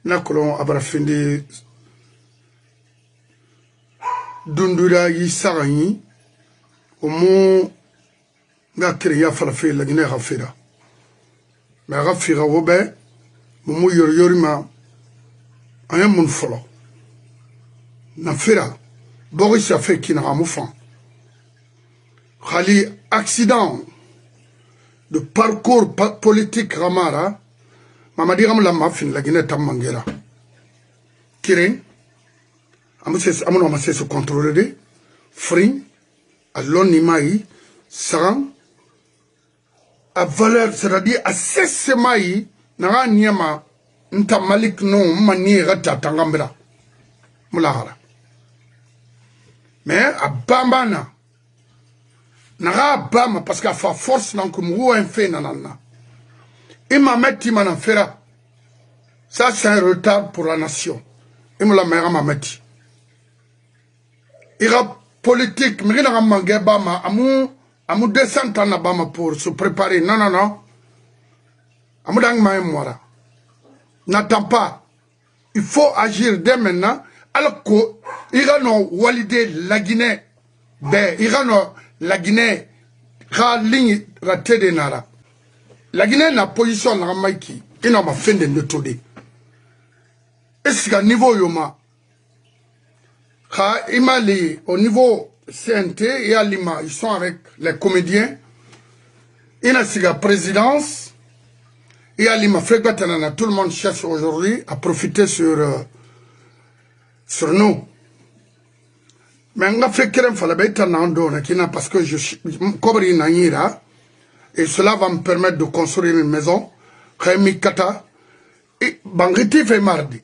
Nakolon abrafindi dundura yi sagani omu nga kriya falafe la gine gafira ma gafira wobe mu yorima aya mun folo na fira boris a fait kina amufan khali accident de parcours politique ramara mamadi ramla mafin la gine tamangera kirin amuno ma se contrôler de fring à l'onimai sang à valeur c'est-à-dire à cessemai na nyama nta malik no mani rata tangambra mulahara mais à bambana na bama parce qu'à force donc mou un fait nanana et ma metti mana fera ça c'est un retard pour la nation et me la mère ma metti ira politique mais na mangé bama amu descente na bama pour se préparer non amu dang ma moi n'attends pas il faut agir dès maintenant alors que ira no walide la Guinée ira no la Guinée ra ligne raté de nara la Guinée na position na maiki ina ma fin de netodé est-ce qu'à niveau yoma ha imali au niveau CNT et à Lima ils sont avec les comédiens ina siga présidence et à Lima fréquentement tout le monde cherche aujourd'hui à profiter sur nous mais on a fait qu'elle fallait être parce que je cobri nanyira et cela va me permettre de construire une maison Rémi Kata et Bangiti fait mardi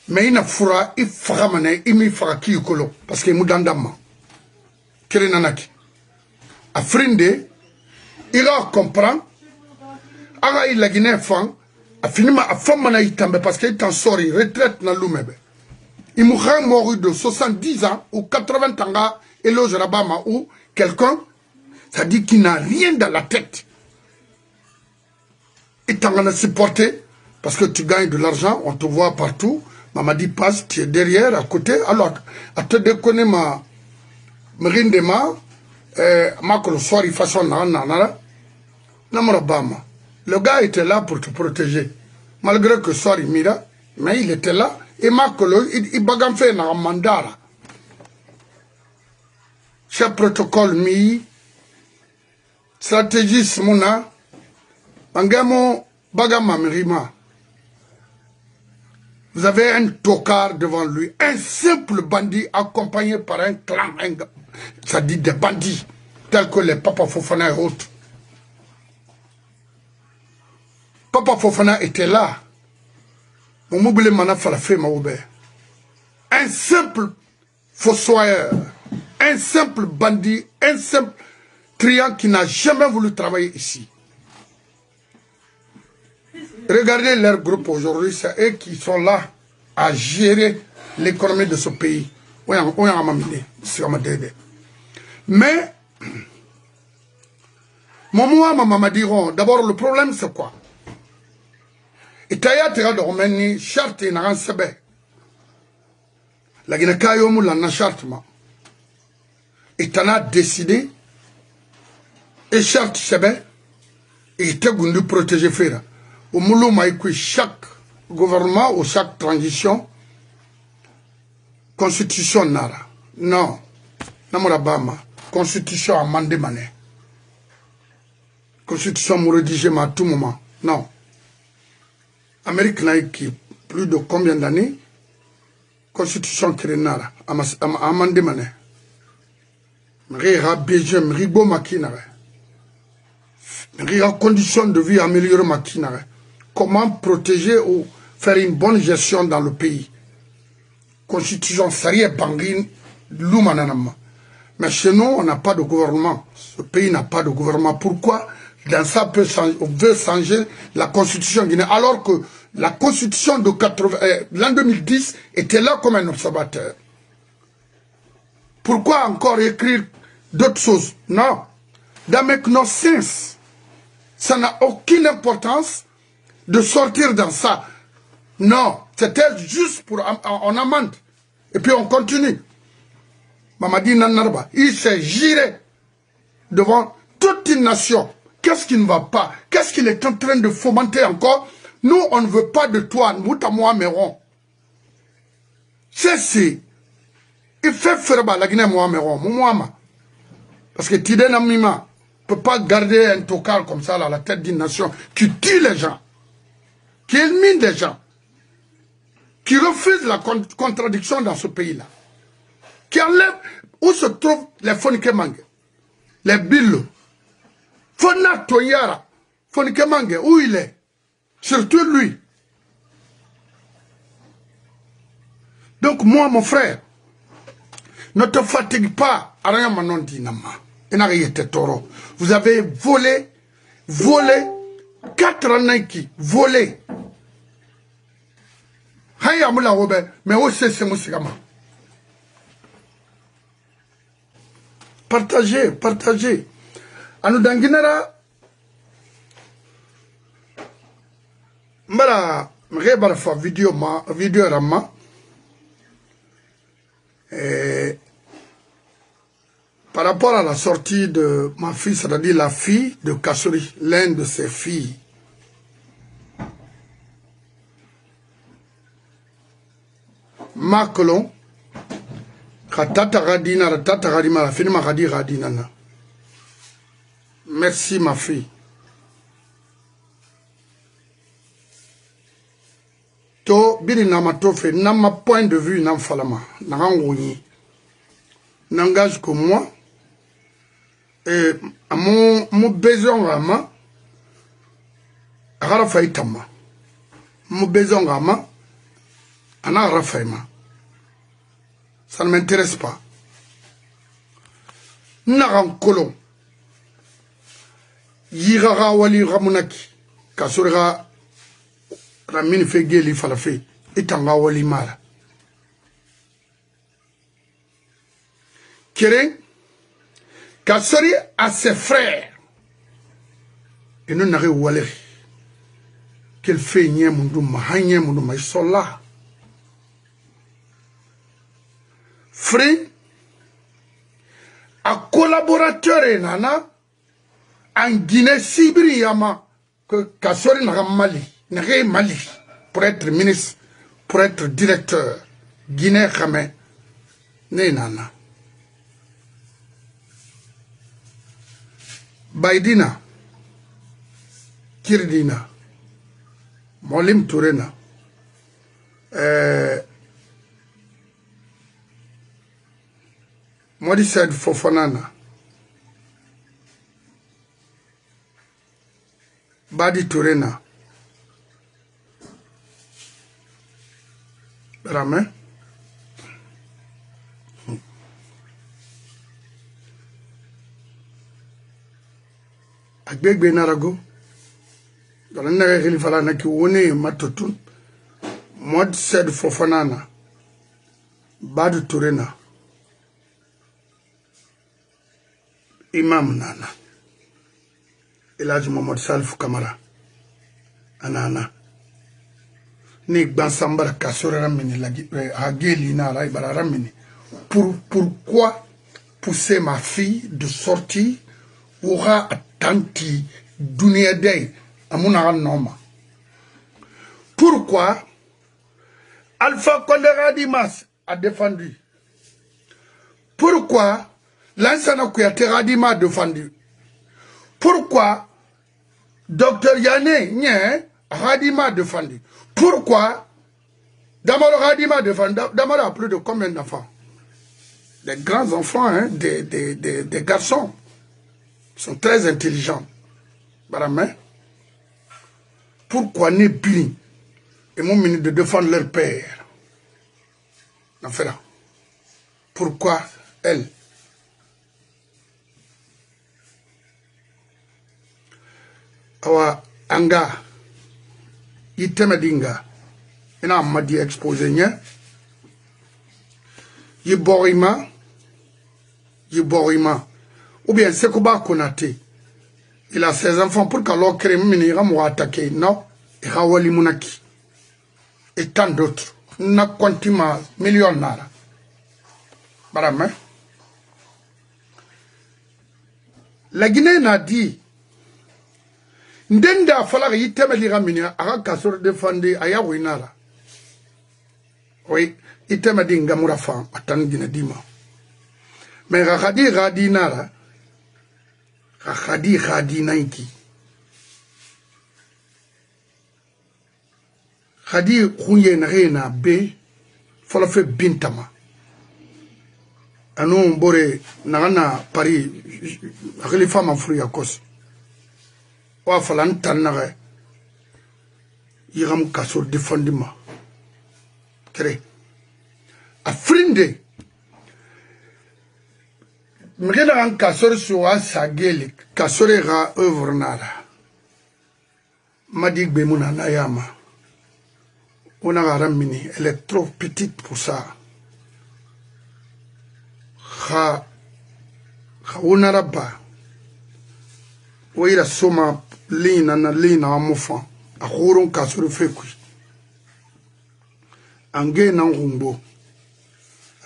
mais il n'a fura il fera mané il m'y fera qui kolo parce que moudandama kere nanaki a frinde il va comprendre aga il la Guinée fan a fini ma femme na itambe parce que il en sort retraite na lumebe il mourra mort de 70 ans ou 80 ans et loge Rabama ou quelqu'un ça dit qu'il n'a rien dans la tête et t'en as supporté parce que tu gagnes de l'argent on te voit partout maman dit passe tu es derrière à côté alors à te déconner ma rindema ma que le soir il façon nanana namorabama le gars était là pour te protéger malgré que soir il mira mais il était là et Makolo, il bagam fait un mandara. Chef protocole mi, stratégiste mouna, bangamo bagam mamirima. Vous avez un tocard devant lui, un simple bandit accompagné par un clan, ça dit des bandits, tels que les Papa Fofana et autres. Papa Fofana était là. Un simple fossoyeur, un simple bandit, un simple triant qui n'a jamais voulu travailler ici. Regardez leur groupe aujourd'hui, c'est eux qui sont là à gérer l'économie de ce pays. Mais, maman m'a dit, d'abord le problème c'est quoi? Et Taya tira de Roumanie, charte n'a rien sebe. La Guinée Kayomu l'a charte ma. Et t'en as décidé, et charte sebe, et t'es gundu protéger faire. Au moulou maïkoui, chaque gouvernement ou chaque transition, constitution nara. Non. Namora Bama. Constitution a mandé mané. Constitution m'a rédigé à tout moment. Non. Amérique n'a qui plus de combien d'années constitution crénara amandé mané rira besoin ribo makinare rira conditions de vie améliorer makinare comment protéger ou faire une bonne gestion dans le pays constitution sariya bangin lumananama mais chez nous on n'a pas de gouvernement ce pays n'a pas de gouvernement pourquoi dans ça on veut changer la constitution guinéenne alors que la constitution de l'an 2010 était là comme un observateur. Pourquoi encore écrire d'autres choses? Non. That make no sense. Ça n'a aucune importance de sortir dans ça. Non. C'était juste pour en amende. Et puis on continue. Mamadi Nanarba, il s'est giré devant toute une nation. Qu'est-ce qui ne va pas? Qu'est-ce qu'il est en train de fomenter encore? Nous, on ne veut pas de toi, nous, à moi, Méron. C'est il fait faire la Guinée, moi, Méron, moi, parce que Tiden Amima ne peut pas garder un tocard comme ça à la tête d'une nation qui tue les gens, qui élimine les gens, qui refuse la contradiction dans ce pays-là, qui enlève où se trouvent les Fonikemangue, les Billo, Fona Toyara, Fonikemangue, où il est, surtout lui. Donc moi, mon frère, ne te fatigue pas, Araya Manondi Nama. Vous avez volé 4 années volé. Mais aussi c'est Moussigama. Partagez. Anoudanginara, Mara, Mrebarfa vidéo Rama. Par rapport à la sortie de ma fille, c'est-à-dire la fille de Kassori, l'une de ses filles. Makolon, merci ma fille. To biri nama tofe nama point de vue nam falama nangangouni n'engage que moi et à mon besoin rama arafa itama mon besoin rama ana arafaima ça ne m'intéresse pas naran kolon yiraga wali ramunaki kasurga Ramine Fegeli Falafé et Tanga Walimara. Kéré, Kassori à ses frères. Et nous n'avons Waleri. Qu'elle fait Niemunduma, Hanyemunduma, ils sont là. Frère, à collaborateur et nana, en Guinée, Sibiri Yama, que Kassori n'a Mali. Mali, pour être ministre, pour être directeur, Guinée, Khamé, Nana. Baidina, Kirdina, Molim Tourena, Modi Said Fofanana, Badi Tourena, Ramé. Agbègbè Narago. Dans le nègre il fallait que on matotun. Mod Said Fofanana. Bad Tourena. Imam Nana. Elhadji Mohamed Salif Kamara. Anana. Nek Bansambara Kassori Ramini Hageli Nara Ibara Ramini. Pourquoi pousser ma fille de sortir aura attanti Dunia Day Amunara Noma? Pourquoi Alpha Condé Radimas a défendu? Pourquoi Lansana Kouyaté Radima a défendu? Pourquoi Dr Yane Nye Radima a défendu? Pourquoi Damaro Radima a défendu? Damaro a plus de combien d'enfants? Des grands enfants, hein, des garçons. Ils sont très intelligents. Baramé. Pourquoi Nebili et mon ministre de défendre leur père? Pourquoi elle? Awa anga Yitemedinga ina madi exposé nya Yiborima ou bien Sekouba Konaté. Il a ses enfants pour qu'alors crée mini ramoua attaqué non et rawali munaki et tant d'autres. N'a quantima million nara. Barama. La Guinée n'a dit Ndenda fala yitema ligamina aga kasoro defandi aya winara. Oui, itema dinga murafa atan Guinée dima. Mais gadi nara gadi naiki. Gadi khunye na be fala fe bintama. Anou bore nagana Paris akili fama furu ya kos wa falan tannaga yigam kasor defendima kere afrindi mgena an kasor suwa sageli kasore ga œuvre nara madig be muna na yama ona ga ramini elle est trop petite pour ça. Khaunaraba Oira soma lina amufa a khurun kasuru fekui ange na ngumbo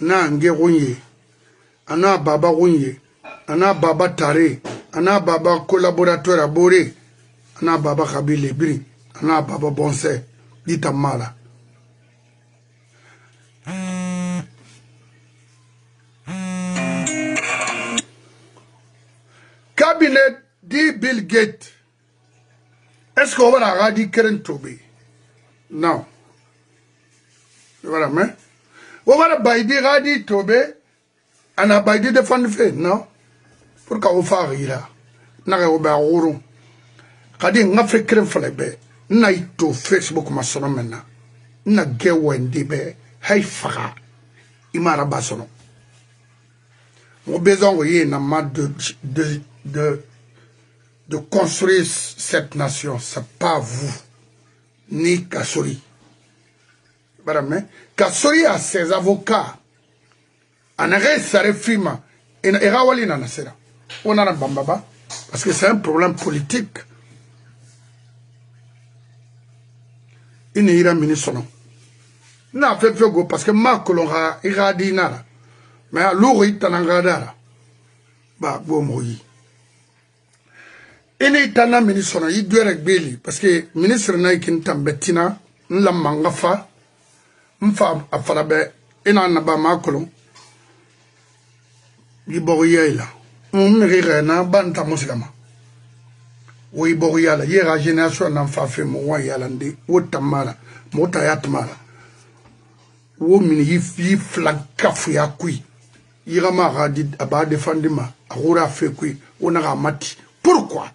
na ange gonye ana baba gonye ana baba tare ana baba collaborateur abore ana baba khabile bri ana baba bonse ditamala cabinet dit Bill Gates. Est-ce qu'on va regarder Keren Tobe? Non. Voilà, mais. On va regarder Tobe. On a baidé de fan fait, non? Pourquoi on fait rire? N'a pas ouvert ouro. Quand on a fait Keren Falebe, n'a été Facebook ma sonne maintenant. N'a gué Wendibe, hay fara. Il m'a rabassono. Mon besoin, vous voyez, n'a pas de construire cette nation, c'est pas vous, ni Kassori. Kassori a ses avocats. En arrêt, ça refima. Et Rawali n'a pas. On a un bambaba. Parce que c'est un problème politique. Il n'y a pas de son nom. N'a fait go parce que ma colonra iradi nara. Mais à l'ouri tanangadara. Bah, bon, moi. Ene tana ministre na yidwere gbeli parce que ministre na ikin tambetina nla mangafa mfa afarabe ina na ba makolo yiboriela mmirire na banta muslima wo yiboriela yera génération na fa fe mo wa yala ndi wo tamara mo tayatmara wo mini yi flankafu ya kui yirama radi aba defendima agura fe kui ona ga mati pourquoi?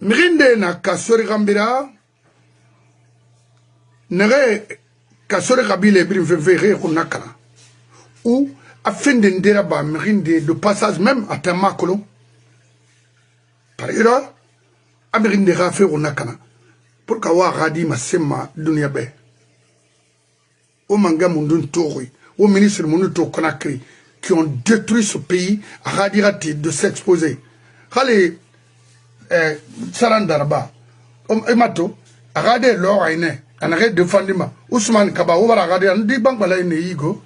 Mrinde na kasori gambira nere kasori gabile brin fefere kunakana ou afin de ndera ba mrinde de passage même à Tamakolo par erreur amrinde rafe kunakana pour kawa radi masema dunia be o manga mundun tori au ministre Monuto Conakry qui ont détruit ce pays à radirati de s'exposer allez Sarandarba, Emato, a regardé l'or à une, en arrêt de Fandima, Ousmane Kaba, on va regarder un débat à une ego,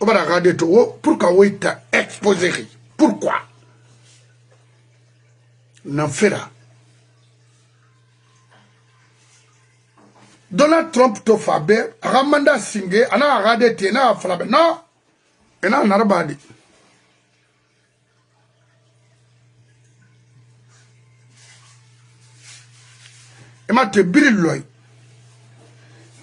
on va regarder tout, pourquoi on est exposé? Pourquoi? N'en fera. Donald Trump to Faber, Ramanda Singé, on a regardé Tena, Flabe, non, et non, on a regardé. Et ma te biriloy.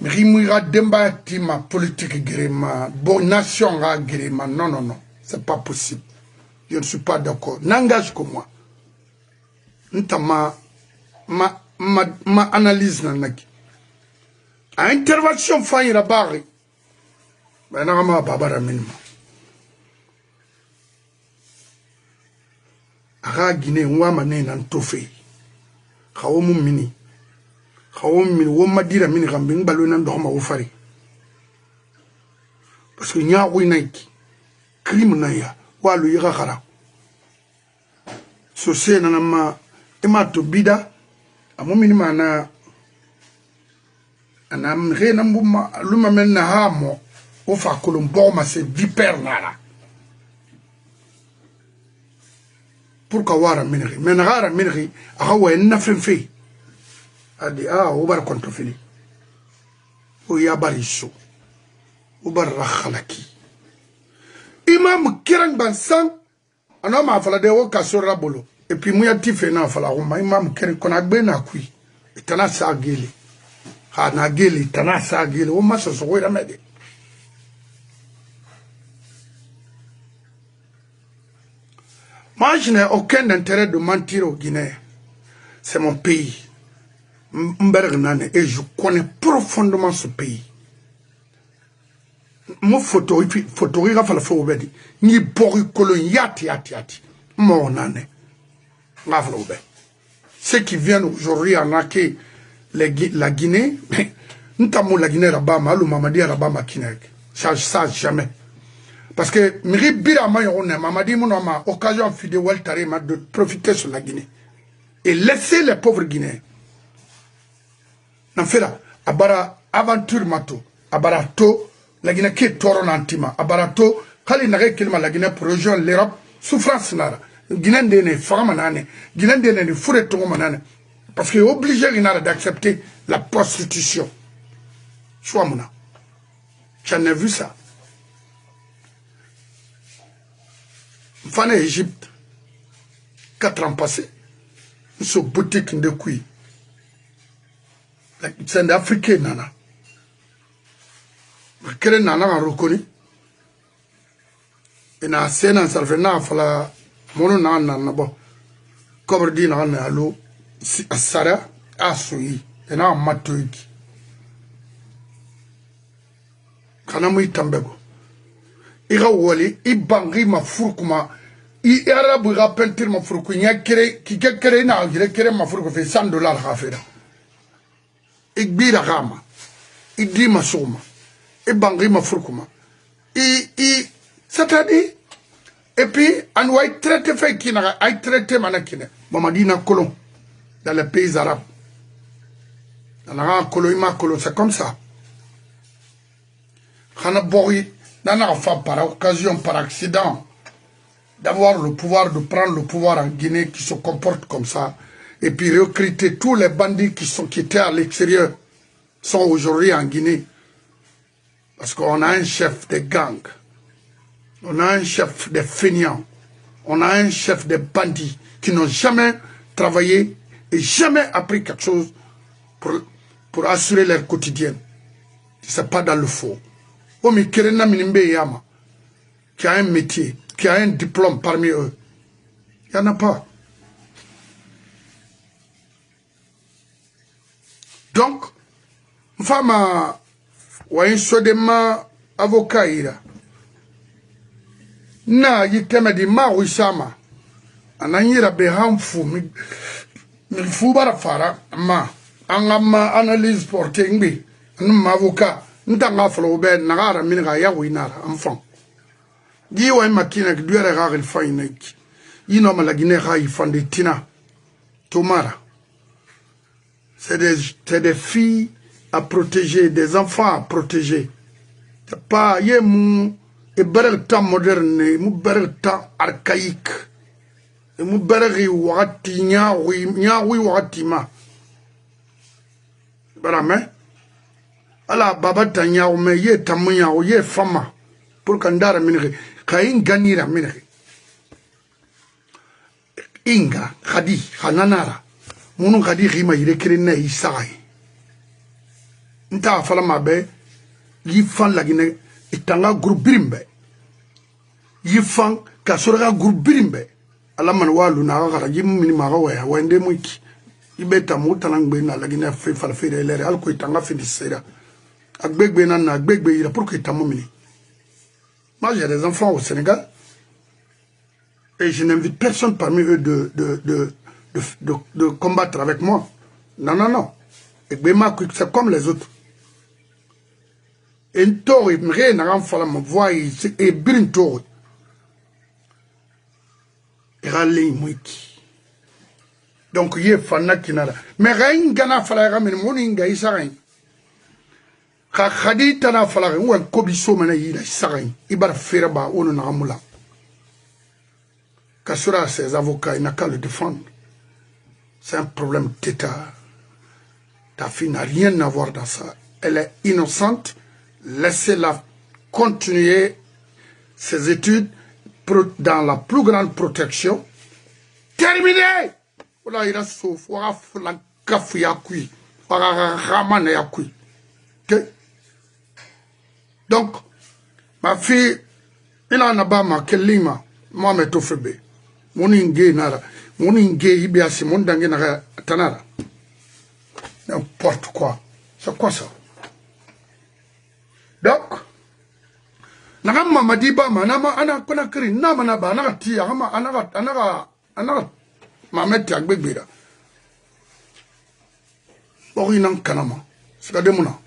Mais rimouira demba tima politique gréma, bon nation ra gréma. Non, non, non. C'est pas possible. Je ne suis pas d'accord. N'engage que moi. Nta ma analyse nanaki. A intervention faille la barre. Ben n'a ma babara minima. Ara Guinée wa mané nan tofé. Khawomu mini. Khawomu wo madira mini gambing balona ndoma wo fari. Parce que nya wi naiki. Crime na ya walu yira khara. So se nanama ima to bida amumini mana anam re na mbuma luma men na hamo o fa kolombo ma se vipère nara pourquoi wara minri men gara minri awa na fenfe adi o bar konto fili o ya bariso o bar rakhalaki imam kirang bansan anoma fala de o kasora bolo et puis mouya tife na fala o ma imam kirang kona gbe na kui itana sa gele ha na gele itana sa gele o ma so wera mede moi je n'ai aucun intérêt de mentir aux Guinéens, c'est mon pays et je connais profondément ce pays. Mon photo il fala fo obedi ni bori kolon yati mon nane la fala obedi ceux qui viennent aujourd'hui arnaquer la Guinée notamment la Guinée là-bas malou mamadi là-bas makinek ça jamais parce que miri bira ma yone mamadi mon ma occasion fide waltare ma de profiter sur la Guinée et laisser les pauvres Guinéens n'en fait là abara aventure mato abarato la Guinée qui est toro nantima abarato kali nage kilma la Guinée pour rejoindre l'Europe souffrance nara Guinée ndene fama nane Guinée ndene ni fure tongo manane parce que obligé inara d'accepter la prostitution soit mona j'en ai vu ça fane Égypte 4 ans passés sur boutique de kui c'est africain nana kere nana a reconnu et na sena salve na fala mono na bo kobre di na na alo asara asui et na matoiki kana mu itambego ira woli ibangi mafurukuma i arabu ga pentir mafurku nya kere ki kere na kere mafurku fe $100 khafira igbira gama idri masuma et bangi mafurkuma c'est-à-dire et puis on va traiter fait qui n'a a traité manakine mamadina colon dans les pays arabes dans la colon c'est comme ça khana bori nana fa par occasion par accident d'avoir le pouvoir de prendre le pouvoir en Guinée qui se comporte comme ça et puis recruter tous les bandits qui étaient à l'extérieur sont aujourd'hui en Guinée. Parce qu'on a un chef de gang, on a un chef de feignants, on a un chef de bandits qui n'ont jamais travaillé et jamais appris quelque chose pour assurer leur quotidien. C'est pas dans le faux. Oh, mais Kerena Minimbe Yama, qui a un métier, qui a un diplôme parmi eux, il n'y en a pas. Donc, une femme a un sodema avocat ira na yitema di ma wisama ananyira be hamfu mi fu bara fara ma angama analyse porting bi num avocat ntanga flo be nagara min ga ya winara enfant di wa makina duere ga il fainek yino ma la Guinée ga ifande tina tomara c'est des filles à protéger, des enfants à protéger. C'est pas, il y a un temps moderne, un temps archaïque. Et un wati nyawi watima. Barame. Ala baba tanya ou me ye tamunya ou ye fama. Pour kandara minre. Kain ganira minre. Inga, khadi, khananara. Mounou khadi rima yirekirine isaï. Nta fala mabe yifan la Guinée itanga groupe birimbe yifan kasora groupe birimbe ala man walu na ga yim mini ma ga wa wende muki ibeta mutanangbe na la Guinée fe fala fe lere al ko itanga finisera agbegbe na agbegbe ira pour que itamu mini. Moi j'ai des enfants au Sénégal et je n'invite personne parmi eux de combattre avec moi. Non. Et c'est comme les autres. Et toro il me n'a fala ma voix et bin toro et râler mwiki Donc, il y a Fana Kinara. Mais rien gana falaga, mais mon inga isarin. Khadi tana falaga, ou un kobiso mena yila isarin. Ibar ferba, ou non amula. Kassura, ses avocats, il n'a qu'à le défendre. C'est un problème d'État. Ta fille n'a rien à voir dans ça. Elle est innocente. Laissez-la continuer ses études dans la plus grande protection. Terminé! Voilà, il a sauf. Voilà, la café à cuit. Voilà, ramane à cuit. Donc, ma fille, il en a pas ma kelima. Moi, me tofebe. Mon ingé nara. Mon ingé, il y a si mon dangue nara tanara. N'importe quoi. C'est quoi ça? Donc, Nagama Madiba, Manama, Anna Konakri, Namanaba, Anagati, Anaga, Mameti Agbebira. Orinan Kanama, c'est la démona.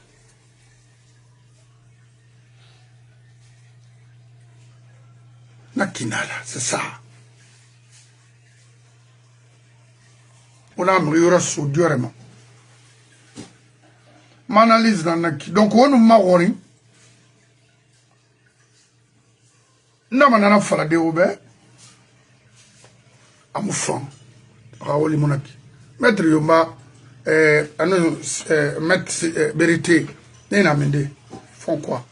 Nakinala, c'est ça. On a un sous durement. M'analyse dans Naki. Donc, on nous marori. Namanana fala de oube. Amoufan. Raouli Monaki. Maître Yomba, maître Vérité. N'en amende. Font quoi?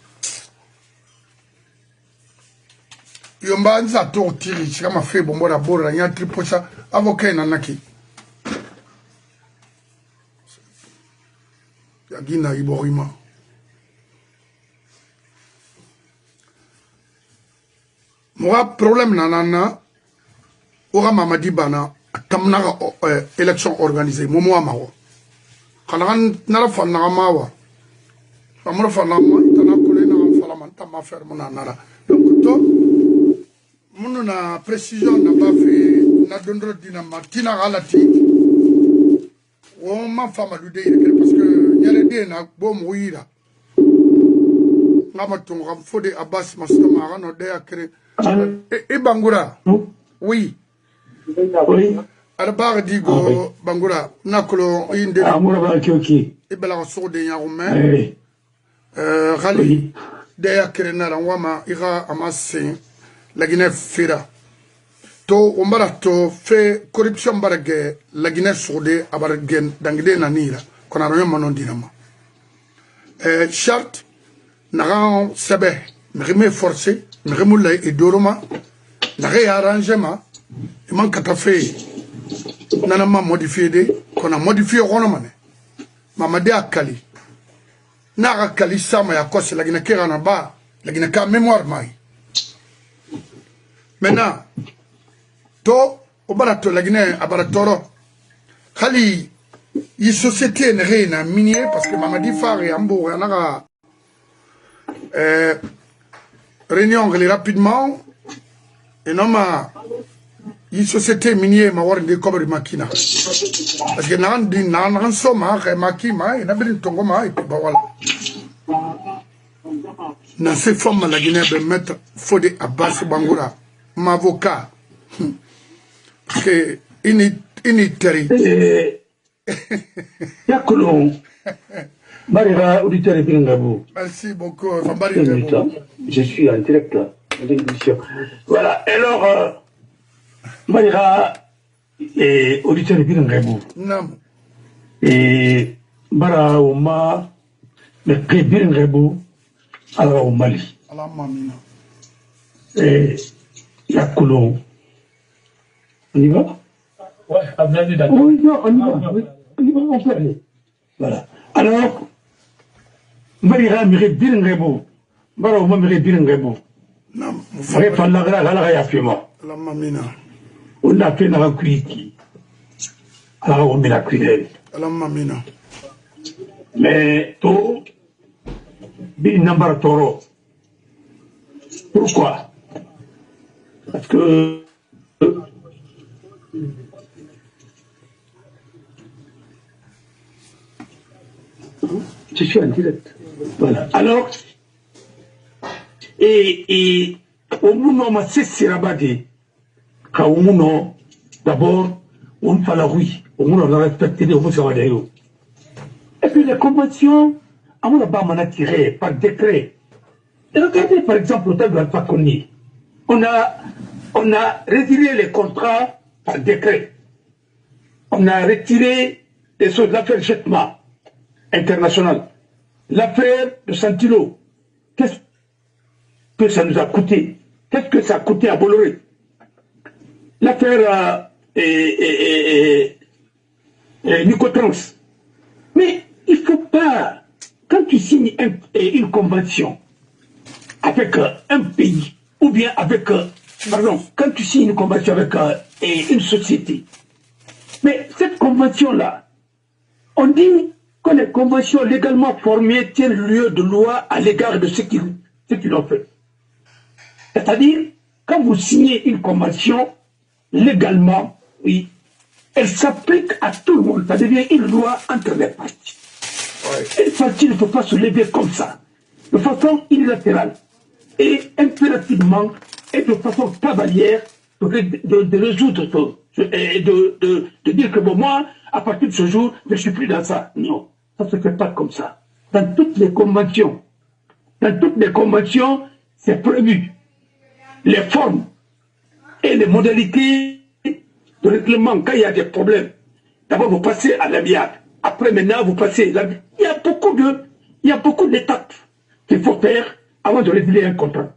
Yomba, nous a tout tiré. Si on a fait bon, la bourre, il y a un triple ça. Avocat, Nanaki. Yagina Iborima. Moi, problème nanana, aura Mamadi Bana, Tamnaga élection organisée, Momo Amaro. Kanagan Narafa Naramawa. Amrafa Nama, Tanakole Naram Falaman, Tamafer Monanara. Donc, toi, mon précision n'a pas fait, n'a donné dinama, Tina Galati. On m'a fait mal parce que y a les deux n'a bon mourir. N'a pas ton ramfodé Abbas Mastamara no de créé. Et Bangura. Oui. Oui. Albar digo Bangura. Nakolo inde. Amoura Kyoki. Et bela so de Yaroumen. Rali. De créé na wama ira amasse la Guinée Fira. To ombarato fait corruption barage la Guinée sourde abargen dangde nanira kona royo manon dinama charte naran sebe mrime forcé mrimula et doroma nare arrangement il manque ta fait nanama modifié de kona modifié ronomane mamade akali nara kali sama ya kose la Guinée kera ba la Guinée ka mémoire mai maintenant to obarato la Guinée abaratoro khali yi société ne reina minier parce que Mamadi Fari ambo anaga réunion rapidement et non ma yi société minier ma war ndi cobre makina parce que nan soma makima et na bin tongo ma et ba wala na se forme la Guinée de mettre Fodé Abbas Bangoura mon avocat que initari Yakolo Marira auditeur Ngabou. Merci beaucoup. Je suis en direct là. Voilà, alors Marira et auditeur Ngabou. Non. Et Bara Oma le Kébir Ngabou alors au Mali. Allah mamina. Et Yakolo. On y va? Ouais, Abdelaziz, d'accord. Oui, non, on y va. Oui, on peut aller. Voilà. Alors, Marira mire Birengebo. Mara mire Birengebo. Non, vous avez fait la yapima. Allah mamina. On a fait la cuiki. Alors, on met la cuisine. Allah mamina. Mais, to, bin number toro. Pourquoi? Parce que, je suis en direct. Voilà. Alors, et au moment où c'est Sirabadi, quand on d'abord, on fait la rue. au moins on a respecté au moins. Et puis les conventions, on a tiré par décret. Et regardez par exemple le temps de Alpha Condé. On a résilié les contrats par décret. On a retiré les choses de l'affaire Jetma internationale. L'affaire de Santilo. Qu'est-ce que ça nous a coûté? Qu'est-ce que ça a coûté à Bolloré? L'affaire Nicotrans. Mais il ne faut pas, quand tu signes une convention avec un pays, ou bien avec, pardon, quand tu signes une convention avec une société, mais cette convention-là, on dit que les conventions légalement formées tiennent lieu de loi à l'égard de ceux qui l'ont fait. C'est-à-dire, quand vous signez une convention, légalement, oui, elle s'applique à tout le monde. Ça devient une loi entre les parties. Une partie ne peut pas se lever comme ça, de façon unilatérale, et impérativement, et de façon cavalière, de résoudre et de dire que bon, moi, à partir de ce jour, je ne suis plus dans ça. Non, ça ne se fait pas comme ça. Dans toutes les conventions, c'est prévu. Les formes et les modalités de règlement, quand il y a des problèmes, d'abord vous passez à l'amiable. Après maintenant, vous passez l'amiable. Il y a beaucoup d'étapes qu'il faut faire avant de résilier un contrat.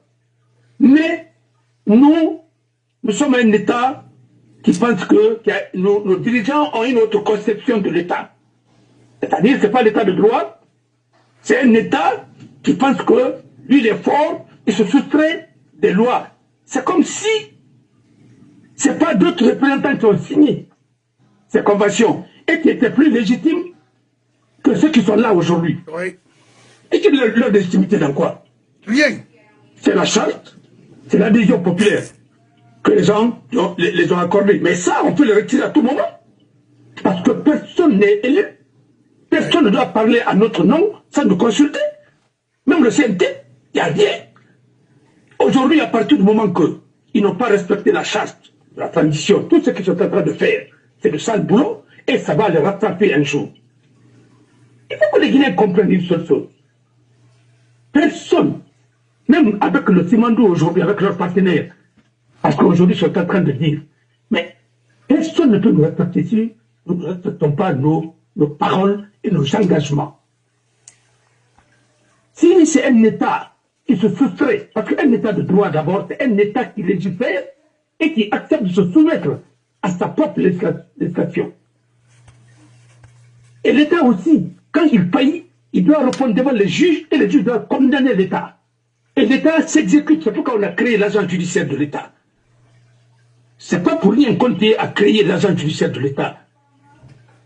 Mais nous sommes un État qui pense que nos dirigeants ont une autre conception de l'État. C'est-à-dire que ce n'est pas l'État de droit, c'est un État qui pense que lui, il est fort, il se soustrait des lois. C'est comme si ce n'est pas d'autres représentants qui ont signé ces conventions et qui étaient plus légitimes que ceux qui sont là aujourd'hui. Oui. Et qui leur légitimité dans quoi? Rien. C'est la charte, c'est l'adhésion populaire que les gens les ont accordés. Mais ça, on peut le retirer à tout moment. Parce que personne n'est élu. Personne ne doit parler à notre nom sans nous consulter. Même le CNT, il n'y a rien. Aujourd'hui, à partir du moment qu'ils n'ont pas respecté la charte de la transition, tout ce qu'ils sont en train de faire, c'est de sale boulot et ça va les rattraper un jour. Il faut que les Guinéens comprennent une seule chose. Personne, même avec le Simandou aujourd'hui, avec leurs partenaires, parce qu'aujourd'hui, ils sont en train de dire, mais personne ne peut nous respecter si nous ne respectons pas nos paroles et nos engagements. Si c'est un État qui se soustrait, parce qu'un État de droit d'abord, c'est un État qui légifère et qui accepte de se soumettre à sa propre législation. Et l'État aussi, quand il faillit, il doit répondre devant les juges et les juges doivent condamner l'État. Et l'État s'exécute, c'est pourquoi on a créé l'agent judiciaire de l'État. C'est pas pour rien qu'on a créé l'agent judiciaire de l'État.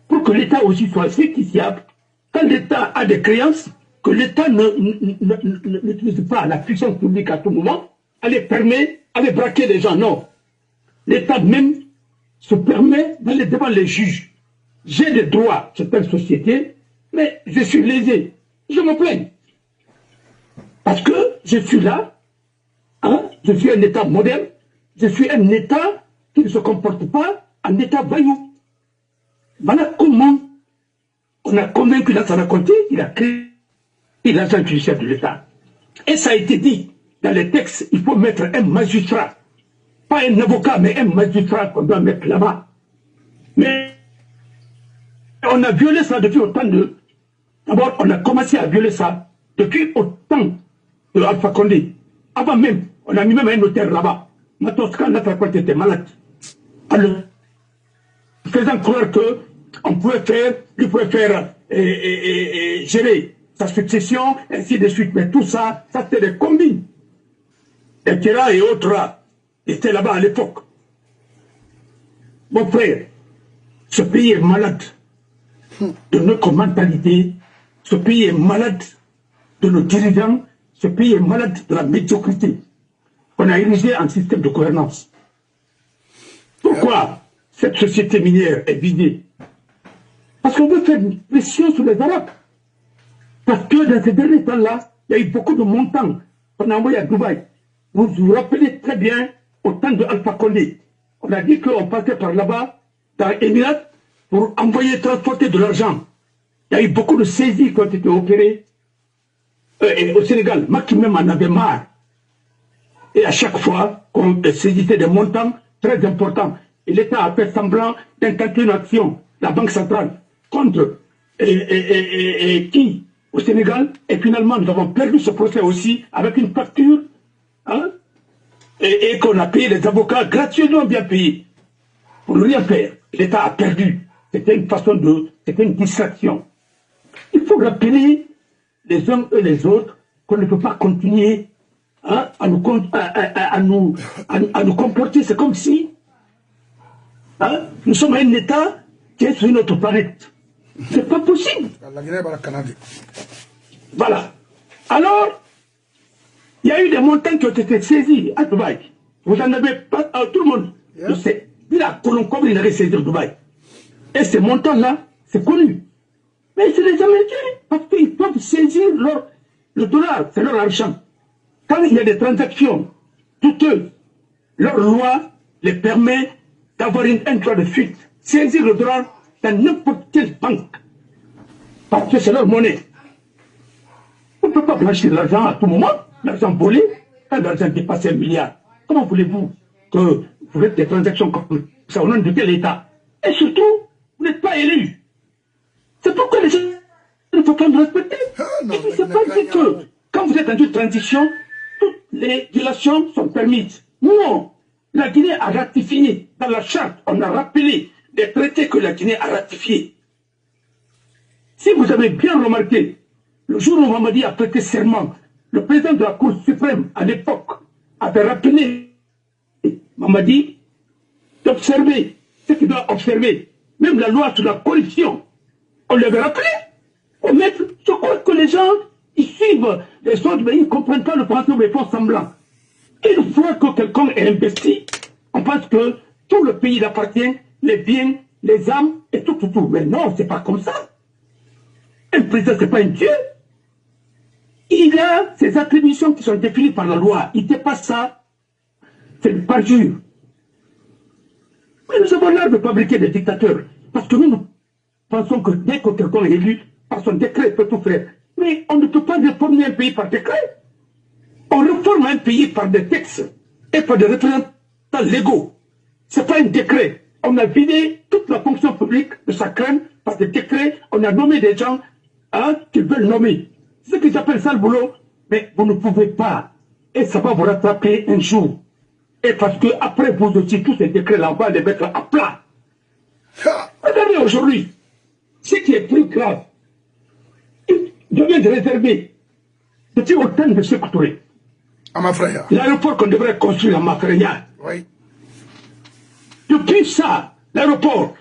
Pour que l'État aussi soit justiciable, quand l'État a des créances, que l'État n'utilise pas la puissance publique à tout moment, elle permet, elle braquer les gens. Non. L'État même se permet d'aller devant les juges. J'ai des droits, c'est une société, mais je suis lésé. Je me plains. Parce que je suis là, hein, je suis un État moderne, je suis un État qui ne se comporte pas en État vaillou. Voilà comment on a convaincu Lansana Conté, il a créé l'agent judiciaire de l'État. Et ça a été dit dans les textes, il faut mettre un magistrat. Pas un avocat, mais un magistrat qu'on doit mettre là-bas. Mais on a violé ça depuis autant de... D'abord, on a commencé à violer ça depuis autant de Alpha Condé. Avant même, on a mis même un notaire là-bas. Maintenant, quand Alpha Condé était malade, alors, faisant croire qu'on pouvait faire, il pouvait faire gérer sa succession, ainsi de suite. Mais tout ça, ça c'était des combines. Et Kera et autres étaient là-bas à l'époque. Mon frère, ce pays est malade de notre mentalité, ce pays est malade de nos dirigeants, ce pays est malade de la médiocrité. On a érigé un système de gouvernance. Pourquoi cette société minière est vidée? Parce qu'on veut faire une pression sur les Arabes. Parce que dans ces derniers temps-là, il y a eu beaucoup de montants qu'on a envoyés à Dubaï. Vous vous rappelez très bien, au temps de Alpha Condé, on a dit qu'on passait par là-bas, dans l'Émirat, pour envoyer, transporter de l'argent. Il y a eu beaucoup de saisies qui ont été opérées au Sénégal. Moi qui même en avait marre. Et à chaque fois qu'on saisissait des montants très importants, et l'État a fait semblant d'intenter une action, la Banque centrale, contre qui au Sénégal. Et finalement, nous avons perdu ce procès aussi avec une facture, hein, et qu'on a payé les avocats gratuitement bien payés. Pour ne rien faire, l'État a perdu. C'était une façon de... C'était une distraction. Il faut rappeler les uns et les autres qu'on ne peut pas continuer, hein, à nous comporter. C'est comme si, hein, nous sommes un État qui est sur une autre planète. C'est pas possible. Voilà. Alors, il y a eu des montants qui ont été saisis à Dubaï. Vous en avez pas, tout le monde le sait. Il a Colombe, il avait saisi Dubaï. Et ces montants-là, c'est connu. Mais c'est les Américains, parce qu'ils peuvent saisir le dollar, c'est leur argent. Quand il y a des transactions douteuses, leur loi les permet d'avoir un droit de fuite. Saisir le dollar dans n'importe quelle banque. Parce que c'est leur monnaie. On ne peut pas blanchir l'argent à tout moment. L'argent volé, quand l'argent dépasse 1 milliard. Comment voulez-vous que vous faites des transactions comme ça au nom de quel État? Et surtout, vous n'êtes pas élu. C'est pourquoi les gens ne faut pas me respecter. Et puis c'est pas dit que quand vous êtes dans une transition, toutes les violations sont permises. Non. La Guinée a ratifié, dans la charte, on a rappelé des traités que la Guinée a ratifiés. Si vous avez bien remarqué, le jour où Mamadi a prêté serment, le président de la Cour suprême, à l'époque, avait rappelé Mamadi d'observer ce qu'il doit observer. Même la loi sur la corruption, on l'avait rappelé. Mais je crois que les gens, ils suivent les choses, mais ils ne comprennent pas le principe, mais ils font semblant. Une fois que quelqu'un est investi, on pense que tout le pays appartient, les biens, les âmes et tout. Mais non, c'est pas comme ça. Un président, c'est pas un dieu. Il a ses attributions qui sont définies par la loi. Il dépasse ça. C'est une parjure. Mais nous avons l'air de fabriquer des dictateurs. Parce que nous pensons que dès que quelqu'un est élu, par son décret, il peut tout faire. Mais on ne peut pas réformer un pays par décret. On réforme un pays par des textes et par des représentants légaux. Ce n'est pas un décret. On a vidé toute la fonction publique de sa crème par des décrets. On a nommé des gens, hein, qui veulent nommer. C'est ce qu'ils appellent ça le boulot. Mais vous ne pouvez pas. Et ça va vous rattraper un jour. Et parce que après vous aussi, tous ces décrets-là, on va les mettre à plat. Regardez aujourd'hui, ce qui est plus grave, je viens de réserver, depuis au temps de Sékou Touré, à Mafraya, l'aéroport qu'on devrait construire à Mafraya. Oui. Depuis ça, l'aéroport,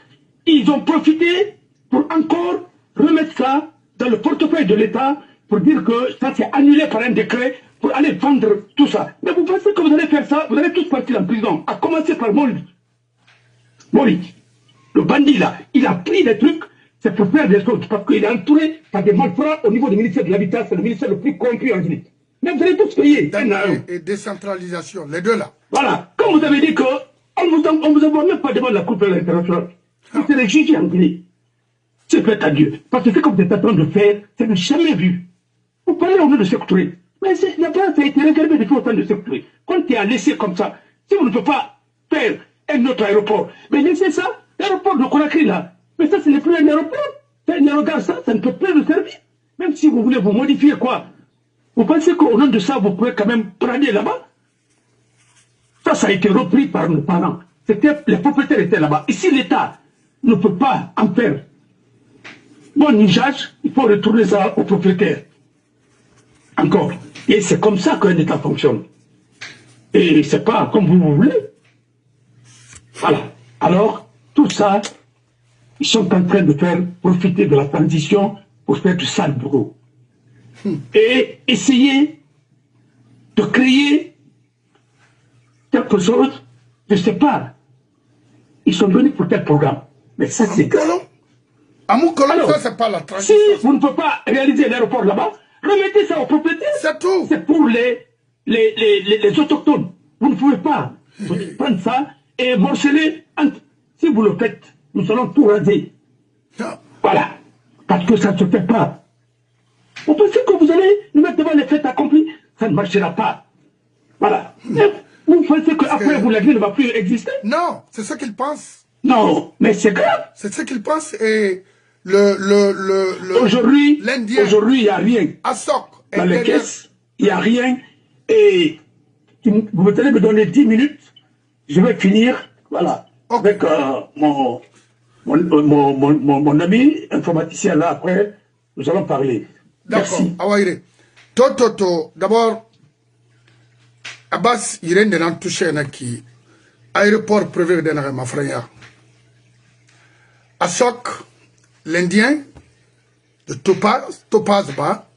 ils ont profité pour encore remettre ça dans le portefeuille de l'État pour dire que ça s'est annulé par un décret pour aller vendre tout ça. Mais vous pensez que vous allez faire ça, vous allez tous partir en prison, à commencer par Moïse. Moïse, le bandit là, il a pris des trucs, c'est pour faire des choses, parce qu'il est entouré par des malfrats au niveau du ministère de l'Habitat, c'est le ministère le plus corrompu en Guinée. Mais vous allez tous payer. Et décentralisation, les deux là. Voilà, comme vous avez dit que on vous envoie même pas devant la Cour pénale internationale. C'est les juges en Guinée. C'est fait à Dieu. Parce que ce que vous êtes en train de faire, c'est de jamais vu. Vous parlez au nom de Sékou Touré. Mais la place a été réservée depuis au temps de Sékou Touré. Quand tu as laissé comme ça, si vous ne pouvez pas faire un autre aéroport, mais laissez ça, l'aéroport de Conakry là. Mais ça, ce n'est plus un aéroport. C'est un aéroport, ça ne peut plus le servir. Même si vous voulez vous modifier quoi. Vous pensez qu'au nom de ça, vous pouvez quand même prendre là-bas? Ça a été repris par nos parents. Les propriétaires étaient là-bas. Ici, l'État ne peut pas en faire bon usage, il faut retourner ça aux propriétaires. Encore. Et c'est comme ça qu'un État fonctionne. Et c'est pas comme vous voulez. Voilà. Alors, tout ça, ils sont en train de faire profiter de la transition pour faire du sale boulot. Et essayer de créer quelque chose, je ne sais pas. Ils sont venus pour quel programme? Mais ça, c'est grave. Alors, ça, c'est pas la transition. Si vous ne pouvez pas réaliser l'aéroport là-bas, remettez ça aux propriétaires. C'est tout. C'est pour les autochtones. Vous ne pouvez pas prendre ça et morceler. Si vous le faites, nous allons tout raser. Non. Voilà. Parce que ça ne se fait pas. Vous pensez que vous allez nous mettre devant les faits accomplis? Ça ne marchera pas. Voilà. Vous pensez qu'après, vous, la vie ne va plus exister? Non, c'est ce qu'ils pensent. Non, mais c'est grave. C'est ce qu'ils pensent et Aujourd'hui, l'Indien. Aujourd'hui, il n'y a rien. Assok. Dans les caisses, il n'y a rien. Et vous allez me donner 10 minutes. Je vais finir, voilà, okay. avec mon ami informaticien là. Après, nous allons parler. D'accord. Merci. Awaire. Toto, d'abord, Abbas, il y a un touché qui aéroport privé de ma frère. Assok, l'Indien de Topaz Ba,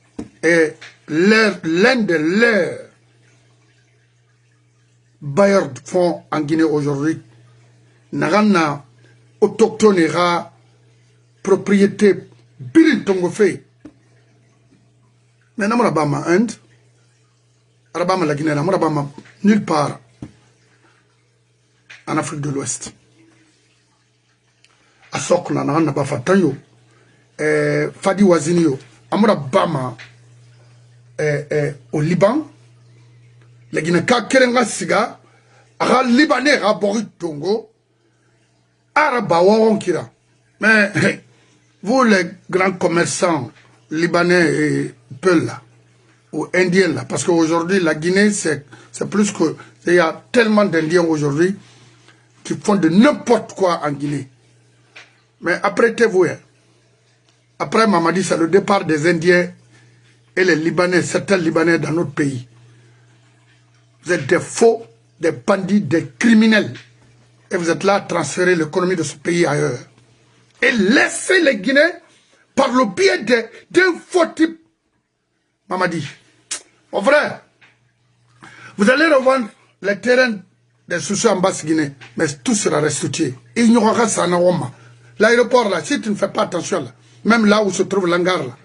est l'un de leurs bailleurs de fonds en Guinée aujourd'hui. N'a autochtone ira propriété Birin Tongofe. Mais n'a pas ma Inde, Arabama la Guinée, n'a pas nulle part en Afrique de l'Ouest. A sok na n'a pas fait tanyo, Fadi Wazinio, Amura Bama au Liban, la Guinée ka kerenga siga, ara Libanais a Boris Tongo, Araba Waronkira. Mais vous les grands commerçants libanais et Peul là, ou indiens là, parce qu'aujourd'hui la Guinée c'est plus que, il y a tellement d'indiens aujourd'hui qui font de n'importe quoi en Guinée. Mais apprêtez-vous, après Mamadi, c'est le départ des Indiens et les Libanais, certains Libanais dans notre pays. Vous êtes des faux, des bandits, des criminels. Et vous êtes là à transférer l'économie de ce pays ailleurs. Et laissez les Guinéens par le biais d'un faux type. Mamadi, mon frère, vous allez revendre les terrains des sous en Basse-Guinée, mais tout sera restitué. Il n'y aura ça en Roma. L'aéroport là, si tu ne fais pas attention là, même là où se trouve l'hangar là,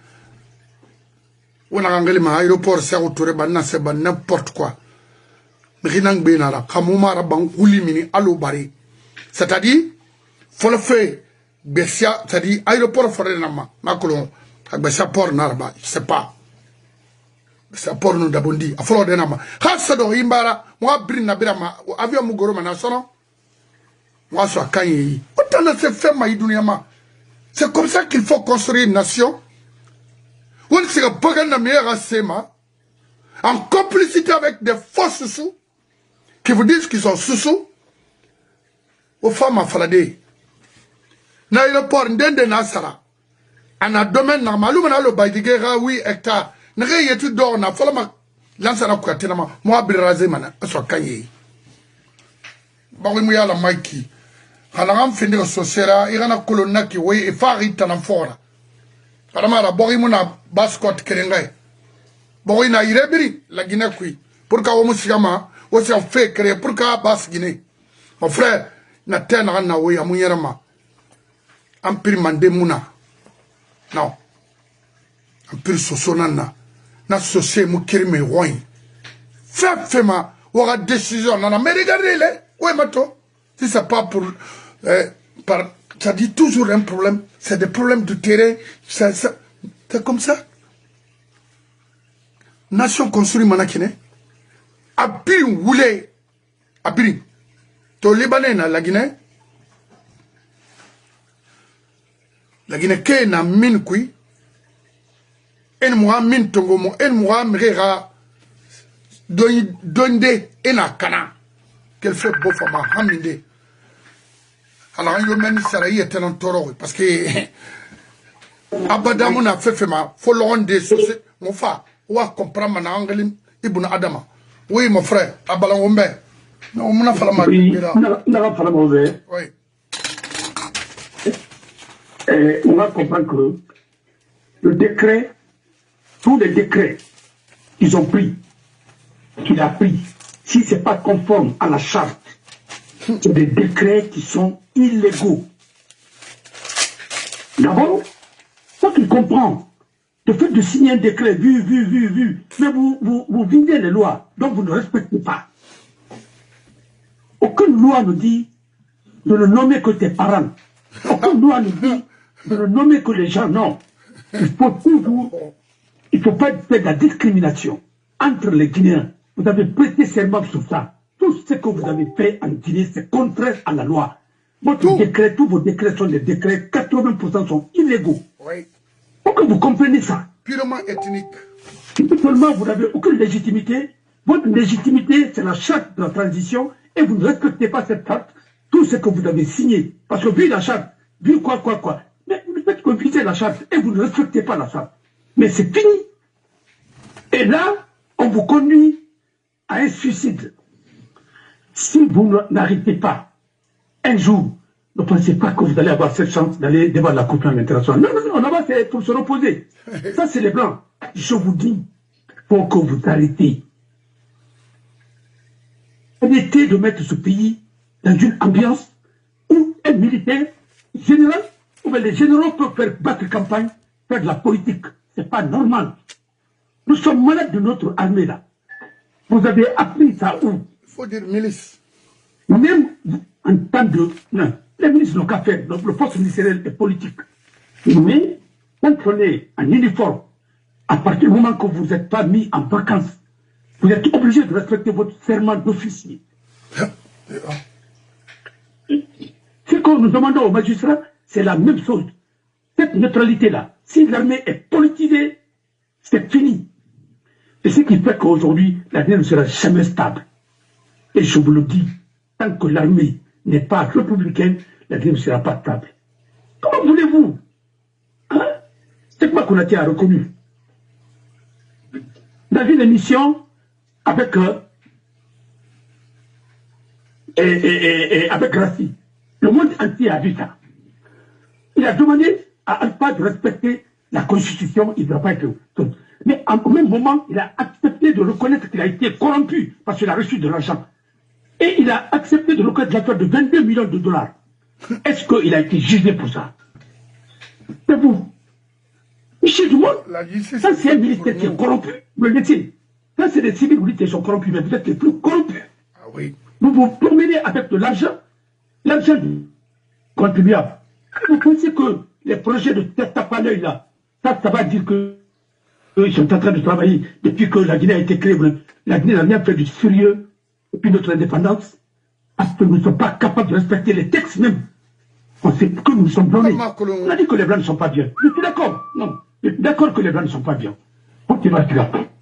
on a un aéroport, c'est autour de n'importe quoi. C'est-à-dire, faut le faire, c'est-à-dire, aéroport forêt nama, macolon, avec port narba, je sais pas. C'est port nous d'abondi, à fleur de nama. Hassado, imbara, moi, brin birama, avion mugoro manasono. Moi, je suis à Kanyi. C'est comme ça qu'il faut construire une nation. En complicité avec des faux sous qui vous disent qu'ils sont sous aux femmes à Faladé. L'aéroport d'Inde Nassara. En un domaine normal, où on a le Baïdigera, 8 hectares. N'a rien été d'or, n'a pas l'ansara Kouatinama. Moi, Birazemana, à soit Kanyi. Barimouya la Maiki. Hanagam finir sosera irana kolonna ki we e fari tanamfora paramara bogi muna baskot kerengai bogi na irebiri la Guinée kui pour ka wo musigama wo se fait créer pour ka bas Guinée mon frère na tena na we amunyerama ampir mande muna non ampir sosonana na sosé mu kirme roin fema wa décision na mais regardez les ouais mato. Si c'est pas pour... ça dit toujours un problème. C'est des problèmes de terrain. C'est comme ça. Nation construite manakine. Abirin woulé. Abirin. To Libanais na la Guinée. La Guinée ke na mine kui. En moi mine tongo mo. En moi mrera. Donde ena kana. Qu'elle fait beau fama. Haminde. Alors, il y a même Sarayi est un taureau parce que Abadamon a fait ma follow des sociétés. Mon frère, ou à comprendre mon anglais, Ibn Adama. Oui, mon frère, Abalangombe. Non, on a fait la magie. Oui. On va comprendre que le décret, tous les décrets qu'ils ont pris, qu'il a pris, si ce n'est pas conforme à la charte, c'est des décrets qui sont illégaux. D'abord, quand il comprend le fait de signer un décret, vu, mais vous videz les lois, donc vous ne respectez pas. Aucune loi nous dit de ne nommer que tes parents. Aucune loi nous dit de ne nommer que les gens, non. Il faut toujours, il ne faut pas faire de la discrimination entre les Guinéens. Vous avez prêté serment sur ça. Tout ce que vous avez fait en Guinée, c'est contraire à la loi. Votre décret, tous vos décrets sont des décrets, 80% sont illégaux. Oui. Pour que vous compreniez ça. Purement ethnique. Non seulement vous n'avez aucune légitimité, votre légitimité, c'est la charte de la transition, et vous ne respectez pas cette charte, tout ce que vous avez signé. Parce que vu la charte, vu quoi. Mais vous faites que visez la charte, et vous ne respectez pas la charte. Mais c'est fini. Et là, on vous conduit à un suicide. Si vous n'arrêtez pas, un jour, ne pensez pas que vous allez avoir cette chance d'aller devant la Cour internationale. Non, là-bas, c'est pour se reposer. Ça, c'est les Blancs. Je vous dis, pour que vous arrêtez. Arrêtez de mettre ce pays dans une ambiance où un militaire général, où les généraux peuvent faire battre campagne, faire de la politique. Ce n'est pas normal. Nous sommes malades de notre armée, là. Vous avez appris ça où? Il faut dire milice. Même en temps de... Non, les ministres n'ont qu'à faire. Donc le poste ministériel est politique. Mais quand on est en uniforme, à partir du moment que vous n'êtes pas mis en vacances, vous êtes obligé de respecter votre serment d'officier. Ce que nous demandons aux magistrats, c'est la même chose. Cette neutralité-là, si l'armée est politisée, c'est fini. Et ce qui fait qu'aujourd'hui, l'armée ne sera jamais stable. Et je vous le dis, tant que l'armée n'est pas républicaine, l'armée ne sera pas stable. Comment voulez-vous? Hein? C'est quoi qu'on a été reconnu? Dans une émission avec avec Rassi, le monde entier a vu ça. Il a demandé à Alpha de respecter la Constitution, il ne doit pas être... Mais au même moment, il a accepté de reconnaître qu'il a été corrompu parce qu'il a reçu de l'argent. Et il a accepté de reconnaître l'affaire de 22 millions de dollars. Est-ce qu'il a été jugé pour ça? C'est vous. Michel Dumont, ça c'est un militaire qui est corrompu. Vous le laissez. Ça c'est des civils, vous dites qu'ils sont corrompus, mais vous êtes les plus corrompus. Ah oui. Vous vous promenez avec de l'argent du contribuable. Vous pensez que les projets de tête à l'œil là, ça va dire que ils sont en train de travailler depuis que la Guinée a été créée. La Guinée n'a rien fait du sérieux depuis notre indépendance, parce que nous ne sommes pas capables de respecter les textes même. On sait que nous sommes donnés. On a dit que les Blancs ne sont pas bien. Je suis d'accord. Non. Je suis d'accord que les Blancs ne sont pas bien.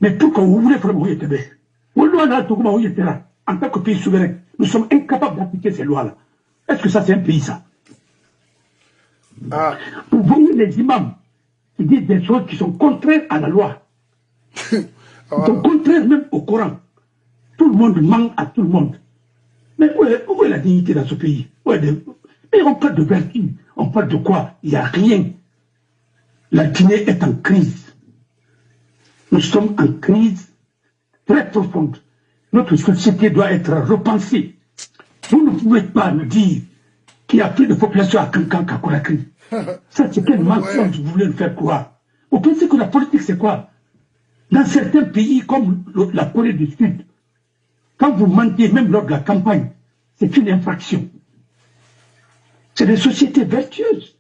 Mais tout quand vous voulez faire mourir, en tant que pays souverain, nous sommes incapables d'appliquer ces lois-là. Est-ce que ça, c'est un pays, ça? Vous voyez les imams qui disent des choses qui sont contraires à la loi. Qui sont contraires même au Coran. Tout le monde ment à tout le monde. Mais où est la dignité dans ce pays? Mais on parle de vertu. On parle de quoi? Il n'y a rien. La Guinée est en crise. Nous sommes en crise très profonde. Notre société doit être repensée. Vous ne pouvez pas nous dire qu'il y a plus de population à Kankan qu'à Conakry. Ça, c'est quel mensonge vous voulez nous faire croire? Vous pensez que la politique, c'est quoi? Dans certains pays comme la Corée du Sud, quand vous mentez même lors de la campagne, c'est une infraction. C'est des sociétés vertueuses.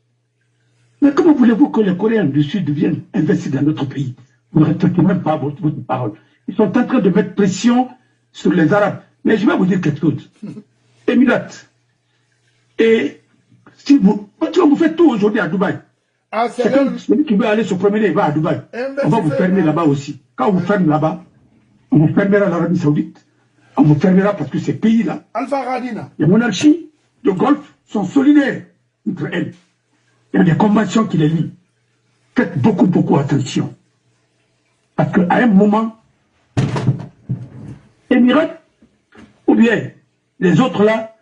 Mais comment voulez-vous que les Coréens du Sud viennent investir dans notre pays? Vous ne respectez même pas votre parole. Ils sont en train de mettre pression sur les Arabes. Mais je vais vous dire quelque chose. Émirats. Et si vous faites tout aujourd'hui à Dubaï. C'est comme celui qui veut aller se promener, il va à Dubaï. On va vous fermer là-bas aussi. Quand on vous ferme là-bas, on vous fermera l'Arabie Saoudite. On vous fermera parce que ces pays-là, les monarchies de Golfe sont solidaires entre elles. Il y a des conventions qui les lient. Faites beaucoup attention. Parce qu'à un moment, Émirats, ou bien les autres là,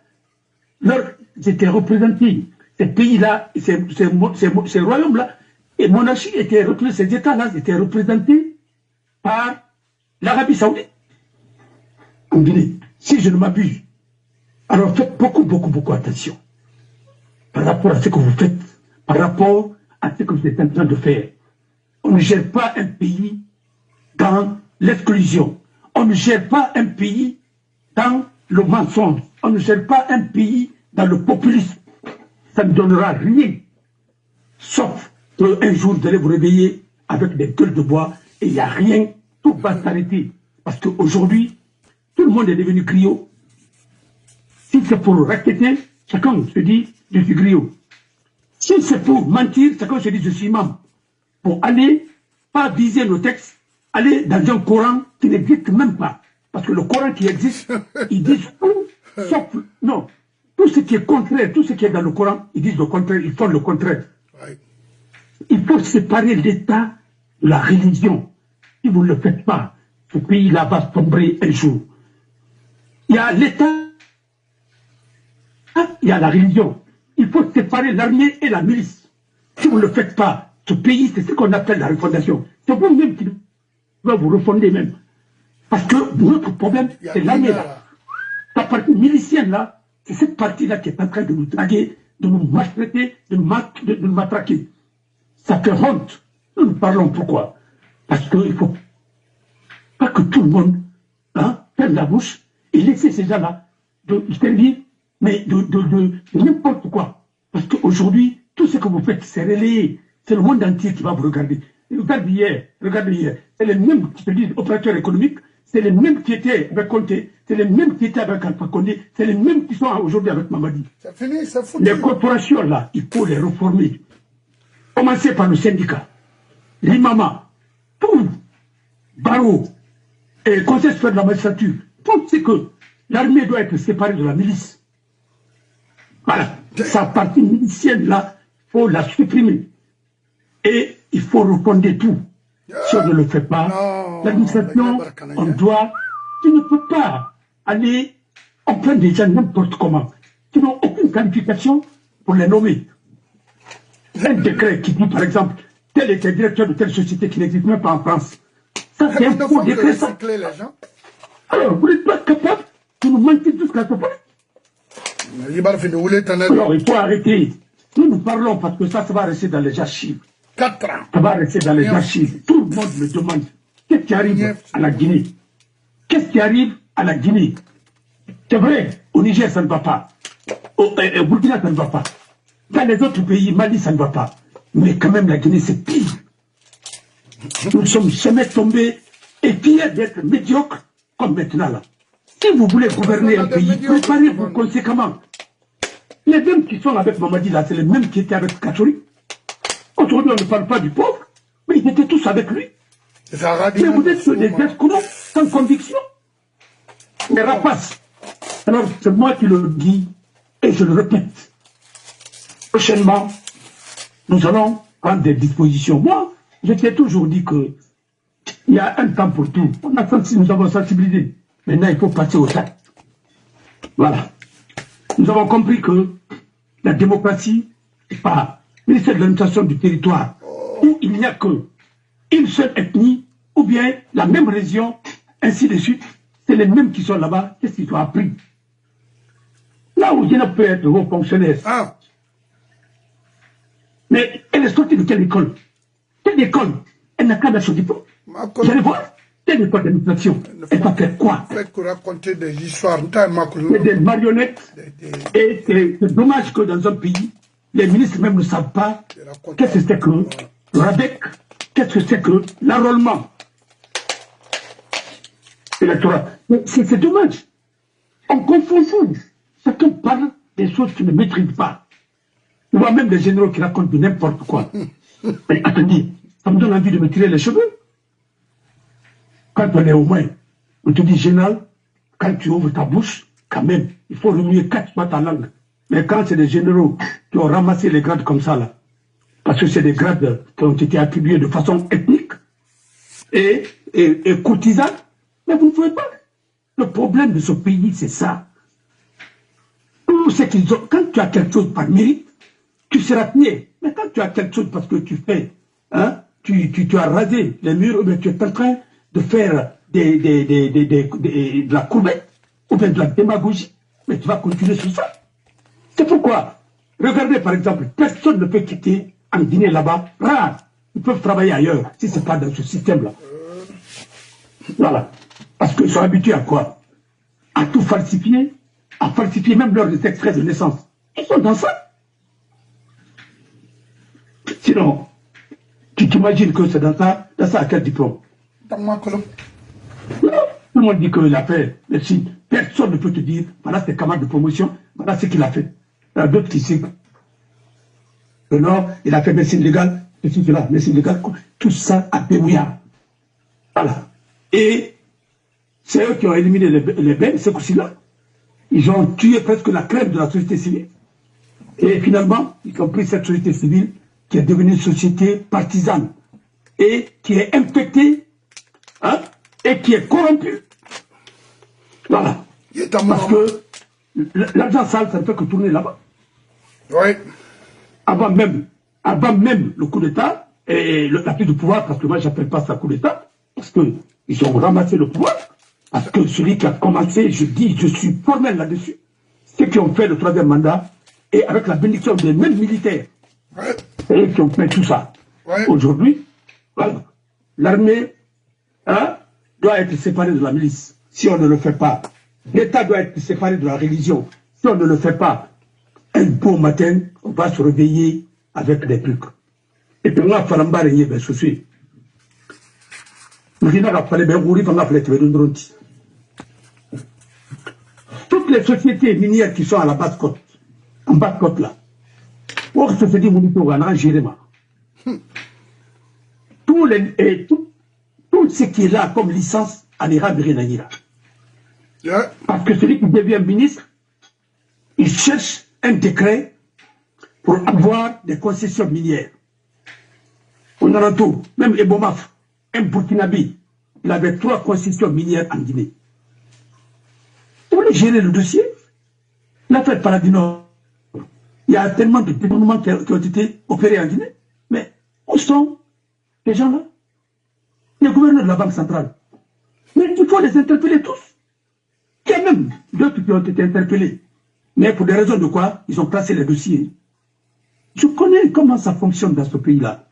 ils étaient représentés. Ces pays-là, ces royaumes-là, et monarchies étaient représentés, ces États-là étaient représentés par l'Arabie Saoudite. En Guinée, si je ne m'abuse. Alors faites beaucoup attention par rapport à ce que vous faites, par rapport à ce que vous êtes en train de faire. On ne gère pas un pays dans l'exclusion. On ne gère pas un pays dans le mensonge. On ne gère pas un pays dans le populisme. Ça ne donnera rien. Sauf qu'un jour, vous allez vous réveiller avec des gueules de bois et il n'y a rien, tout va s'arrêter. Parce qu'aujourd'hui, tout le monde est devenu griot. Si c'est pour raqueter, chacun se dit je suis griot. Si c'est pour mentir, chacun se dit je suis imam. Pour aller, pas viser nos textes, aller dans un Coran qui n'existe même pas. Parce que le Coran qui existe, ils disent tout, sauf, non, tout ce qui est contraire, tout ce qui est dans le Coran, ils disent le contraire, ils font le contraire. Ouais. Il faut séparer l'État de la religion. Si vous ne le faites pas, ce pays-là va sombrer un jour. Il y a l'État, il y a la religion. Il faut séparer l'armée et la milice. Si vous ne le faites pas, ce pays, c'est ce qu'on appelle la refondation. C'est vous-même qui va vous refonder même. Parce que notre problème, c'est l'armée là. La partie milicienne là, c'est cette partie-là qui est en train de nous draguer, de nous maltraiter, de nous matraquer. Ça fait honte. Nous parlons pourquoi? Parce qu'il ne faut pas que tout le monde ferme la bouche et laisser ces gens-là de servir, mais de n'importe quoi. Parce qu'aujourd'hui, tout ce que vous faites, c'est relayé. C'est le monde entier qui va vous regarder. Regardez hier. C'est les mêmes qui se disent opérateurs économiques, c'est les mêmes qui étaient avec Conté, c'est les mêmes qui étaient avec Alpha Condé, c'est les mêmes qui sont aujourd'hui avec Mamadi. C'est fini, c'est foutu. Les corporations là, il faut les reformer. Commencez par le syndicat, l'imama, tout, barreau, et conseil supérieur de la magistrature, tout ce que l'armée doit être séparée de la milice. Voilà, sa partie milicienne là, il faut la supprimer. Et il faut refonder tout. Si on ne le fait pas, l'administration, on doit, tu ne peux pas aller, on prend des gens n'importe comment, qui n'ont aucune qualification pour les nommer. Un décret qui dit par exemple, tel était directeur de telle société qui n'existe même pas en France. Ça c'est un faux décret ça. Alors vous n'êtes pas capable de nous mentir jusqu'à ce point. Alors il faut arrêter. Nous parlons parce que ça va rester dans les archives. 4 ans. Ça va rester dans les archives. Tout le monde me demande qu'est-ce qui arrive à la Guinée. Qu'est-ce qui arrive à la Guinée? C'est vrai, au Niger ça ne va pas. Au Burkina ça ne va pas. Dans les autres pays, Mali ça ne va pas. Mais quand même la Guinée c'est pire. Nous ne sommes jamais tombés et fiers d'être médiocres comme maintenant là. Si vous voulez gouverner un pays, préparez-vous conséquemment. Les mêmes qui sont avec Mamadi là, c'est les mêmes qui étaient avec Kachori. Aujourd'hui, on ne parle pas du pauvre, mais ils étaient tous avec lui. Mais vous êtes des escrocs sans conviction. Des rapaces. Alors, c'est moi qui le dis, et je le répète. Prochainement, nous allons prendre des dispositions. Moi, je t'ai toujours dit qu'il y a un temps pour tout. Nous avons sensibilisé. Maintenant, il faut passer au temps. Voilà. Nous avons compris que la démocratie n'est pas ministère de l'administration du territoire où il n'y a qu'une seule ethnie ou bien la même région, ainsi de suite. C'est les mêmes qui sont là-bas. Qu'est-ce qu'ils ont appris? Là où il peut être vos fonctionnaires. Ah. Mais elle est sortie de quelle école? Quelle école? Elle n'a qu'à mettre son diplôme. Vous allez voir. Quelle école d'administration? Elle va faire quoi? Raconter des histoires. C'est des marionnettes. Et c'est dommage que dans un pays, les ministres même ne savent pas qu'est-ce que c'est que le RADEC, qu'est-ce que c'est que l'enrôlement électoral. C'est dommage. On confond tout. Chacun parle des choses qu'il ne maîtrise pas. On voit même des généraux qui racontent de n'importe quoi. Mais attendez, ça me donne envie de me tirer les cheveux. Quand on est au moins, on te dit général, quand tu ouvres ta bouche, quand même, il faut remuer 4 fois ta langue. Mais quand c'est des généraux qui ont ramassé les grades comme ça, là, parce que c'est des grades qui ont été attribués de façon ethnique et courtisane, mais vous ne pouvez pas. Le problème de ce pays, c'est ça. Tout ce qu'ils ont, quand tu as quelque chose par mérite, tu seras tenu. Mais quand tu as quelque chose parce que tu fais, hein, tu as rasé les murs, mais tu es en train de faire de la courbette ou bien de la démagogie, mais tu vas continuer sur ça. C'est pourquoi, regardez par exemple, personne ne peut quitter en Guinée là-bas, rare. Ils peuvent travailler ailleurs, si ce n'est pas dans ce système-là. Voilà. Parce qu'ils sont habitués à quoi? À tout falsifier, à falsifier même leurs extraits de naissance. Ils sont dans ça. Sinon, tu t'imagines que c'est dans ça à quel diplôme? Dans ma colonne. Tout le monde dit qu'il a fait médecine. Personne ne peut te dire, voilà ses camarades de promotion, voilà ce qu'il a fait. Il y a d'autres qui savent. Non, il a fait médecine légale, médecine légale, tout ça à Péouya. Voilà. Et c'est eux qui ont éliminé les bêtes, ces coups-là. Ils ont tué presque la crème de la société civile. Et finalement, ils ont pris cette société civile qui est devenue une société partisane et qui est infectée, hein, et qui est corrompue. Voilà. Parce que l'argent sale, ça ne fait que tourner là-bas. Oui. Avant même le coup d'État et la prise de pouvoir, parce que moi, je n'appelle pas ça coup d'État, parce qu'ils ont ramassé le pouvoir, parce que celui qui a commencé, je dis, je suis formel là-dessus, ceux qui ont fait le 3e mandat, et avec la bénédiction des mêmes militaires, Ouais. c'est eux qui ont fait tout ça. Ouais. Aujourd'hui, voilà, l'armée, hein, doit être séparée de la milice. Si on ne le fait pas, l'État doit être séparé de la religion. Si on ne le fait pas, un beau matin, on va se réveiller avec des trucs. Et puis moi, Falamba Régnier, ben, je suis. Toutes les sociétés minières qui sont à la basse côte, en bas de côte là, pour se faire tout ce qui est là comme licence en Iran, Yeah. parce que celui qui devient ministre, il cherche un décret pour avoir des concessions minières. On en a tout. Même Ebomaf, un Burkinabi, il avait 3 concessions minières en Guinée. Pour les gérer le dossier, l'affaire Paradino, il y a tellement de détournements qui ont été opérés en Guinée. Mais où sont les gens-là? Les gouverneurs de la Banque centrale. Mais il faut les interpeller tous. Il y a même d'autres qui ont été interpellés. Mais pour des raisons de quoi? Ils ont placé les dossiers. Je connais comment ça fonctionne dans ce pays-là.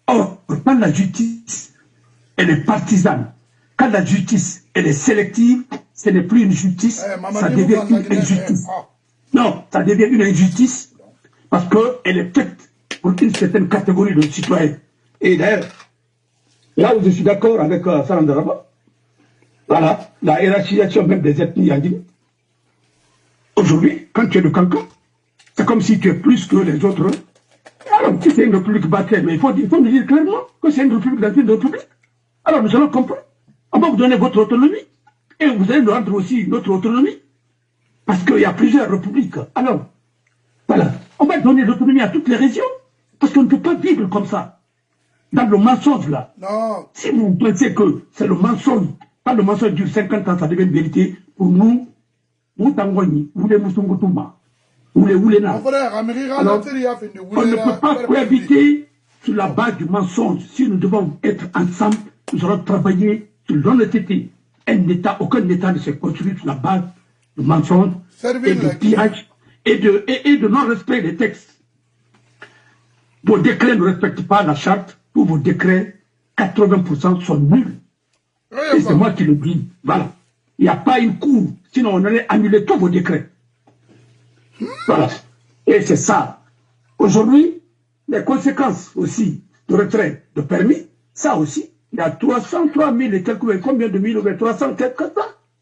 Or, quand la justice, elle est partisane, quand la justice, elle est sélective, ce n'est plus une justice, ça devient une injustice. Non, ça devient une injustice parce qu'elle est faite pour une certaine catégorie de citoyens. Et d'ailleurs, là où je suis d'accord avec Sarandaraba, voilà, la hiérarchisation même des ethnies en Guinée. Aujourd'hui, quand tu es de Cancan, c'est comme si tu es plus que les autres. Alors, si c'est une république bâtie, mais il faut nous dire clairement que c'est une république dans une république. Alors, nous allons comprendre. On va vous donner votre autonomie. Et vous allez nous rendre aussi notre autonomie. Parce qu'il y a plusieurs républiques. Alors, voilà. On va donner l'autonomie à toutes les régions. Parce qu'on ne peut pas vivre comme ça. Dans le mensonge, là. Non. Si vous pensez que c'est le mensonge, quand le mensonge dure 50 ans, ça devient une vérité, pour nous, vous les Moussungutuma, vous les Oulena. Alors, on ne peut pas cohabiter sur la base du mensonge. Si nous devons être ensemble, nous allons travailler sur l'honnêteté. Aucun État ne s'est construit sur la base du mensonge et de pillage et de non-respect des textes. Vos décrets ne respectent pas la charte, tous vos décrets, 80% sont nuls. Et c'est moi qui le dis. Voilà. Il n'y a pas une cour, sinon on allait annuler tous vos décrets. Voilà. Et c'est ça. Aujourd'hui, les conséquences aussi de retrait de permis, ça aussi, il y a 303 000 et quelques, combien de mille, 300 quelques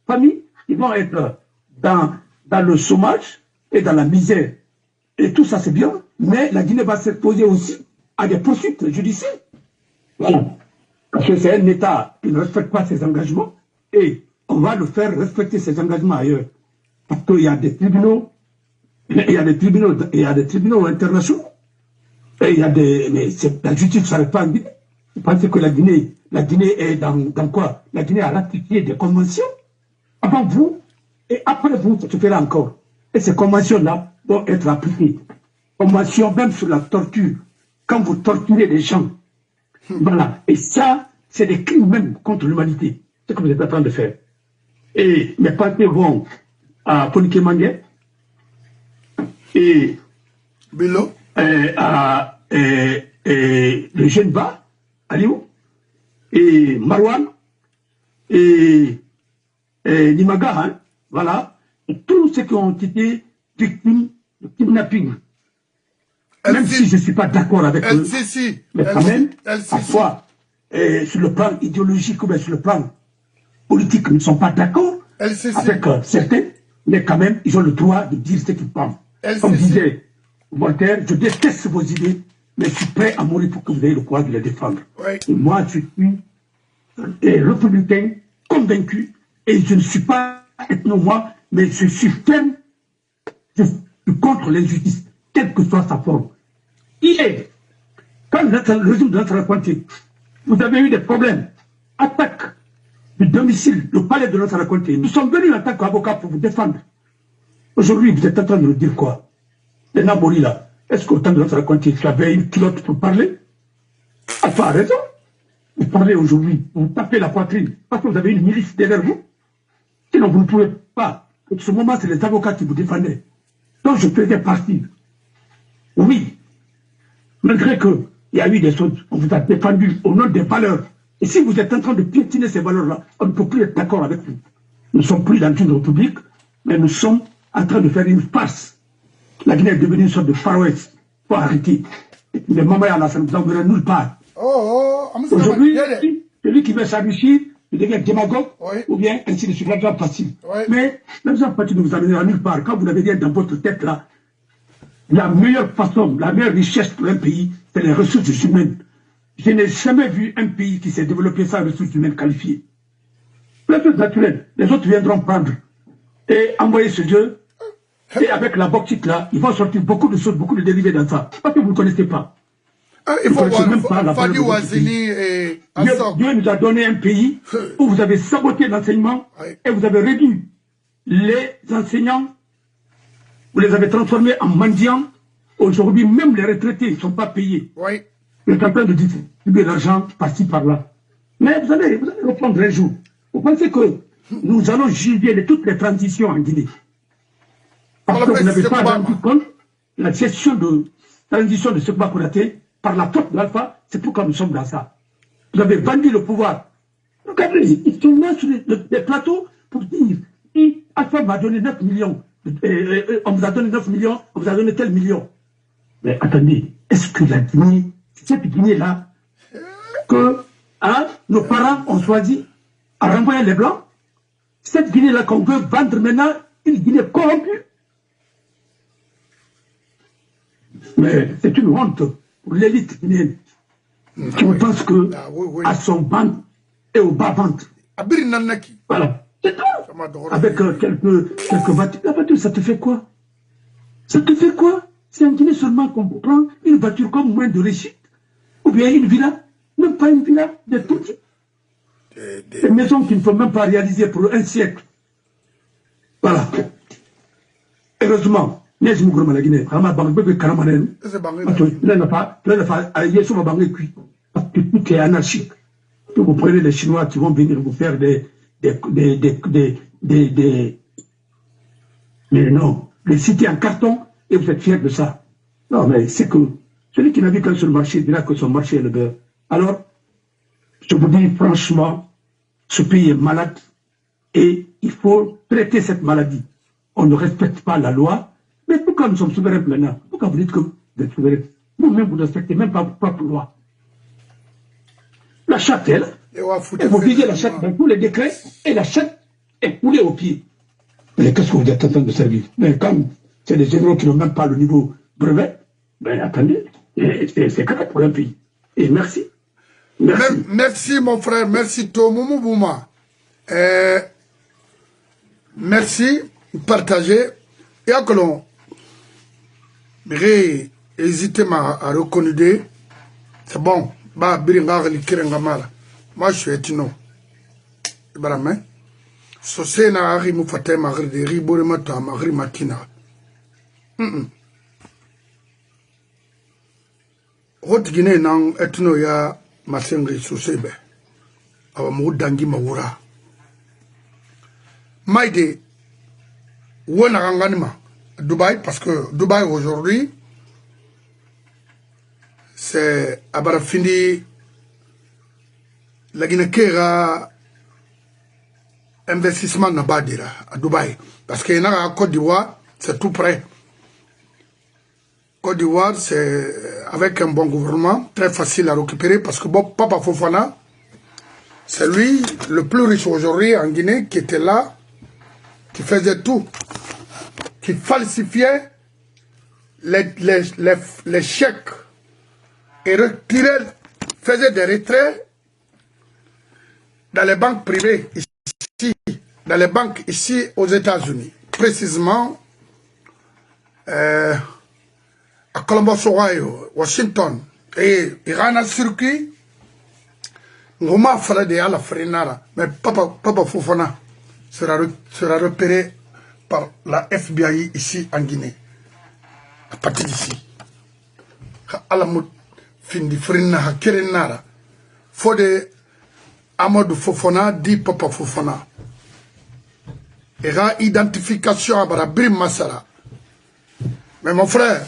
familles qui vont être dans le chômage et dans la misère. Et tout ça, c'est bien, mais la Guinée va s'exposer aussi à des poursuites judiciaires. Voilà. Parce que c'est un État qui ne respecte pas ses engagements et on va le faire respecter ses engagements ailleurs. Parce qu'il y a des tribunaux, il y a des tribunaux internationaux. Et il y a des. Mais la justice ne s'arrête pas en Guinée. Vous pensez que la Guinée est dans quoi? La Guinée a ratifié des conventions avant vous et après vous, ça se fera encore. Et ces conventions-là doivent être appliquées. Conventions même sur la torture. Quand vous torturez des gens, voilà. Et ça, c'est des crimes même contre l'humanité. C'est ce que vous êtes en train de faire. Et mes partenaires vont à Poniké-Mangué et Bilo. à le jeune Ba, Aliou, et Marwan, et Nimaga, hein, voilà, et tous ceux qui ont été victimes de kidnapping. Même si je ne suis pas d'accord avec eux, mais quand même, parfois, sur le plan idéologique ou bien sur le plan politique, ils ne sont pas d'accord avec certains, mais quand même, ils ont le droit de dire ce qu'ils pensent. Comme disait Voltaire, je déteste vos idées, mais je suis prêt à mourir pour que vous ayez le courage de les défendre. Et moi, je suis républicain, convaincu, et je ne suis pas ethno-moi, mais je suis ferme, je suis contre l'injustice, quelle que soit sa forme. Hier, quand le régime de notre raconté, vous avez eu des problèmes, attaque du domicile, le palais de notre raconté, nous sommes venus en tant qu'avocats pour vous défendre. Aujourd'hui, vous êtes en train de nous dire quoi? Les Nabori là, est-ce qu'au temps de notre raconté, tu avais une culotte pour parler? Alpha a raison. Vous parlez aujourd'hui, vous tapez la poitrine, parce que vous avez une milice derrière vous. Sinon, vous ne pouvez pas. En ce moment, c'est les avocats qui vous défendaient. Donc, je faisais partie. Oui. Malgré qu'il y a eu des choses, on vous a défendu au nom des valeurs. Et si vous êtes en train de piétiner ces valeurs-là, on ne peut plus être d'accord avec vous. Nous ne sommes plus dans une république, mais nous sommes en train de faire une farce. La Guinée est devenue une sorte de Far West. Il faut arrêter. Les Mamaya, ça ne vous enverra nulle part. Aujourd'hui, celui qui veut s'enrichir, il devient démagogue, ou bien ainsi de suite, l'argent facile. Mais l'argent facile ne vous amènera nulle part. Quand vous l'avez dit dans votre tête là, la meilleure façon, la meilleure richesse pour un pays, c'est les ressources humaines. Je n'ai jamais vu un pays qui s'est développé sans ressources humaines qualifiées. Les choses naturelles, les autres viendront prendre et envoyer ce jeu. Et avec la bauxite là, ils vont sortir beaucoup de choses, beaucoup de dérivés dans ça. Parce que vous ne connaissez pas. Il faut voir Fadi Ouazini et Assor. Dieu nous a donné un pays où vous avez saboté l'enseignement et vous avez réduit les enseignants, vous les avez transformés en mendiants. Aujourd'hui, même les retraités ne sont pas payés. Vous êtes en train de distribuer l'argent par-ci, par-là. Mais vous allez reprendre un jour. Vous pensez que nous allons juger de toutes les transitions en Guinée? Parce que vous n'avez pas rendu compte la gestion de transition de Sékou Konaté par la faute de l'Alpha, c'est pourquoi nous sommes dans ça. Vous avez vendu le pouvoir. Regardez, ils sont là sur les plateaux pour dire Alpha m'a donné 9 millions, on vous a donné 9 millions, on vous a donné tel million. Mais attendez, est-ce que la Guinée, cette Guinée-là, que nos parents ont choisi à renvoyer les Blancs, cette Guinée-là qu'on veut vendre maintenant, une Guinée corrompue? Mais c'est une honte pour l'élite guinéenne qui pense que à son ventre et au bas-ventre. Voilà. C'est tout. Avec quelques voitures. La voiture, ça te fait quoi? Ça te fait quoi? C'est en Guinée seulement qu'on prend une voiture comme moyen de réussite. Ou bien une villa. Même pas une villa, des toutes. Des maisons qui ne faut même pas réaliser pour un siècle. Voilà. Heureusement. Parce que tout est anarchique. Vous prenez les Chinois qui vont venir vous faire mais non, les cités en carton et vous êtes fiers de ça. Non, mais c'est que celui qui n'a vu qu'un seul marché dira que son marché est le beurre. Alors, je vous dis franchement, ce pays est malade et il faut traiter cette maladie. On ne respecte pas la loi. Mais pourquoi nous sommes souverains maintenant? Pourquoi vous dites que vous êtes souverains? Vous-même, vous ne respectez même pas votre propre loi. La charte est là. Et vous visez la charte dans tous les décrets, et la charte est coulée au pied. Mais qu'est-ce que vous êtes en train de servir? Mais comme c'est des généraux qui n'ont même pas le niveau brevet, ben attendez, c'est grave pour un pays. Et merci. Merci mon frère, merci Tomoumou Bouma. Merci, partagez. Et à que l'on hésité à reconnaître, c'est bon. Bah, moi je suis etino. Ibrahim, so c'est na ari mu faté magri de ribore mata magri makina. Hot Guinée nang etino ya masengri so sebe. Awa mu dangi mawura. Maïde wona ganganima Dubaï parce que Dubaï aujourd'hui c'est Abarafindi la Guinée Kera investissement n'a pas dire à Dubaï parce que y a Côte d'Ivoire c'est tout près Côte d'Ivoire, c'est avec un bon gouvernement, très facile à récupérer parce que bon, Papa Fofana, c'est lui le plus riche aujourd'hui en Guinée qui était là, qui faisait tout, qui falsifiait les chèques et retirait, faisait des retraits dans les banques privées ici, dans les banques ici aux États-Unis, précisément à Columbus, Ohio, Washington, et Iran a circuit. Ngoma fallait de la Frenara, mais Papa Fofana sera repéré par la FBI ici en Guinée. À partir d'ici. Alamut Findi Frena Kerenara. Fode Amadou Fofana dit Papa Fofana. Et la identification à Barabri Massara. Mais mon frère,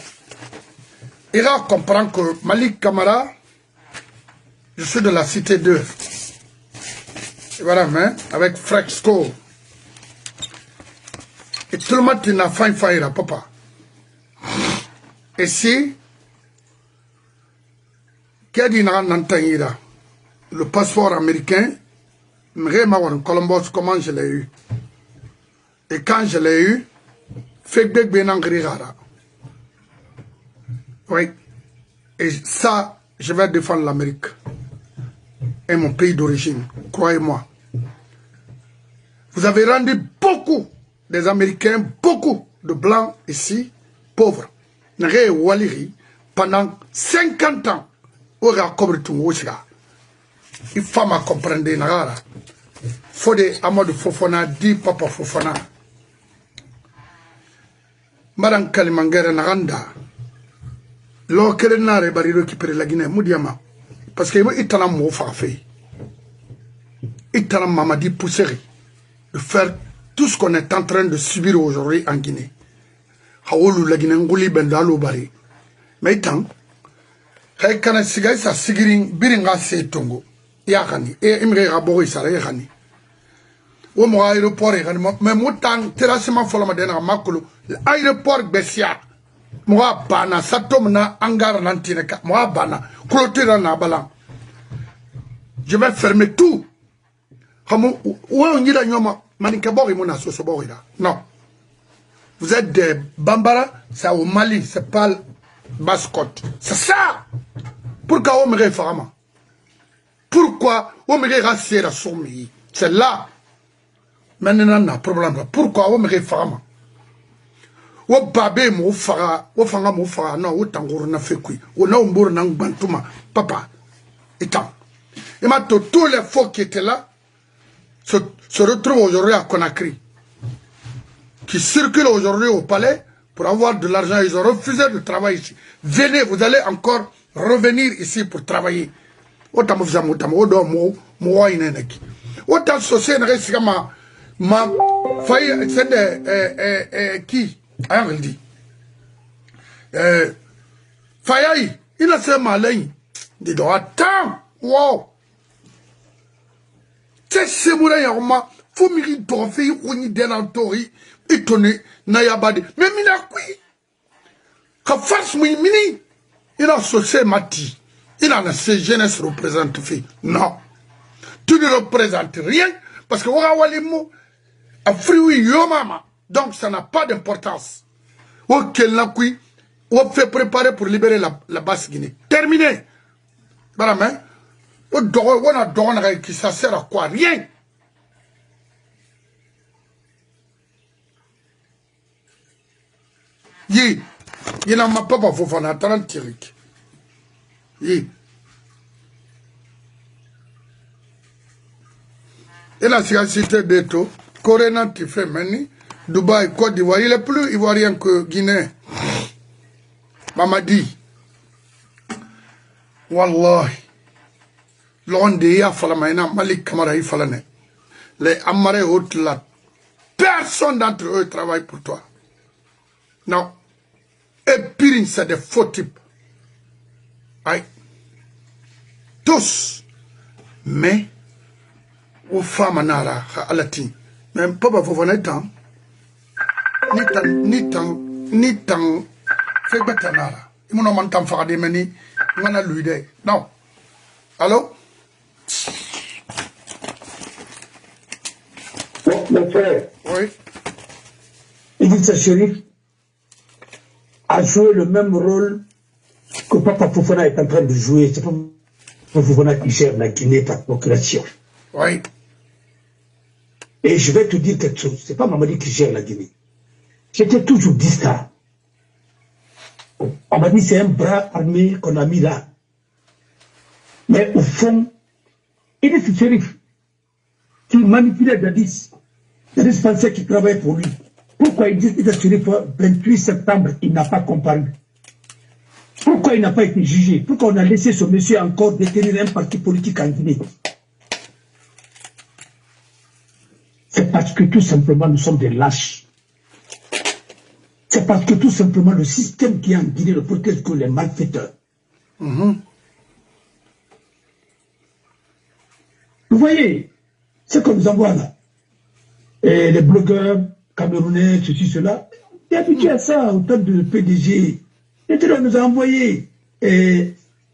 il comprend que Malik Kamara, je suis de la cité 2. Et voilà, hein, avec Frexco. Et tout le monde n'a pas failli, papa. Et si, le passeport américain, Columbus, comment je l'ai eu. Et quand je l'ai eu, Fekbek Benangrigara. Oui. Et ça, je vais défendre l'Amérique. Et mon pays d'origine, croyez-moi. Vous avez rendu beaucoup des Américains, beaucoup de Blancs ici, pauvres. Pendant 50 ans, il faut me comprendre. Fode Amadou Fofana dit Papa Fofana. Madame Kalimangere Naranda. L'or Kerenare bari récupérer la Guinée, Moudiama. Parce que il t'a mot fait. Il t'a Mamadi Pousseri de faire tout ce qu'on est en train de subir aujourd'hui en Guinée. Haoulou la Guinée Ngouli Bendalo Bari. Mais tant, quand Sigai sa Sigiring Biringa Se Tongo, Yakani, et Imre Rabori Sara Yakani. Au moins aéroport, mais moutan, terrassement Folamadena Makulu, l'aéroport Bessia. Moi, bana, satomna, angar nantineka, moi, bana, clôture na balan. Je vais fermer tout. Non. Vous êtes des Bambara, c'est au Mali, c'est pas Basse-Côte. C'est ça. Pourquoi on me réforme? Pourquoi on me rassier la somme? C'est là. Maintenant, on a un problème. Pourquoi on me réforme? Ou babé mo fara, ou fanga mo fara, non, ou tangour na fekui, ou na umbour na bantuma, papa, étant. Et maintenant, tous les faux qui étaient là se retrouvent aujourd'hui à Conakry, qui circulent aujourd'hui au palais pour avoir de l'argent. Ils ont refusé de travailler ici. Venez, vous allez encore revenir ici pour travailler. Autant vous avez autant société ma faille, c'est qui? Ah, il dit. Fayaï, il a fait malin. Dis donc, attends, wow. C'est moulin, y'a faut m'y trophée, ou n'y dénantori, et tonner, n'ayabade. Mais mina qui? Quand face mouille mini, il a associé Mati. Il a ses jeunesse représente fait. Non. Tu ne représentes rien, parce que Wawalimo a fruit yo mama. Donc ça n'a pas d'importance. Ok, là, on fait préparer pour libérer la Basse-Guinée. Terminé. Voilà, on a donné qui ça sert à quoi? Rien. Il n'a pas Fofana, 30 tirik. Il a cité de tout. Coréna qui fait mani. Dubaï, Côte d'Ivoire, il est plus ivoirien que Guinée. Mamadi. Wallahi. L'ondéa falamaina, Malik Kamara falane. Les amarés hautes là. Personne d'entre eux travaille pour toi. Non. Et pire, c'est des faux types. Aïe. Tous. Mais, aux femmes en ara, à la tine. Même pas pour vous temps. Ni tant Fais Betanara. Il m'a demandé de faire des menus. On a lui dit. Non. Allô? Mon frère. Oui. Idrissa Chérif a joué le même rôle que Papa Fofana est en train de jouer. C'est Papa Fofana qui gère la Guinée par procuration. Oui. Et je vais te dire quelque chose. C'est pas Mamadi qui gère la Guinée. J'étais toujours dit ça. On m'a dit c'est un bras armé qu'on a mis là. Mais au fond, Idrissa Chérif, qui manipulait Dadis pensait qu'il travaillait pour lui. Pourquoi Idrissa Chérif, 28 septembre, il n'a pas comparu? Pourquoi il n'a pas été jugé? Pourquoi on a laissé ce monsieur encore détenir un parti politique en Guinée? C'est parce que tout simplement nous sommes des lâches. C'est parce que tout simplement le système qui est en Guinée ne protège que les malfaiteurs. Vous voyez ce qu'on nous envoie là. Et les blogueurs camerounais, ceci, cela, on est habitué à ça au temps de PDG. Et on nous a envoyé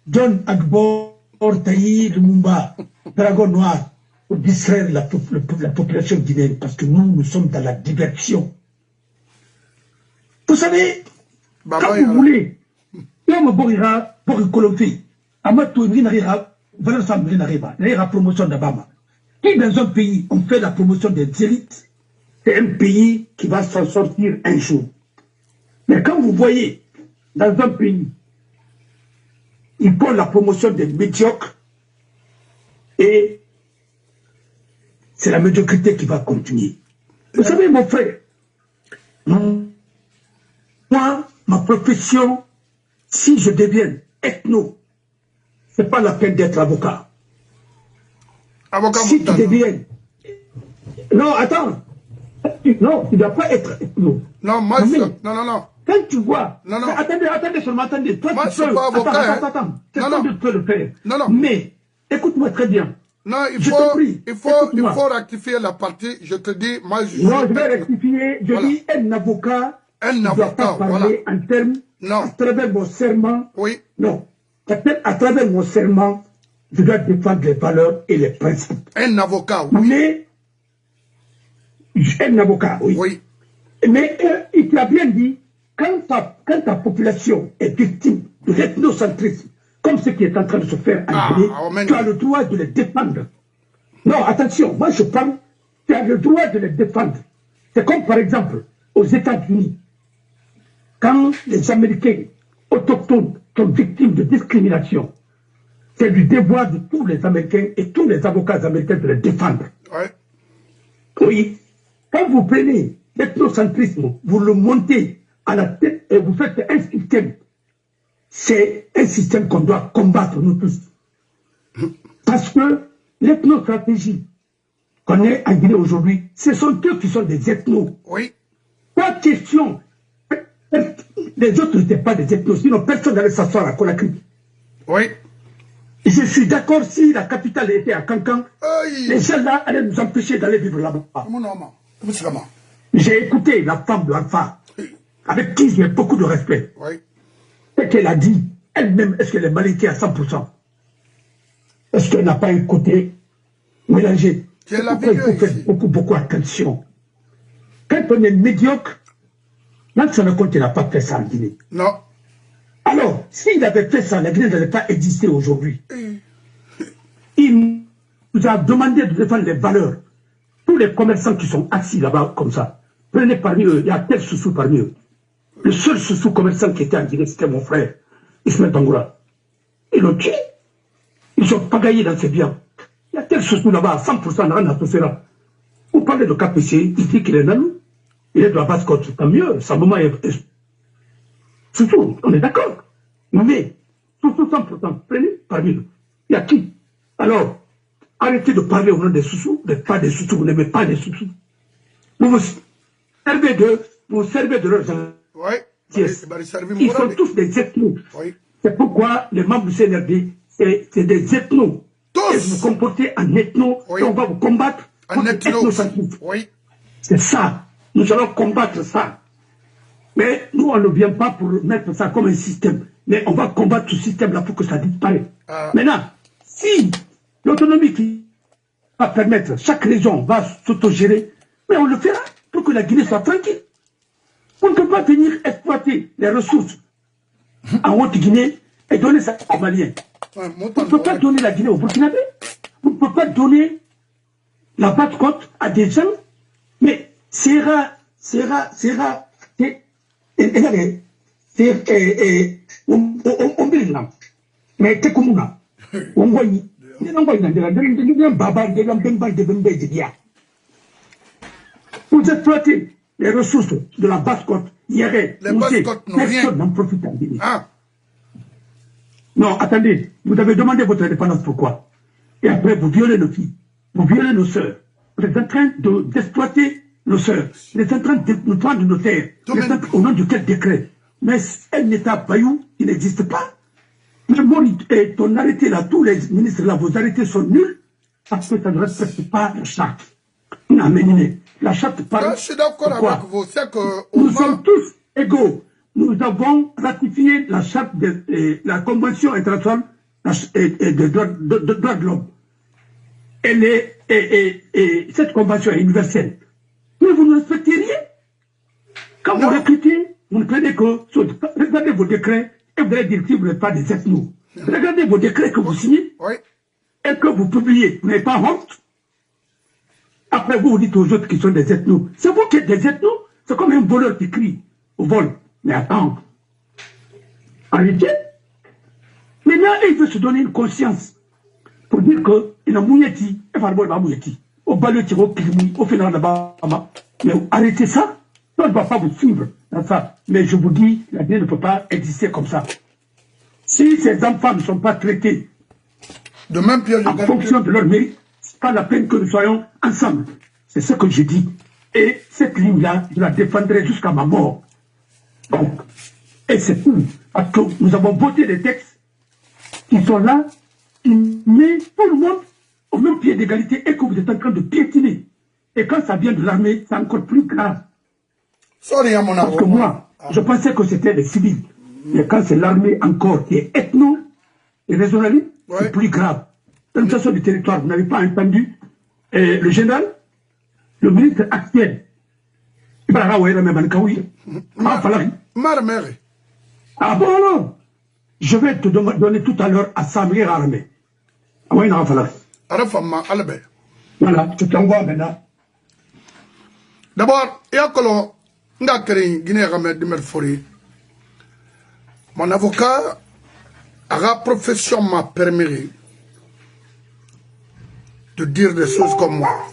John Agbor, Taï, Lumumba, Dragon Noir, pour distraire la population guinéenne, parce que nous sommes dans la diversion. Vous savez, quand vous voulez, on me borira pour le colombier. Amato n'arriva, voilà ça n'arriva, la promotion d'Abama. Si dans un pays, on fait la promotion des élites, c'est un pays qui va s'en sortir un jour. Mais quand vous voyez, dans un pays, ils font la promotion des médiocres, et c'est la médiocrité qui va continuer. Vous savez, mon frère, moi, ma profession, si je deviens ethno, c'est pas la peine d'être avocat. Avocat si tu deviens... Non, attends. Non, tu ne dois pas être ethno. Non, moi, non. Quand tu vois... Non. Attendez seulement, attendez. Toi, moi, tu peux... pas avocat. Attends. Tu peux le faire. Non. Mais, écoute-moi très bien. Non, il faut rectifier la partie. Je te dis, moi, je vais rectifier. Je dis un avocat. Un ne doit pas parler en termes. Non. À travers mon serment. Oui. Non. À travers mon serment, je dois défendre les valeurs et les principes. Un avocat, oui. Mais, un avocat, oui. Oui. Mais il t'a bien dit, quand ta population est victime de l'ethnocentrisme, comme ce qui est en train de se faire en Guinée, tu as le droit de les défendre. Non, attention, moi je parle, tu as le droit de les défendre. C'est comme par exemple aux États-Unis, quand les Américains autochtones sont victimes de discrimination, c'est du devoir de tous les Américains et tous les avocats américains de les défendre. Ouais. Oui. Quand vous prenez l'ethnocentrisme, vous le montez à la tête et vous faites un système. C'est un système qu'on doit combattre, nous tous. Parce que l'ethnostratégie qu'on est en Guinée aujourd'hui, ce sont eux qui sont des ethnos. Oui. Pas question. Les autres n'étaient pas des ethnos, sinon personne n'allait s'asseoir à Conakry. Oui. Je suis d'accord, si la capitale était à Cancan, les gens là allaient nous empêcher d'aller vivre là-bas. J'ai écouté la femme de Alpha, avec qui j'ai beaucoup de respect. Oui. Et qu'elle a dit, elle-même, est-ce qu'elle est maliquée à 100%? Est-ce qu'elle n'a pas un côté mélangé? Il faut faire beaucoup attention. Quand on est médiocre, Lansana Conté n'a pas fait ça en Guinée. Non. Alors, s'il avait fait ça, la Guinée n'allait pas exister aujourd'hui. Il nous a demandé de défendre les valeurs. Tous les commerçants qui sont assis là-bas comme ça, prenez parmi eux, il y a tel Soussou parmi eux. Le seul Soussou commerçant qui était en Guinée, c'était mon frère, Ismaël Tangoura. Ils l'ont tué. Ils ont pagaillé dans ses biens. Il y a tel Soussou là-bas, à 100% dans un là. Vous parlez de KPC, il dit qu'il est nanou. Il est de la basse côte, tant mieux, sa maman est... Soussou, on est d'accord. Mais, Soussou 100%, prenez parmi eux. Il y a qui? Alors, arrêtez de parler au nom des Soussous, pas des Soussous, vous n'aimez pas des Soussous. Vous servez de leurs gens. Oui. Ils sont tous des ethnos. Oui. C'est pourquoi les membres du CNRD, c'est des ethnos. Tous. Et vous vous comportez en ethno, oui. Et on va vous combattre en ethno. Oui. C'est ça. Nous allons combattre ça. Mais nous, on ne vient pas pour mettre ça comme un système. Mais on va combattre ce système-là pour que ça disparaisse. Maintenant, si l'autonomie qui va permettre, chaque région va s'autogérer, mais on le fera pour que la Guinée soit tranquille. On ne peut pas venir exploiter les ressources en Haute-Guinée et donner ça aux Maliens. On ne peut pas donner la Guinée aux Burkinabés. On ne peut pas donner la Basse-Côte à des gens. Mais c'est rare. Mais t'es comme ça. On voit. Vous exploitez les ressources de la Basse-Côte. Personne n'en profite en Guinée. Non, attendez. Vous avez demandé votre indépendance pourquoi? Et après, vous violez nos filles. Vous violez nos sœurs. Vous êtes en train d'exploiter nos sœurs. Vous êtes en train de nous prendre nos terres. Au nom de quel décret? Mais un État bayou qui n'existe pas. Et ton arrêté là, tous les ministres là, vos arrêtés sont nuls parce que ça ne respecte pas la charte. Non, mais la charte parle. Je suis d'accord avec vous. Nous sommes tous égaux. Nous avons ratifié la charte de la Convention internationale des droits de l'homme. Et cette convention est universelle. Mais vous ne respectez rien. Quand vous recrutez, vous ne prenez que... Regardez vos décrets et vous allez dire que vous n'êtes pas des ethnos. Regardez vos décrets que vous signez et que vous publiez. Vous n'avez pas honte. Après, vous dites aux autres qui sont des ethnos. C'est vous qui êtes des ethnos. C'est comme un voleur qui crie au vol. Mais attends. Arrêtez. Maintenant, il veut se donner une conscience pour dire qu'il a mouilleti, il va mouilleti. Au baloti, au crimi, au final là-bas. Mais arrêtez ça. On ne va pas vous suivre dans ça. Mais je vous dis, la Guinée ne peut pas exister comme ça. Si ces enfants ne sont pas traités de même en fonction de leur mérite, c'est pas la peine que nous soyons ensemble. C'est ce que je dis. Et cette ligne-là, je la défendrai jusqu'à ma mort. Donc, et c'est tout. Parce que nous avons voté des textes qui sont là, qui mettent tout le monde au même pied d'égalité et que vous êtes en train de piétiner. Et quand ça vient de l'armée, c'est encore plus grave. Parce que moi, je pensais que c'était les civils. Mais quand c'est l'armée encore qui est ethno et raisonnable, c'est plus grave. L'administration du territoire, vous n'avez pas entendu le général, le ministre actuel. Ah bon, non. Je vais te donner tout à l'heure à Samir Armé. Voilà, tu t'envoies maintenant. D'abord, il y a Guinée mon avocat, à la profession m'a permis de dire des choses comme moi.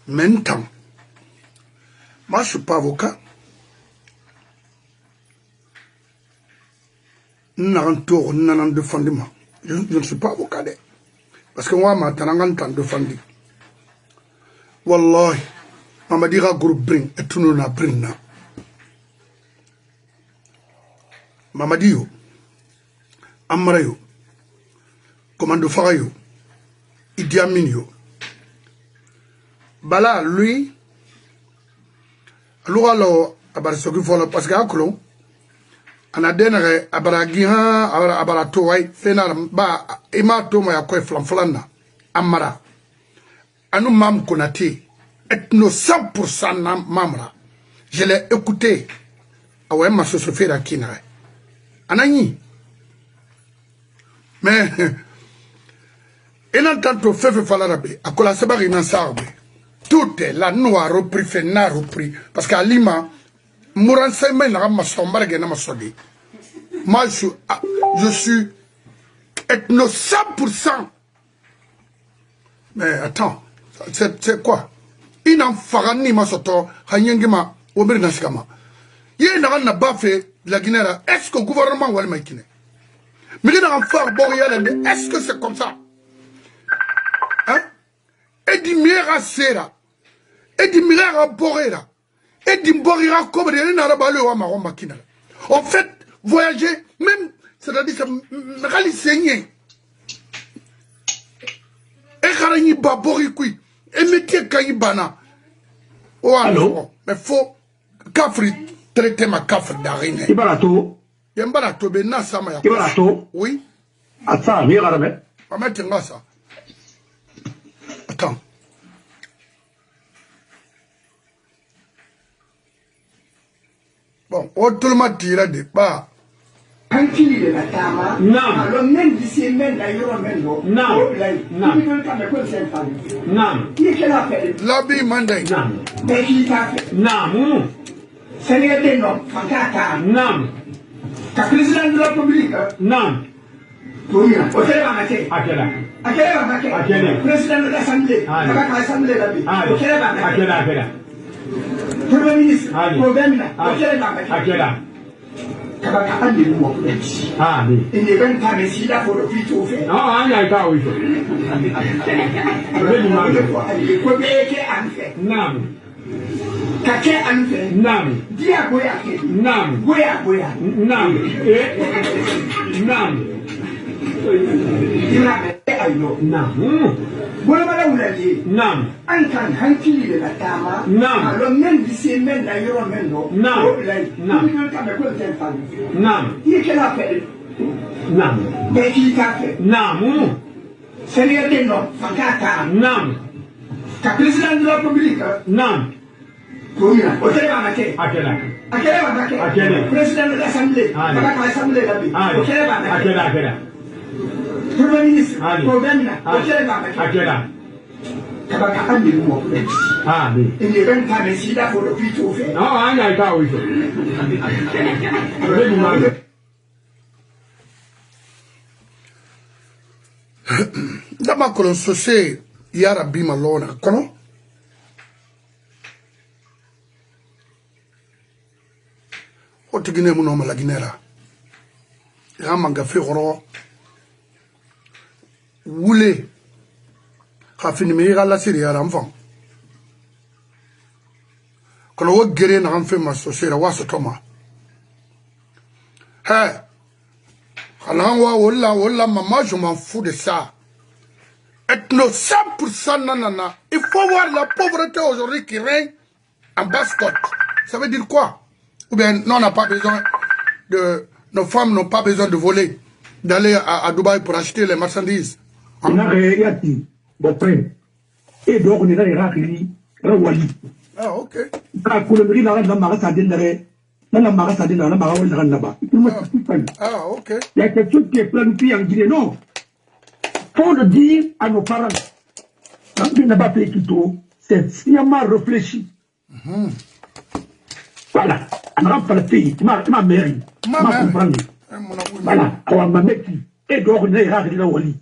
Maintenant, moi je ne suis pas avocat. Je ne suis pas avocat. Parce que moi, je suis défendu. Wallahi, je me dis que groupe bring et tout le monde bring. Mamadi yo, Amara yo, Commando Fara yo, Idi Amin yo. Bala, lui, alors, parce que Akolon, on a dénéré Abaragihan, Abaratouai, Fénal, Ba, Emma Toma ya Kwe Flamflana, Amara. Anou Mam Konate, ethno 100% Mamra. Je l'ai écouté. Ah ouais, ma soeur fait la kinare. Anani. Mais, et non tant que fait falarabe, à quoi la sabari n'a sarbe. Tout est là, nous a repris, fait n'a repris. Parce qu'à Lima, Mouran Seyme n'a pas sombre et n'a pas sodi. Moi, je suis ethno 100%. Mais attends, c'est quoi? Il n'en fera ni ma soto, Hanyangema, Omer Naskama. Il n'a pas fait la Guinée. Est-ce que le gouvernement va le mettre? Mais il n'a pas fait Boréal. Est-ce que c'est comme ça? Hein? Et dit Mira Sera. Et dit Mira Borera. Et dit Borira comme il n'a pas le Maromba Kina. En fait, voyager, même, c'est-à-dire, c'est rali saigné. Et Karani Baborikui. Et métier Kaïbana. Oh, alors, mais faut Kafri traiter ma Kafri d'arine. Ibarato. Yembarato, ben Nassama. Ibarato. Oui. Attends, mais regarde. On va mettre ça. Attends. Bon, autrement dit, là, de pas. Quand il est la tama, non. Alors même d'ici même la euro même non. Non. Non. Il est quelle affaire? L'habit mandé. Non. Mais qui t'a fait? Non. Seigneur des noms, Fakata. Non. Ta président de la République. Non. Oui, au Télébanake. À quelle heure? À quelle heure? À quelle heure? Président de l'Assemblée. L'Assemblée la vie. Au Télébanake. À quelle heure? À quelle heure? Premier ministre. Au Bénin. Au Télébanake. À quelle heure? Kabaka andi mo ah oui. Et les 20 ans ici là pour le plus tout fait. Non, on y a pas oui. Ko be ke anfe. Nam. Ka ke anfe. Nam. Dia goya ke. Nam. Goya. Nam. Nam. Ina be ayo. Nam. Bola mala wulaje. Nam. An kan hankili de la tama. Nam. Alors même d'ici même la euro même non. Nam. Nam. Nam. Il est quelle affaire? Nam. Mais qui t'a fait? Nam. Seigneur des noms, Fakata. Nam. Ta président de la République. Nam. Oui, au Télébanake. À quelle heure? À quelle heure? À quelle heure? Président de l'Assemblée. L'Assemblée la vie. Au Télébanake. À quelle heure? À quelle heure? Premier ministre. Au Bénin. Au À Télébanake. quelle heure? Kabaka andi mo. Ah oui. Et les 20 ans ici là pour le plus tout fait. Non, on y a pas oui. Dama kolon sose yara bima lona kono. Otigine muno malaginera. Ya manga fi goro. Wule. Khafini mi gala siri yara mfam. Kono wo gere na amfe ma sose ra waso toma. Hey. Wallah, maman, je m'en fous de ça. Ethno 100% nanana. Il faut voir la pauvreté aujourd'hui qui règne en Basse-Côte. Ça veut dire quoi? Ou bien, non, on n'a pas besoin de... Nos femmes n'ont pas besoin de voler, d'aller à Dubaï pour acheter les marchandises. On a réagi d'après. Et donc, on est là, Rawali. Ah, ok. Quand on est là, Ah, ok. Il y a quelque chose qui est planifié en Guinée. Non. Il faut le dire à nos parents. Quand tu n'as pas fait tout, c'est sciemment réfléchi. Voilà. On n'a pas le pays. Ma mère. Ma mère. Voilà. On m'a mis. Et donc, on est là, Wali.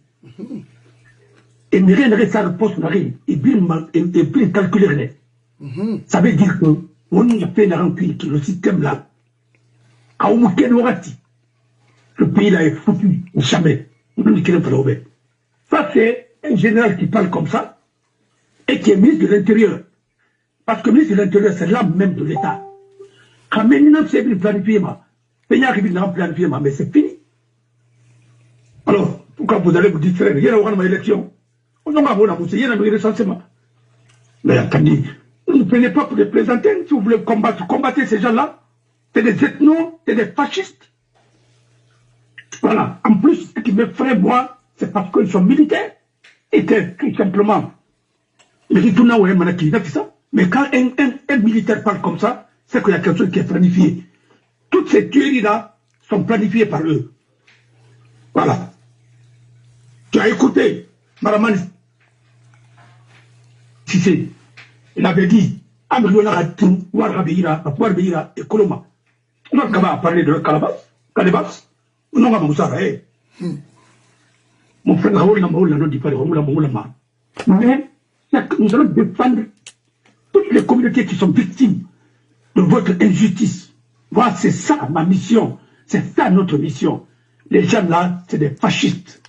Et ne rien de sa réponse, et bien calculer. Ça veut dire que on a fait le système là. Le pays là est foutu, jamais. Ça, c'est un général qui parle comme ça et qui est ministre de l'Intérieur. Parce que le ministre de l'Intérieur, c'est l'âme même de l'État. Quand maintenant, c'est planifié, mais c'est fini. Alors, pourquoi vous allez vous distraire? Il y a une élection. On n'a pas de recensement. Mais attendez, vous ne prenez pas pour les présenter. Si vous voulez combattre, combattez ces gens-là. C'est des ethnos, c'est des fascistes. Voilà. En plus, ce qui me ferait moi, c'est parce qu'ils sont militaires. Et que, tout simplement, mais quand un militaire parle comme ça, c'est qu'il y a quelque chose qui est planifié. Toutes ces tueries-là sont planifiées par eux. Voilà. Tu as écouté, Maraman Sissé, il avait dit, et Koloma. On a parlé de Calabas. On a parlé mon frère Raoul n'a dit pas mais nous allons défendre toutes les communautés qui sont victimes de votre injustice. Voilà, c'est ça ma mission. C'est ça notre mission. Les gens là, c'est des fascistes.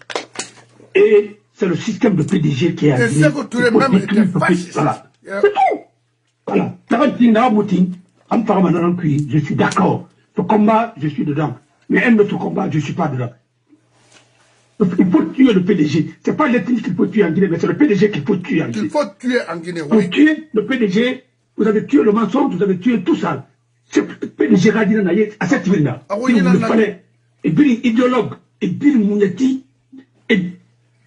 Et c'est le système de PDG qui a dit. Voilà. C'est tout. Voilà. Je suis d'accord. Ce combat, je suis dedans. Mais un autre combat, je ne suis pas dedans. Il faut tuer le PDG. Ce n'est pas l'ethnie qu'il faut tuer en Guinée, mais c'est le PDG qu'il faut tuer en Guinée. Il faut tuer en Guinée, oui. Vous tuez le PDG, vous avez tué le mensonge, vous avez tué tout ça. C'est le PDG Radina Naye à cette ville-là. Il vous le fallait. Et Biri idéologue, et Biri Mouniati, et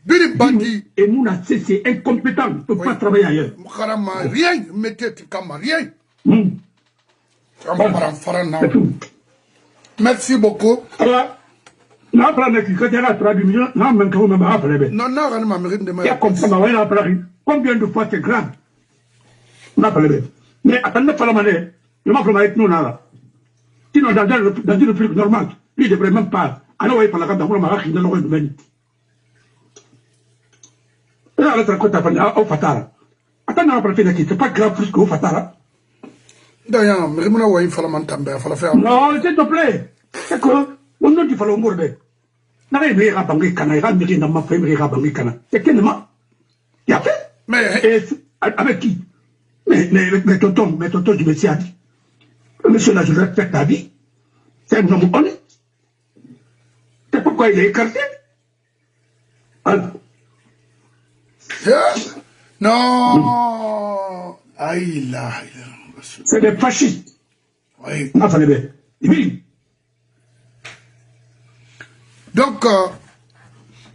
Biri Bandi. Et Mouna, c'est incompétent, il ne peut pas travailler ailleurs. Rien, mettez Kama, rien. Merci beaucoup. Alors, non, non, combien de fois c'est grave? Mais attendez, sinon, dans une république normale, lui ne devrait même pas. Alors, il parle de c'est pas grave plus qu'au Fatara. D'ailleurs, non, s'il te plaît. C'est que, on ne dit pas le mot. C'est quel mais avec qui? Mais tonton, du monsieur a dit. Monsieur là, je respecte ta vie. C'est un homme honnête. C'est pourquoi il est écarté. Alors. Non. Aïe là. C'est des fascistes. Oui. Donc,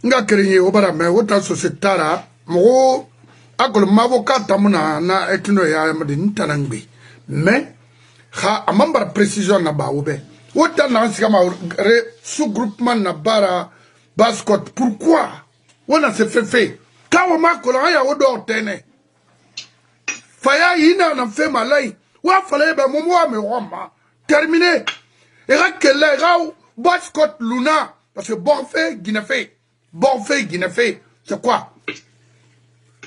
nga créé au bara mais autant société là, mo akol mavocat tamuna na etino ya madin tanangbi. Mais ha amamba précision na ba obe. Autant na sikama sous-groupement na bara bascot. Pourquoi? On a se fait. Quand on m'a collé à odor tene. Faya ina na fait malay. Wa fallait ben momo me roma. Terminé. Et raquel rao bascot luna. Parce que Borfé, Guinée-Fait, c'est quoi?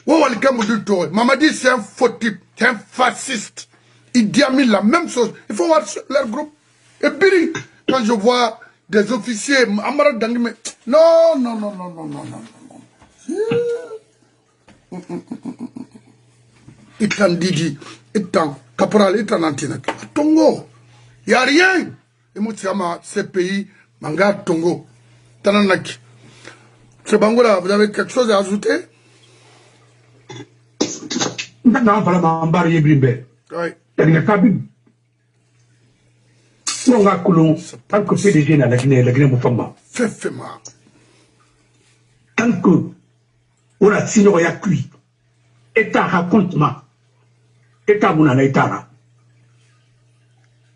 Mamadi, c'est un faux type, c'est un fasciste. Il dit la même chose. Il faut voir leur groupe. Et puis, quand je vois des officiers, Amara Dangime, non. Itan Didi, Itan, Caporal, Itan Antinak. Tongo, il n'y a rien. Et moi, ces pays, Manga Tongo. Tananaki. C'est Bangola, vous avez quelque chose à ajouter? Non, vraiment, Barry Brimbe. Oui. Il y a Kabib. On a Coulon, tant que PDG dans la Guinée Moufamba. Fait-moi. Tant que on a signé à cuit. État raconte-moi. État Mounana État.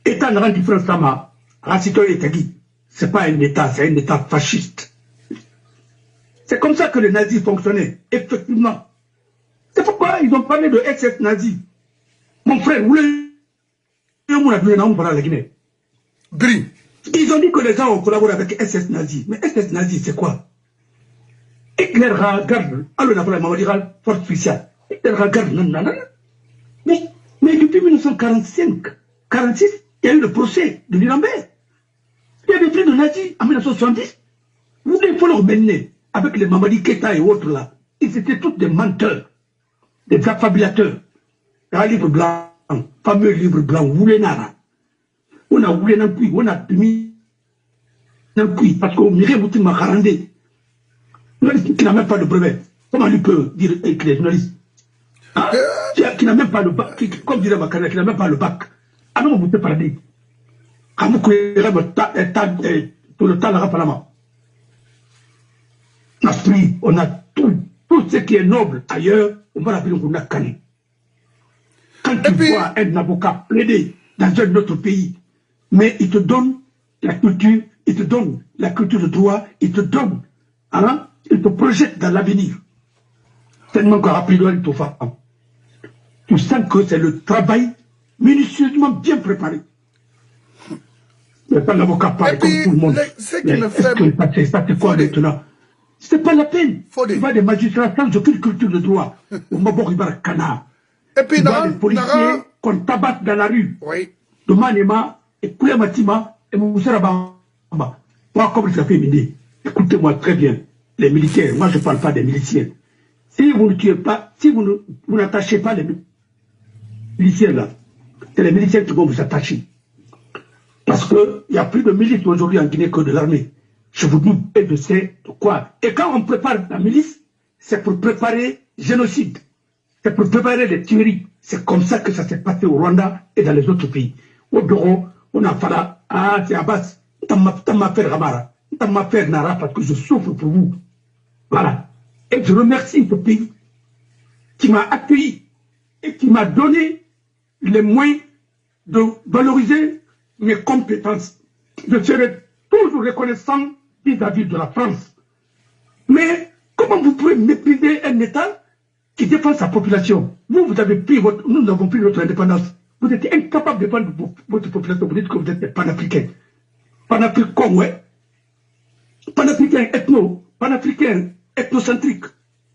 État n'a rien de différent sama. Racito État Guy. C'est pas un État, c'est un État fasciste. C'est comme ça que les nazis fonctionnaient, effectivement. C'est pourquoi ils ont parlé de SS nazi. Mon frère, vous voulez la Guinée. Ils ont dit que les gens ont collaboré avec SS nazi. Mais SS nazi, c'est quoi? Hitler regarde, alors la maman dira force spéciale. Hitler regarde, non. Mais depuis 1945, 46, il y a eu le procès de Nuremberg. Il y a des faits de nazis en 1970. Vous il faut leur mener avec les Mamadi Keita et autres là. Ils étaient tous des menteurs, des affabulateurs. Un livre blanc, fameux livre blanc, Woulenara. On a Woulenan Puy, on a mis un Puy, parce qu'on m'irait Mouti Makarandé. Qui n'a même pas de brevet. Comment lui peut dire que les journalistes qui n'a même pas le bac, comme dirait Makarandé, qui n'a même pas le bac. Ah non, vous te parlez. Pour le temps, on a pris, on a tout ce qui est noble ailleurs, on va l'appeler qu'on a calé. Quand tu vois un avocat plaider dans un autre pays, mais il te donne la culture, il te donne la culture de droit, il te donne, hein, il te projette dans l'avenir. Tellement qu'on a pris le tout femme. Tu sens que c'est le travail minutieusement bien préparé. Pas l'avocat parle comme tout le monde. Ce qui me fait... C'est quoi maintenant? C'est pas la peine. Il va des magistrats sans aucune culture de droit. Au Mabor, il va le canard. Et puis, il va des policiers qu'on tabasse dans la rue. Oui. De Manema, et Koulematima, et Moussara Bamba. Moi, comme ça fait Midi, écoutez-moi très bien, les militaires, moi je ne parle pas des miliciens. Si vous ne tuez pas, si vous n'attachez pas les miliciens là, c'est les miliciens qui vont vous attacher. Parce qu'il y a plus de milices aujourd'hui en Guinée que de l'armée. Je vous dis, et je sais de quoi. Et quand on prépare la milice, c'est pour préparer génocide. C'est pour préparer les tueries. C'est comme ça que ça s'est passé au Rwanda et dans les autres pays. Au Doro, on a fait là, ah, c'est Abbas, t'as m'a fait Ramara, t'as m'a fait Nara parce que je souffre pour vous. Voilà. Et je remercie ce pays qui m'a accueilli et qui m'a donné les moyens de valoriser mes compétences. Je serai toujours reconnaissant vis-à-vis de la France. Mais comment vous pouvez mépriser un État qui défend sa population? Vous avez pris nous avons pris notre indépendance. Vous êtes incapable de défendre votre population. Vous dites que vous êtes panafricain. Panafricain, ouais. Panafricain panafricain ethnocentrique.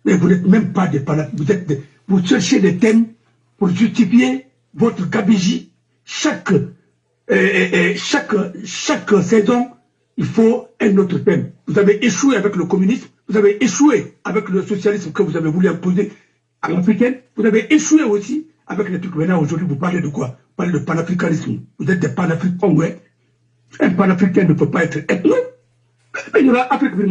Mais vous n'êtes même pas des panafricains. Vous cherchez des thèmes pour justifier votre gabegie. Chaque saison, il faut un autre thème. Vous avez échoué avec le communisme, vous avez échoué avec le socialisme que vous avez voulu imposer à l'Africaine, vous avez échoué aussi avec les trucs. Maintenant, aujourd'hui, vous parlez de quoi? Vous parlez de panafricanisme. Vous êtes des panafricains, ouais. Un panafricain ne peut pas être ethno. Mais il y aura Afrique mais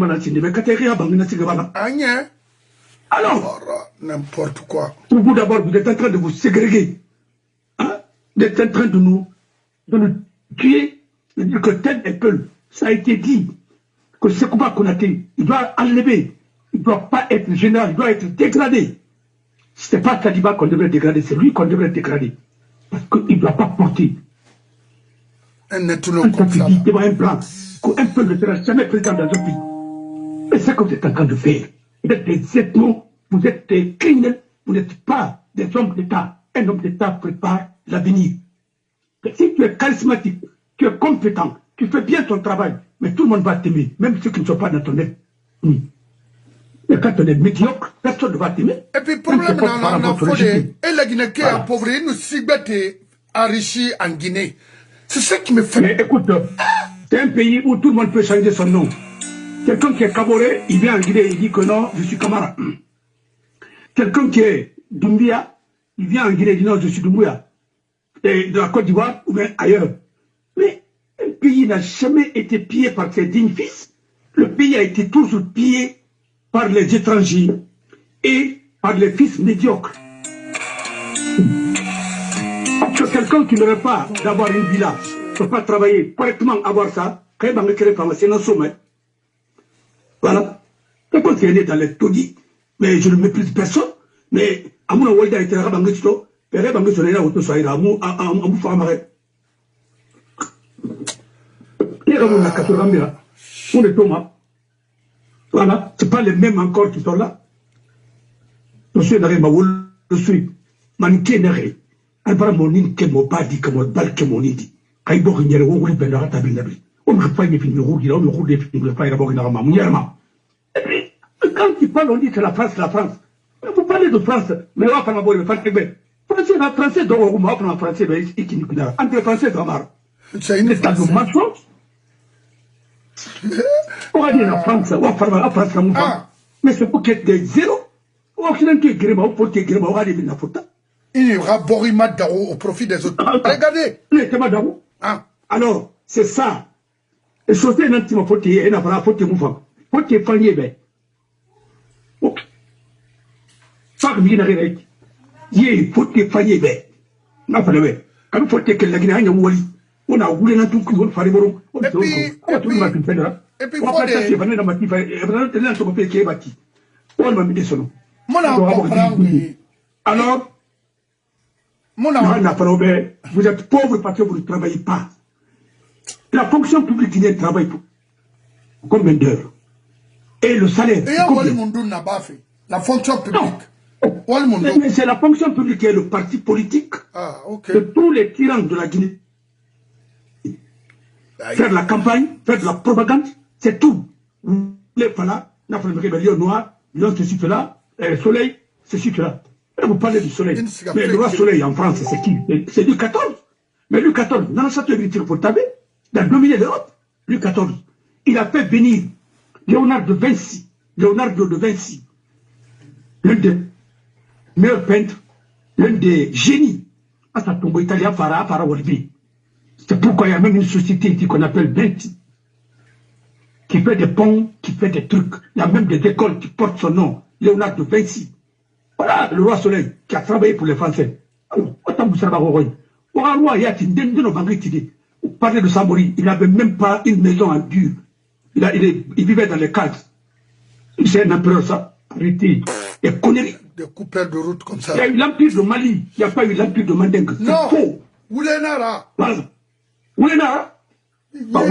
alors, n'importe quoi. Pour vous d'abord, vous êtes en train de vous ségréguer. Hein? Vous êtes en train de nous tuer, de dire que tel est peu. Ça a été dit que Sekouba Konaté, il doit enlever, il ne doit pas être général, il doit être dégradé. Ce n'est pas Taliban qu'on devrait dégrader, c'est lui qu'on devrait dégrader. Parce qu'il ne doit pas porter un étalon comme ça. Devant un blanc, qu'un peuple ne sera jamais présent dans un pays. Et c'est ce que vous êtes en train de faire. Vous êtes des ethnos, vous êtes des criminels, vous n'êtes pas des hommes d'État. Un homme d'État prépare l'avenir. Si tu es charismatique, tu es compétent, tu fais bien ton travail, mais tout le monde va t'aimer, même ceux qui ne sont pas dans ton ethnie. Mais quand on est médiocre, personne ne va t'aimer. Et puis, problème, et la Guinée qui est appauvrie, nous s'est enrichi en Guinée. C'est ça qui me fait. Mais écoute, c'est un pays où tout le monde peut changer son nom. Quelqu'un qui est Kaboré, il vient en Guinée, il dit que non, je suis Kamara. Quelqu'un qui est Doumbia, il vient en Guinée, il dit non, je suis Doumbia. Et de la Côte d'Ivoire ou bien ailleurs. Mais un pays n'a jamais été pillé par ses dignes fils. Le pays a été toujours pillé par les étrangers et par les fils médiocres. Quelqu'un qui n'aurait pas d'avoir une villa, ne peut pas travailler correctement, avoir ça, c'est un sommet. Voilà. Quelqu'un qui est né dans les taudis, mais je ne méprise personne, mais à mon avis, il a été là, voilà, c'est pas les mêmes encore qui sont là. Je suis dans je suis manqué d'arrêt. Albara monin ke mo pas dit que mo bal ke mo dit. Kay bo ñere wo wuli ben rata bi nabi. On me fait ni fini roudi, on me roudi fini pas d'abord na ma munyerma. Quand tu parles on dit que la France. Mais vous parlez de France, mais on va pas me faire que français donc on va prendre français mais qui ni kudara. Entre français Gamar. C'est une état de mensonge. On va dire la France, on va faire la France comme ça. Mais c'est pour qu'il y ait des zéros. On va dire que Gréma, pour que Gréma, on va dire la faute. Il y aura Borima Daro au profit des autres. Regardez. Alors, c'est ça. Et sauter un petit peu, et n'a pas faute mouvement. Faut que Fanny ben. Ça que bien arrivé. Il faut que Fanny ben. N'a pas le ben. Quand faut que la Guinée a wali. On a voulu tout que vous farez bon. Et puis, on va passer par la matif. Et vraiment, c'est là qu'on peut qu'il bâti. On va mettre son nom. Alors, vous êtes pauvre parce que vous ne travaillez pas. La fonction publique guinéenne travaille pour combien d'heures? Et le salaire. La fonction publique. Mais c'est la fonction publique qui est le parti politique de tous les tyrans de la Guinée. Faire la campagne, faire de la propagande, c'est tout. Vous voulez pas là, Lion noir, Lion ceci, cela, Soleil, ceci, cela. Vous parlez du soleil. Mais le roi soleil en France, c'est qui? C'est Louis XIV. Mais Louis XIV, dans la château de pour taber, il a dominé l'Europe. Louis XIV. Il a fait venir Léonardo de Vinci, l'un des meilleurs peintres, l'un des génies. À sa tombe italien, Farah Walibi. C'est pourquoi il y a même une société qu'on appelle Benti. qui fait des ponts, qui fait des trucs. Il y a même des écoles qui portent son nom, Léonard de Vinci. Voilà, le roi Soleil, qui a travaillé pour les Français. Autant vous savez, vous parlez de Samori, il n'avait même pas une maison en dur. Il vivait dans les cases. C'est un empereur, ça. Arrêtez. Des conneries. Des coupeurs de route comme ça. Il y a eu l'empire de Mali, il n'y a pas eu l'empire de Mandingue. C'est faux. Oulenara. Voilà. Oulenara. Il y a eu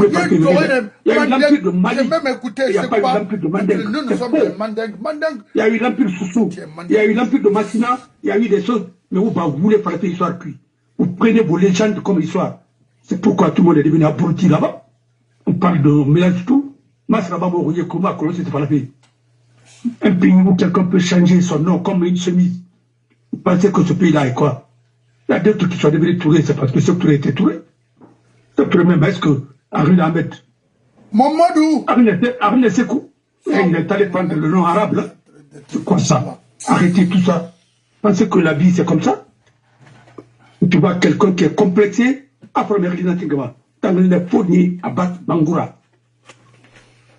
l'empire de Mali. Il n'y a pas eu l'empire de Mandingue. Nous sommes des Mandingues. Il y a eu l'empire Soussou. Il y a eu l'empire de Massina. Il y a eu des choses. Mais vous voulez faire l'histoire puis. Vous prenez vos légendes comme histoire. C'est pourquoi tout le monde est devenu abruti là-bas. On parle de mélange tout. Masraba Mourouye Kouma, c'était pas la vie. Un pays où quelqu'un peut changer son nom comme une chemise. Vous pensez que ce pays-là est quoi? Il y a d'autres qui sont devenus Touré, c'est parce que ce Touré était Touré. Ce Touré même, est-ce que Henri Ahmed Mamadou Henri Sekou, il est allé prendre le nom arabe là. C'est quoi ça? Arrêtez tout ça. Pensez que la vie c'est comme ça? Tu vois quelqu'un qui est complexé, afro-américain, dans le Fodni Abbas Bangoura.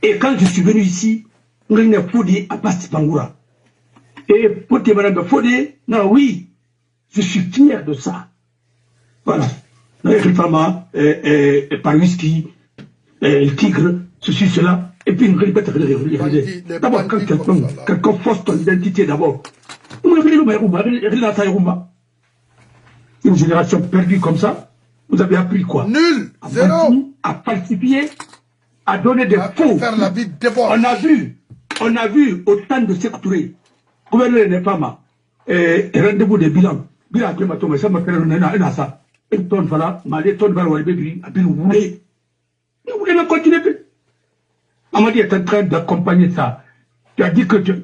Et quand je suis venu ici, on a Fodni Abbas Bangoura. Et pour te madame Fodni, non, oui, je suis fier de ça. Voilà. Rifama, Paruski, le tigre, ceci, cela. Et puis, d'abord, quand quelqu'un force ton identité d'abord. Une génération perdue comme ça, vous avez appris quoi? Nul, zéro. À falsifier, à donner des faux. Faire la vie d'abord. On a vu autant de sectourés. Gouverneur des femmes, rendez-vous des bilans. Bilan que ma ça m'a fait un ça. Et ton voilà, malé ton voilà, le bébé, à bien vous voulez. Vous voulez me continuer? Amadi est en train d'accompagner ça. Tu as dit que tu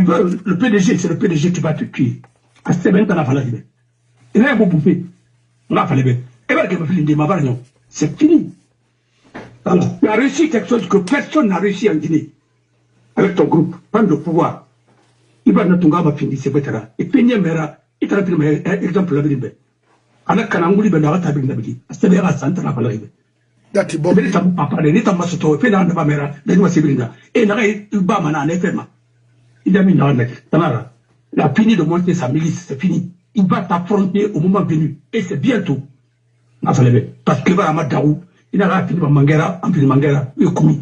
veux, le PDG, c'est le PDG qui va te tuer. À ce moment là, il y a il a un bouffé. On a fallu. Et bien, c'est fini. Alors, tu as réussi quelque chose que personne n'a réussi en Guinée. Avec ton groupe, prendre le pouvoir. Il va nous tomber à finir, c'est vrai. Et puis, il y a un exemple, la vérité. Alors, quand on a dit, on a dit, c'est vrai, ça n'a pas l'arrivée. Dati bon. Mais papa, les temps se trouvent, fait dans la mère, les noix civiles. Et il va en effet. Il a mis dans la Tamara. Il a fini de monter sa milice, c'est fini. Il va t'affronter au moment venu. Et c'est bientôt. Parce que le Madaou, il a fini par Mangera, en plus Mangera, il a commis.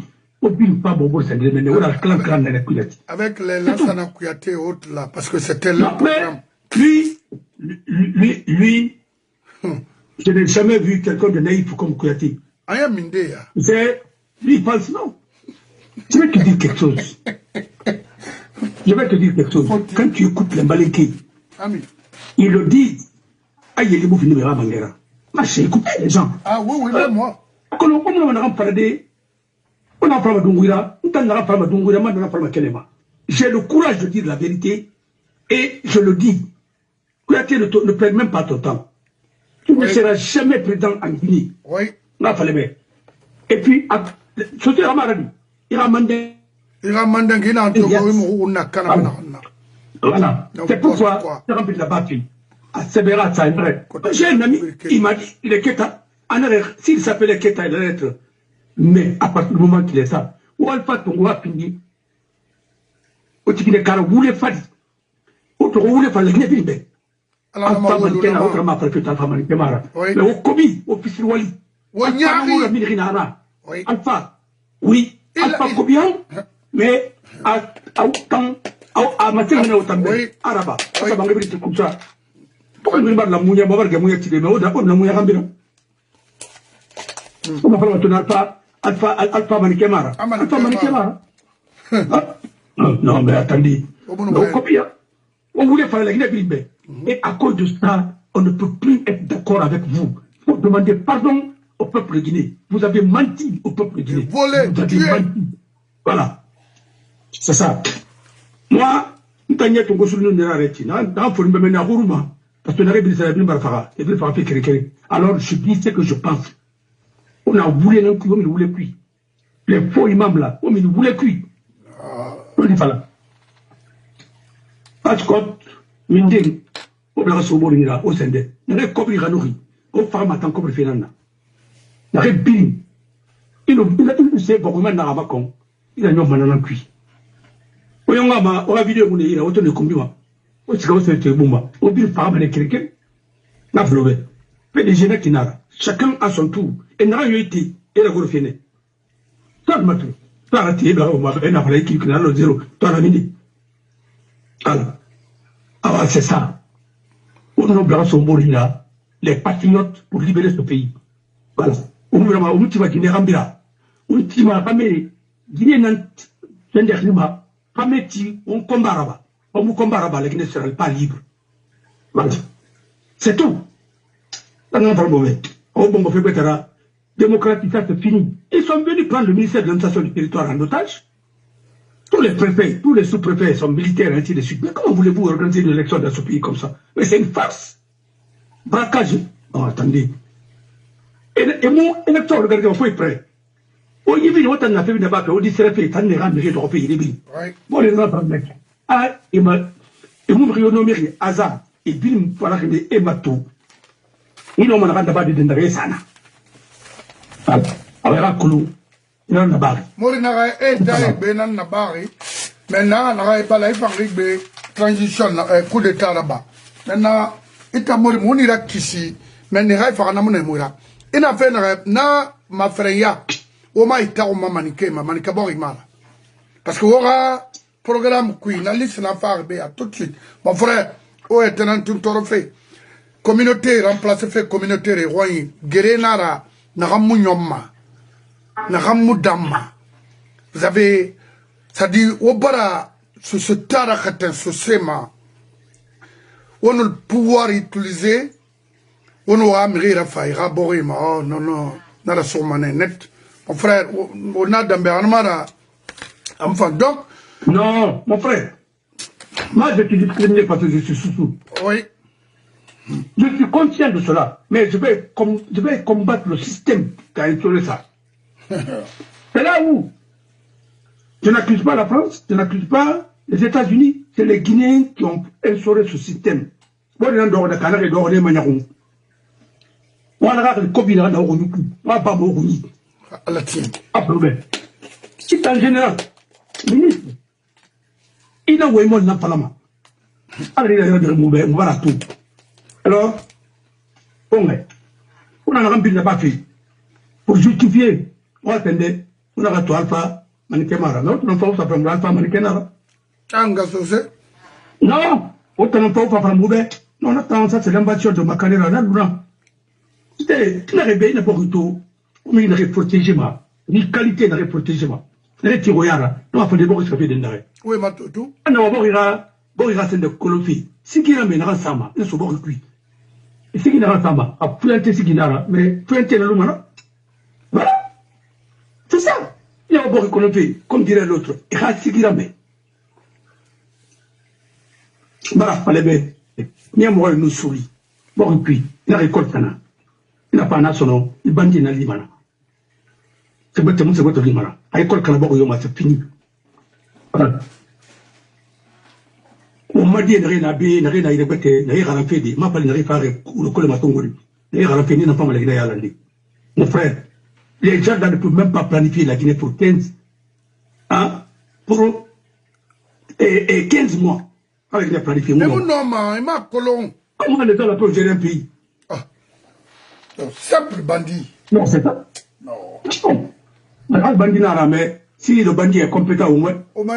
Avec les Lansana Kouyaté et autres là, parce que c'était leur programme. Lui, je n'ai jamais vu quelqu'un de naïf comme Kouyaté. Lui, il pense non. Je vais te dire quelque chose. Quand tu écoutes les Malékés, ils le disent. Ah, il y a les mots venus à Mangera. Ma chérie, écoutez les gens. Ah oui, moi. J'ai le courage de dire la vérité et je le dis. Kouyaté ne perd même pas ton temps. Tu ne seras jamais président en Guinée. Oui. Et puis, il a mandé. Voilà. C'est pourquoi j'ai rempli la bâtille. À Sebera, ça est vrai. J'ai un ami, il m'a dit, il est Keta. S'il s'appelait Keta, il allait être. Mais à partir du moment qu'il est ça, ou Alpha Tongo a fini. Au Tikine Kara, vous voulez faire. Autre, vous voulez faire le Guinée. Alpha Manikena, autre m'a fait Alpha Manikemara. Mais au Kobi, au Pissi-Wali. Alpha, oui. Alpha Kobian, mais à Matigana au També, Araba. Ça va revenir comme ça. Pourquoi nous ne la mouilla, Mouya Tibé, mais on a Mouya Rambira. On va faire ton Alpha Manikemara. Alpha Manikemara. Non, mais attendez. On voulait faire la Guinée. Et à cause de ça, on ne peut plus être d'accord avec vous. Il faut demander pardon au peuple guinéen. Vous avez menti au peuple guinéen. Vous avez menti. Voilà. C'est ça. Moi, parce que alors, je dis ce que je pense. On a voulu non plus, on ne voulait plus. Les faux imams là, on ne voulait plus. On dit voilà. Parce que, Mindé, on va se mourir là, au Sende. On a couvert la nourriture. On va matin comme le Fénana. On a bien. il a tout fait pour que n'a pas con. Il a mis un cuit. On a vidéo, il a autant de combien. On s'est fait bomba. On dit pas mal quelqu'un. N'a pas levé. Mais les gens qui n'ont chacun à son tour. Et n'a rien été. Et la gourde finie. Ça le matin. Ça a été, on n'a pas l'équipe qui n'a le zéro. Toi, la mini. Alors, c'est ça. On a son là, les patriotes pour libérer ce pays. Voilà. On va Guinée Rambira. On va Guinée Nantes. On combat la Guinée ne sera pas libre. Voilà. C'est tout. Démocratie, ça c'est fini. Ils sont venus prendre le ministère de l'administration du territoire en otage. Tous les préfets, tous les sous-préfets sont militaires, ainsi de suite. Mais comment voulez-vous organiser une élection dans ce pays comme ça? Mais c'est une farce. Braquage. Oh, attendez. Et mon électeur, regardez, on peut être prêt. On y vit, on a fait une attaque, on dit c'est fait, t'en es rendu dans le pays, il est bien. Bon, les gens parlent mec. Ah, et mon rionomé, hasard, et puis, voilà, et ma tout. Il n'en a pas de dendré sana. Alors, Koulou, il en a barré. Morina est d'ailleurs Benan Nabari. Maintenant, on n'a pas la transition, coup d'état là-bas. Maintenant, il t'a mort, mon ira kisi, mais n'est pas un amour moura. Il a fait na ma frère. Oma ita oma manike ma manika bori mala parce que aura programme qui na liste na faire be à tout de suite mon frère o etenan tout toro fait communauté remplacer fait communauté re royi gerenara na gamu nyomma na gamu damma vous avez ça dit obara ce tara khaten ce sema on a le pouvoir utiliser on a amira faira bori ma oh non non na la sourmane net. Mon frère, on a d'Amberanmara. Enfin, donc. Non, mon frère. Moi, je te discrimine parce que je suis sous-sous. Oui. Je suis conscient de cela. Mais je vais combattre le système qui a instauré ça. C'est là où je n'accuse pas la France, je n'accuse pas les États-Unis. C'est les Guinéens qui ont instauré ce système. On a le canard et le maniaron. On a le Covid, on a le c'est en général, ministre, il a oué mon parlement. On va tout. Alors, on a rempli la baffe pour justifier. On attendait, on a tout alpha, manikemara. Non, on ne pas alpha, manikemara. Non, autant on ne pas moubé. Non, attends, ça c'est l'invasion de ma carrière là, non. C'était, tu n'as réveillé n'importe où. Mais il n'a protégé ma. Ni qualité n'a protégé ma. Les tiroyara. Non, il faut d'abord se faire des narrés. Oui, ma tout. Non, bon, il a de colophie. Si qui ramène à Sama, il se bord cuit. Et si qui n'a pas Sama, a planté ce qui n'a, mais planté le lumana. Voilà. C'est ça. Il y a un bord colophie, comme dirait l'autre. Et à ce qui ramène. Voilà, fallait bien. Ni à moi, il nous sourit. Bord cuit. Il a récolté ça. Il n'a pas un national. Il bandit dans l'Imana. C'est votre limara. À l'école Kalabor Yoma, c'est fini. Voilà. On m'a dit, n'a rien à répéter, n'a rien à faire, m'a pas n'a rien à faire, ou le col m'a tombé. N'a rien à faire, n'a pas mal à la Guinée. Mon frère, les gens ne peuvent même pas planifier la Guinée pour 15, hein, pour 15 mois. Avec la planification. Mais mon nom, il m'a colon. Comment l'État peut gérer un pays? Ah. Simple bandit. Non, c'est ça. Non. Le bandit n'a rien, mais si le bandit est compétent au moins,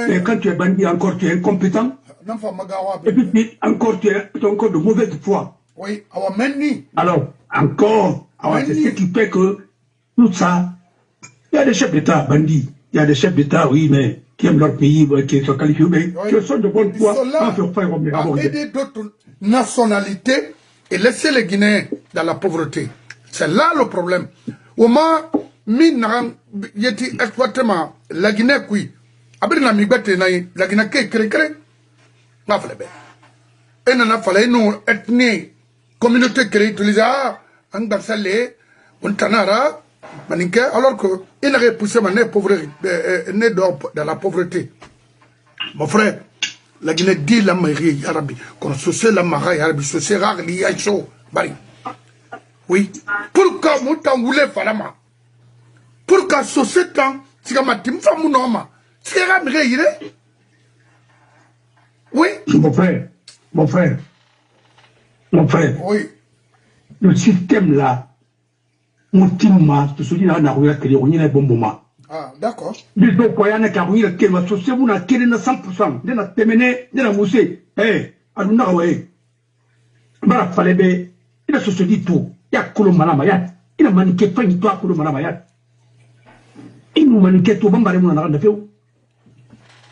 et quand tu es bandit encore, tu es incompétent. Et puis encore, tu es encore de mauvaise foi. Oui, alors, encore, c'est ce qui fait que tout ça, il y a des chefs d'État bandits, il y a des chefs d'État, oui, mais qui aiment leur pays, qui sont qualifiés, mais qui sont de bonne foi. Ils sont là à aider d'autres nationalités et laisser les Guinéens dans la pauvreté. C'est là le problème. Au moins, Minam yeti exploitement la Guinée qui abrina mi bete na la Guinée qui crée na fale be et na fale nous ethnie communauté créée utilisée en Barcelone on tanara maninke alors que il a repoussé ma pauvreté né dans la pauvreté mon frère la Guinée dit la mairie arabe qu'on se la mairie arabe se sera lié à chaud bari oui pourquoi mon temps voulait falama pour qu'à ce temps, si ma team femme norma, c'est un rire. Oui. Mon frère, Oui. le système là, mon team m'a, tu te dis, là, on a regardé, on y a un bon moment. Ah, d'accord. Les deux poignets, on a regardé, on a regardé, on a regardé 100%, on a terminé, on a moussé, on a regardé. Bara falebe, il a se dit tout, il y a Kolo Malamayat, il a maniqué pas une toi Kolo Malamayat. Il nous maniqué tout, bon, barré mon arrêt de feu.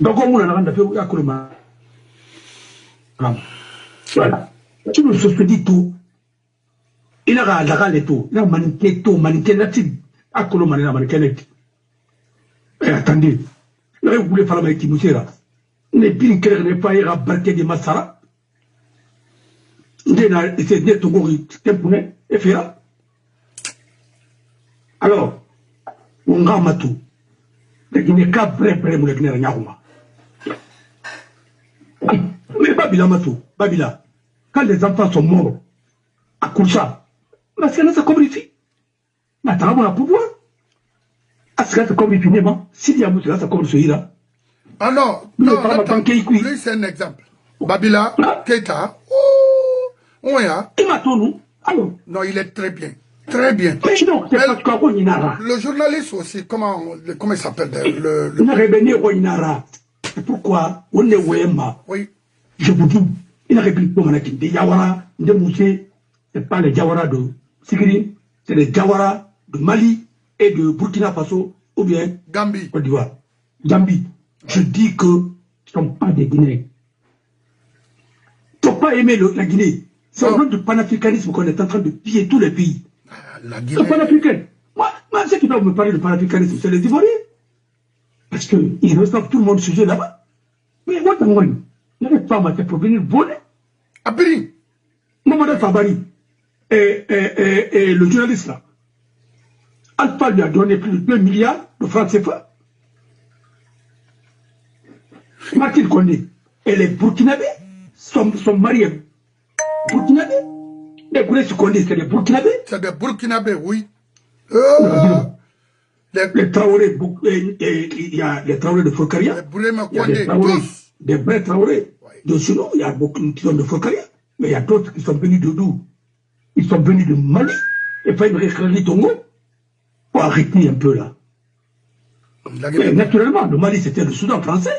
Donc, on a arrêt de feu, il y a Kolo Malamayat. Voilà. Tu nous se dit tout. Il a regardé tout. Il a maniqué tout, maniqué la type. À Kolo Malamayat, maniqué net. Et attendez. Il a voulu faire la maïti moussera. N'est plus que n'est pas à barquer de Massara. C'est des Togori, Tempounet, et Fera. Alors, on a matou. La Guinée n'a pas de problème, la Guinée n'a pas. Mais Babila Matou, Babila, quand les enfants sont morts, à Koucha, parce qu'elle a sa communauté. Maintenant, on a pouvoir. Est-ce qu'elle a sa communauté, s'il y a Moussa, sa communauté, là. Ah non, non, lui c'est un exemple. Babila, Keita, oui, hein. Non, il est très bien. Très bien. Mais non, c'est parce qu'on y a. Le journaliste aussi, comment il s'appelle On a révélé Roinara. Pourquoi on est Wema. Oui. Je vous dis, il a révélé des Yawara, de Moussé, c'est pas les Yawara de Sigiri, c'est les Yawara de Mali et de Burkina Faso, ou bien Gambie. Côte d'Ivoire. Gambie. Je dis que ce ne sont pas des Guinéens. Il ne faut pas aimer la Guinée. C'est au nom du panafricanisme qu'on est en train de piller tous les pays. La Guinée. Le panafricain. Moi, ceux qui doivent me parler de panafricanisme, c'est les Ivoiriens. Parce qu'ils reçoivent tout le monde sujet là-bas. Mais moi, il y a des femmes pour venir voler. Abiri. Mamadou Fabari et le journaliste là. Alpha lui a donné plus de 2 milliards de francs CFA. Martine Kondé et les Burkinabés sont mariés. Burkinabés. Les Burkinabés Kondé, c'est des Burkinabés. C'est des Burkinabés, oui. Les Traoré, il y a les Traoré de Fokaria. Il y a des Traoré, des vrais Traoré. De chez nous, il y a beaucoup qui sont de Fokaria. Mais il y a d'autres qui sont venus de d'où? Ils sont venus de Mali. Et pas une récréer Tongo. Pour arrêter un peu là. Mais naturellement, le Mali c'était le Soudan français.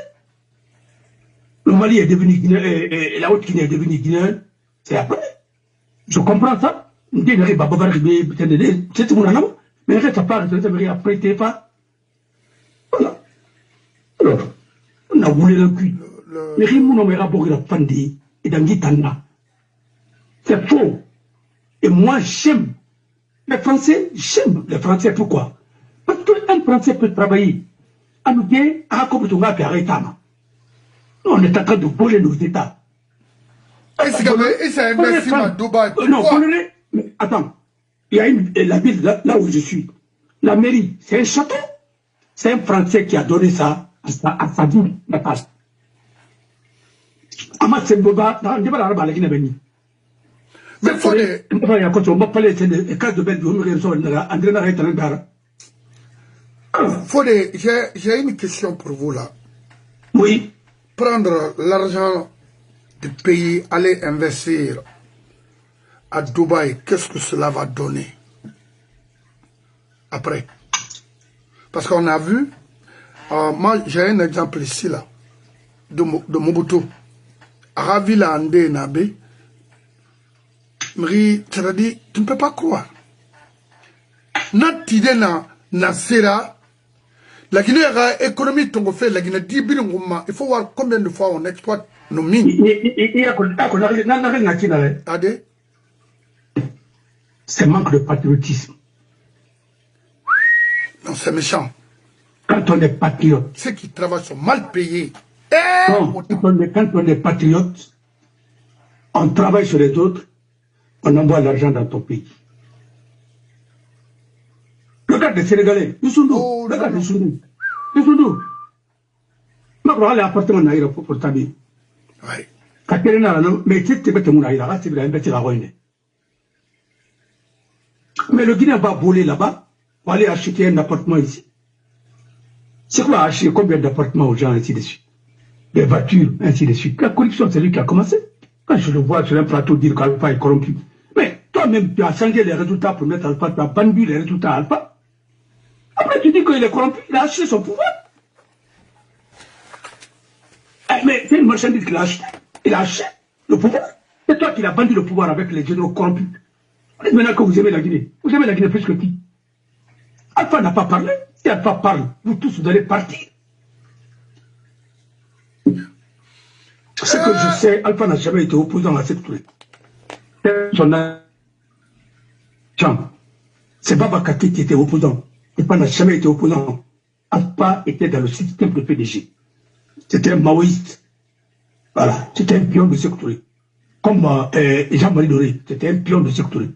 Le Mali est devenu Guinéen, et la Haute-Guinée est devenue Guinéenne. C'est après. Je comprends ça. C'est tout le monde. Mais reste à part, c'est après TFA. Voilà. Alors, on a voulu le cul. Mais rien ne m'a rapport à Fandi et d'Angitana. C'est faux. Et moi, j'aime les Français. J'aime les Français. Pourquoi? Parce qu'un Français peut travailler. À nous dire, à comme tu m'as fait arrêter. On est en train de voler nos États. Est-ce que c'est investi à Dubaï? Non, mais attends. Il y a la ville là où je suis. La mairie, c'est un château. C'est un Français qui a donné ça à sa ville natale. Amas Boba, dans le débat arabe à la Guinée-Béni. Mais il faut des... J'ai une question pour vous là. Oui. Prendre l'argent du pays, aller investir à Dubaï, qu'est-ce que cela va donner après? Parce qu'on a vu, moi j'ai un exemple ici là, de Mobutu. Ravila Andé Nabe, c'est-à-dire, tu ne peux pas croire. Natide na sera, la Guinée a économie tongo fait, la Guinée 10 billions, il faut voir combien de fois on exploite nos mines. C'est manque de patriotisme. Non, c'est méchant. Quand on est patriote. Ceux qui travaillent sont mal payés. Non, quand on est patriote, on travaille sur les autres, on envoie l'argent dans ton pays. Regarde les Sénégalais, ils sont d'où? Regarde, ils sont d'où? Ils sont d'où? Je vais aller à l'appartement de l'aéroport pour t'habiller. Oui. Mais tu sais, mais le Guinéen va voler là-bas, pour aller acheter un appartement ici. C'est quoi acheter combien d'appartements aux gens, ainsi de suite? Des voitures, ainsi de suite. La corruption, c'est lui qui a commencé. Quand je le vois sur un plateau dire qu'Alpha est corrompu. Mais toi-même, tu as changé les résultats pour mettre Alpha, tu as bandu les résultats à Alpha. Après, tu dis qu'il est corrompu, il a acheté son pouvoir. Mais c'est une marchandise qu'il a acheté. Il a acheté le pouvoir. C'est toi qui l'as vendu le pouvoir avec les généraux corrompus. Maintenant que vous aimez la Guinée, vous aimez la Guinée plus que qui? Alpha n'a pas parlé. Si Alpha parle, vous tous vous allez partir. Ce que je sais, Alpha n'a jamais été opposant à cette Touré. Son agent, c'est Baba Kaki qui était opposant. Alpha n'a jamais été opposant. Alpha était dans le système de PDG. C'était un maoïste. Voilà, c'était un pion de Sékou Touré. Comme Jean-Marie Doré, c'était un pion de Sékou Touré.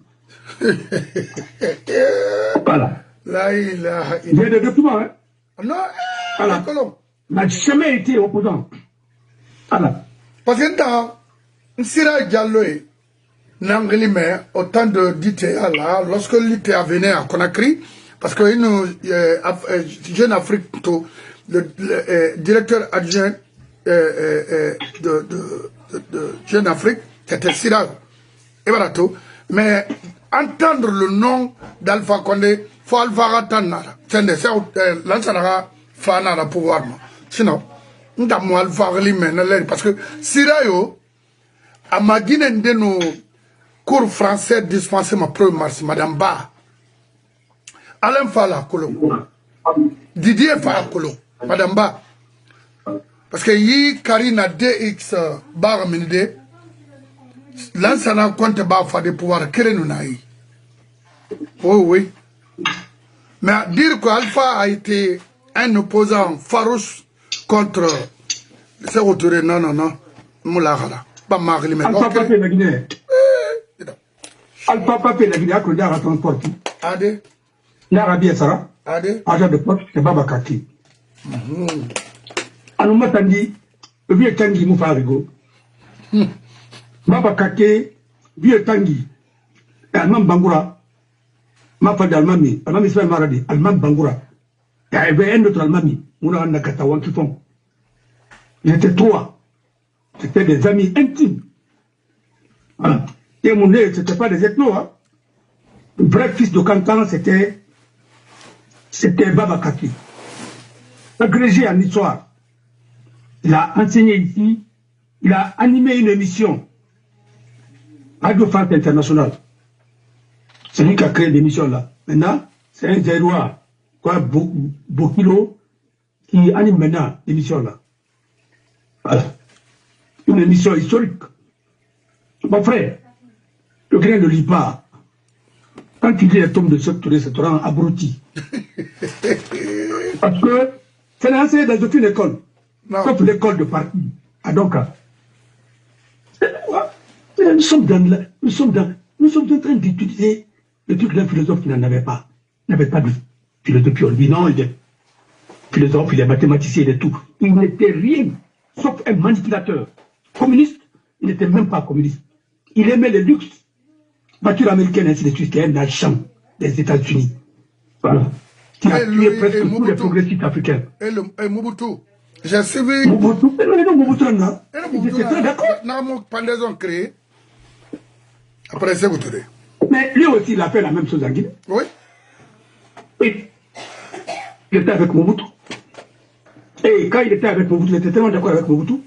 Voilà. Il y a des documents, hein. Non, voilà. N'a jamais été opposant. Voilà. Parce que dans Sira Diallo, au temps de d'ITA, là, lorsque l'ITA venait à Conakry, parce que Jeune Afrique, le directeur adjoint de Jeune Afrique, c'était Sira et voilà tout. Mais entendre le nom d'Alpha Condé, faut Alpha Ratanara. C'est l'Ansara Fana pouvoir. Sinon, nous avons Alpha Rimene, parce que Sira yo, à ma Guinée, nos cours français dispensés ma première mars, Madame Ba, Alain Fala Kolo, Didier Fala Kolo, Madame Ba, parce que yi Karina DX bar minide, l'ansana compte ba fa de pouvoir créer nous naï. Oui, oui. Mais dire qu'Alpha a été un opposant farouche contre ces autorisés, non, non, non, Moulagala. Alpha Papé la Guinée. Alpha Papé la Guinée a connu à transport. Ade. L'Arabie Sara. Ade. Agent de poste, c'est Baba Kaki. Anouma Tangi, le vieux Tangi Moufarigo. Baba Kaki, vieux Tangi. Alman Bangoura. Ma femme d'Almami. Almami c'est Maradi. Alman Bangoura. Il y avait un autre Almami. Mouna Nakatawan qui font. Ils étaient trois. C'était des amis intimes. Voilà. Et mon nez, ce n'était pas des ethnos. Hein. Le vrai fils de Cantan, c'était Baba Kaki. Agrégé en histoire. Il a enseigné ici. Il a animé une émission. Radio France Internationale. C'est lui qui a créé l'émission là. Maintenant, c'est un Zérois, quoi, Bokilo, qui anime maintenant l'émission là. Voilà. Une émission historique. Mon frère, le grain ne lit pas. Quand tu lis les tomes de Sékou Touré, ça te rend abruti. Parce que c'est enseigné dans aucune école. Non. Sauf l'école de parti. À Donka. Nous sommes en train d'utiliser le truc d'un philosophe qui n'en avait pas. Il n'avait pas de philosophie. On dit non, il est philosophe, il est mathématicien, il est tout. Il n'était rien, sauf un manipulateur. Communiste, il n'était même pas communiste. Il aimait le luxe. Voiture américaine, ainsi de suite, qui est un agent des États-Unis. Voilà. Qui a tué presque tous les progressistes africains. Et Mobutu. J'ai suivi. Mobutu, non. J'étais très d'accord. Nous pendaison créé. Après, c'est vous. Mais lui aussi, il a fait la même chose en Guinée. Oui. Oui. Il était avec Mobutu. Et quand il était avec Mobutu, il était tellement d'accord avec Mobutu.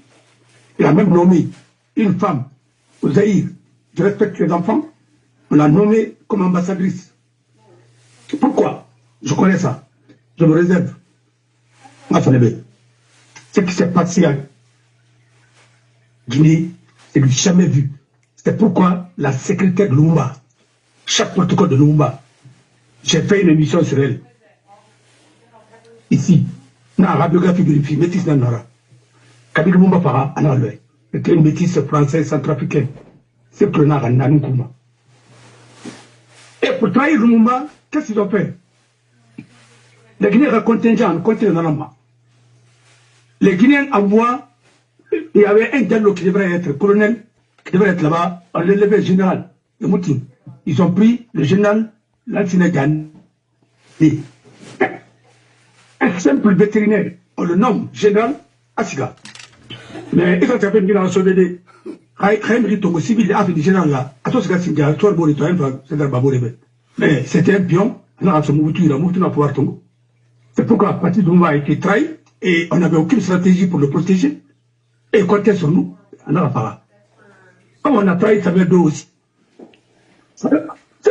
Il a même nommé une femme au Zaïre qui respecte les enfants. On l'a nommée comme ambassadrice. Pourquoi? Je connais ça. Je me réserve. Moi, ça n'est ce qui s'est passé en Guinée, c'est jamais vu. C'est pourquoi la secrétaire de Lumumba, chaque protocole de Lumumba, j'ai fait une émission sur elle. Ici, dans la radiographie de l'IFI, métis Nanara. Kabila Lumumba Fara, Analoé. C'était une métisse française centrafricaine. C'est pour Nanukuma. Et pour trahir Lumumba, qu'est-ce qu'ils ont fait? Les Guinéens contingents, continent Nanamba. Les Guinéens envoient, il y avait un dialogue qui devrait être colonel, qui devrait être là-bas, on l'élevé général, le Moutin. Ils ont pris le général Lansina Diané. Et un simple vétérinaire, on le nomme général Asiga. Mais quand tu as fait une génération de mais c'était un pion, c'est pourquoi à partir du moment où il a été trahi et on n'avait aucune stratégie pour le protéger et compter sur nous, on n'a pas. Comme on a trahi, ça veut dire aussi. C'est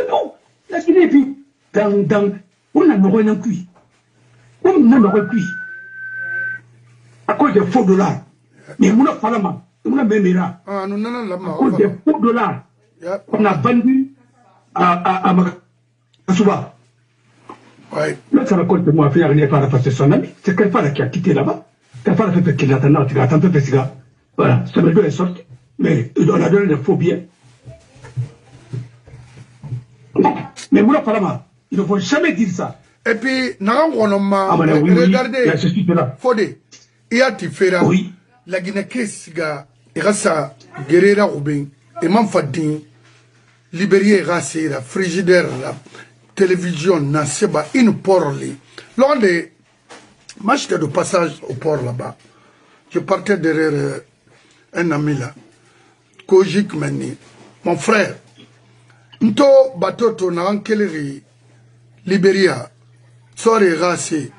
bon. La Guinée, puis, on a nos rien cuit. On a nos cuit. À cause des faux dollars. Mais on a pas la main. On a même là. À cause des faux dollars. On a vendu à Makasuba. Là, ça raconte moi, il n'y a pas à son ami. C'est quelqu'un qui a quitté là-bas. Quelqu'un qui a fait qu'il attend, il attend un peu. Voilà, ça veut dire est sorti. Mais on a donné des faux billets. Mais Moula Palama, il ne faut jamais dire ça. Et puis, regardez, Fodé, il y a Tifera, la Guinée-Kessiga, Rassa, Guerrera Roubin, et Manfadin, Libérier Rassé, la frigidaire, la télévision, Nasseba, une porli. Lors des matchs de passage au port là-bas, je partais derrière un ami là, Kojik Meni, mon frère. Nto batoto na ankeleri Liberia sorry rase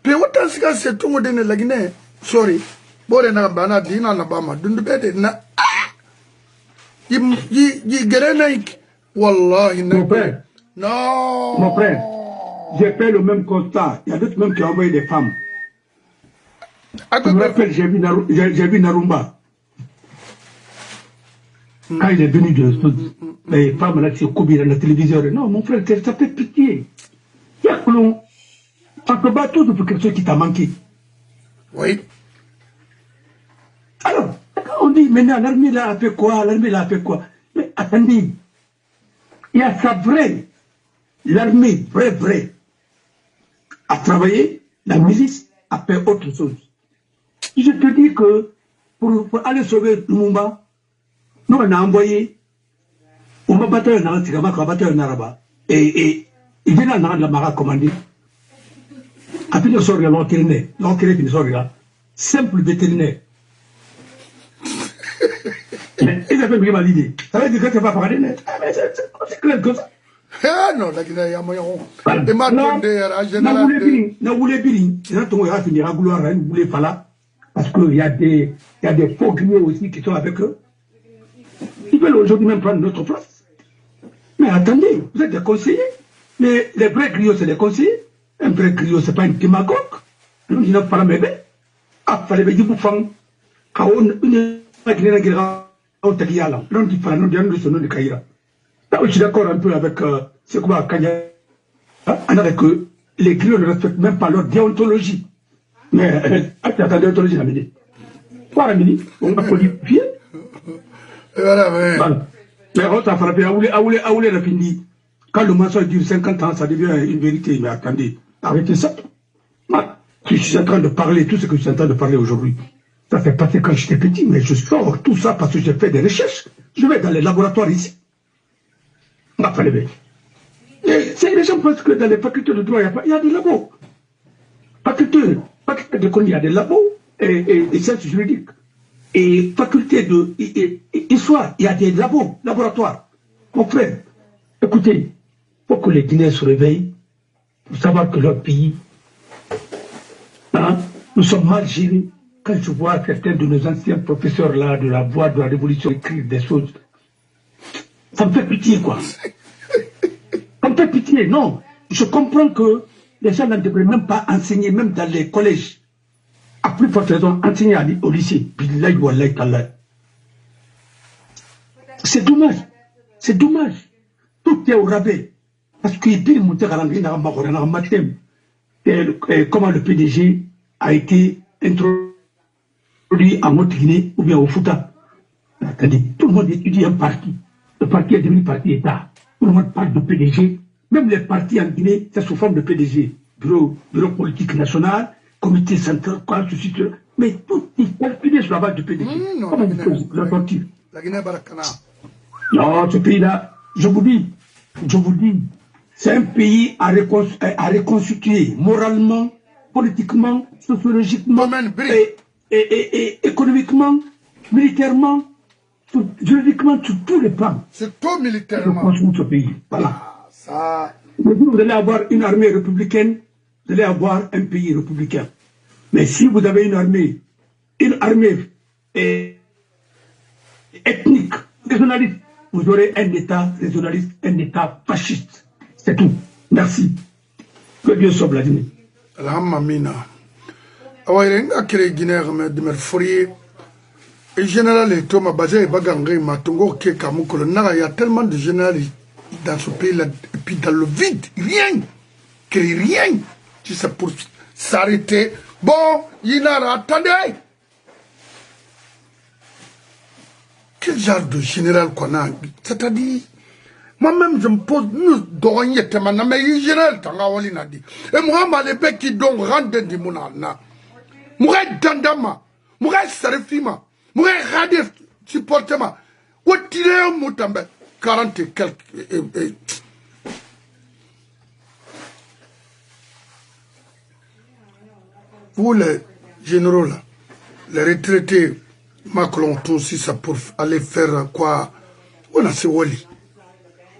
pe wata sika se tungo dene lagine sorry bore na bana dina na bama dundu bede na yi gerenaik wallahi na non mon frère j'ai fait le même constat il y a d'autres même qui ont envoyé des femmes je me rappelle j'ai vu Narumba. Quand il est venu les femmes là qui se combinent à la télévision, non, mon frère, ça fait pitié. Il y a que l'on. Ça peut pas tout pour quelque chose qui t'a manqué. Oui. Alors, quand on dit maintenant, l'armée là a fait quoi, l'armée là a fait quoi. Mais attendez, il y a ça vrai. L'armée, vrai, a travaillé, la milice a fait autre chose. Je te dis que pour aller sauver Lumumba, nous, on a envoyé, on va battre un Arabe, on va battre un Arabe. Et il vient à la Mara commander. Après, il sort de l'entraîné qui sort là. Simple vétérinaire. Ils avaient bien l'idée. Ça veut dire que tu ne vas pas parler. C'est clair comme ça. Ah non, la Guinée, il y a moyen. Et maintenant, vous voulez bien, il va finir à vouloir, vous voulez pas là. Parce qu'il y a des faux guinées aussi qui sont avec eux. Ils veulent aujourd'hui même prendre notre place. Mais attendez, vous êtes des conseillers. Mais les vrais griots, c'est des conseillers. Un vrai griot, ce n'est pas une démagogue. Nous, il n'a pas la même. Ah, il fallait dire que vous faites. Quand on a une guerre, on a dit que on dit que on dit son nom de Kaira. Là, je suis d'accord un peu avec ce qu'on a Kanya. On a que les griots ne respectent même pas leur déontologie. Mais, attends, déontologie, la midi. Pas la midi, on a codifié. Voilà, mais on t'a frappé, Aoulé l'a fini. Quand le mensonge dure 50 ans, ça devient une vérité. Mais attendez, arrêtez ça. Je suis en train de parler, tout ce que je suis en train de parler aujourd'hui. Ça fait passer quand j'étais petit, mais je sors tout ça parce que j'ai fait des recherches. Je vais dans les laboratoires ici. On va pas lever. Les gens pensent que dans les facultés de droit, il y a des labos. Faculté de l'école, il y a des labos et sciences juridiques. Et faculté de histoire, il y a des laboratoires. Mon frère, écoutez, il faut que les Guinéens se réveillent pour savoir que leur pays, nous sommes mal gérés. Quand je vois certains de nos anciens professeurs là, de la voie de la révolution, écrire des choses, ça me fait pitié, quoi. Ça me fait pitié, non. Je comprends que les gens ne devraient même pas enseigner, même dans les collèges. À plus forte raison, enseigner au lycée. C'est dommage. C'est dommage. Tout est au rabais. Parce qu'il peut monter à l'anglais, comment le PDG a été introduit en Haute-Guinée ou bien au Fouta. Tout le monde étudie un parti. Le parti est devenu parti État. Tout le monde parle de PDG. Même les partis en Guinée, c'est sous forme de PDG. Bureau politique national, comité central, quoi, ceci, cela. Mais tout est calculé sur la base du PDG. Comment vous pouvez la sortir? La Guinée Barakana. Non, ce pays-là, je vous dis, C'est un pays à reconstituer moralement, politiquement, sociologiquement, et économiquement, militairement, juridiquement, sur tous les plans. C'est tout militairement. Ce pays. Voilà. Ah, ça... Vous allez avoir une armée républicaine, vous allez avoir un pays républicain. Mais si vous avez une armée ethnique, régionaliste, vous aurez un État régionaliste, un État fasciste. C'est tout. Merci. Que Dieu sauve la Guinée. Alhamdulillah. Awaïrenga kire Guinée de Fourier. Et général et Thomas Bazé et Bagangé, Matongo, Kekamukolo, il y a tellement de généraux dans ce pays-là, et puis dans le vide, rien. Tu sais, pour s'arrêter. Bon, Yinara, attendez. Quel genre de général qu'on a? C'est-à-dire, moi-même, je me pose, nous, d'oreiller, mais il général, Tangawali n'a dit. Et moi, malébé qui donc rendent du mounana. Mourais dandama, mourais sarifima, mourais radir supportement. Ou tirer un moutambe, 40 et quelques. Vous, les généraux, là, les retraités, Macron, tout aussi, ça pour aller faire quoi? On a ce wali.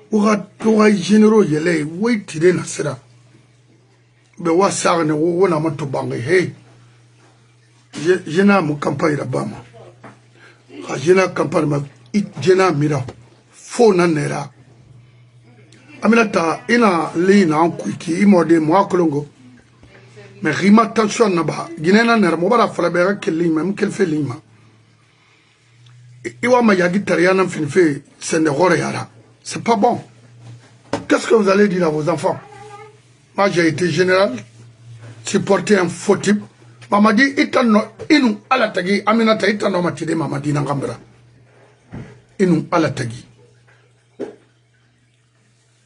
Pour généraux, il y a les oui, tirer na sera. Mais on s'arrête, on a monté banque. Hey, j'ai na mon campagne là-bas. J'ai na campagne, j'ai na mira. Faux na nera. Aminata, ina lina en kuiki, imode moi kolongo. Mais rima tension na-bas. Guinée na nera, mo bara falabera quel ligne, même quel fait ligne. Iwa ma yagi tariana finfe, c'est ne yara. C'est pas bon. Qu'est-ce que vous allez dire à vos enfants? Moi, j'ai été général, supporté un faux type. Maman dit, inu alatagi, aminata itano matide maman dit nangambra. Inu alatagi.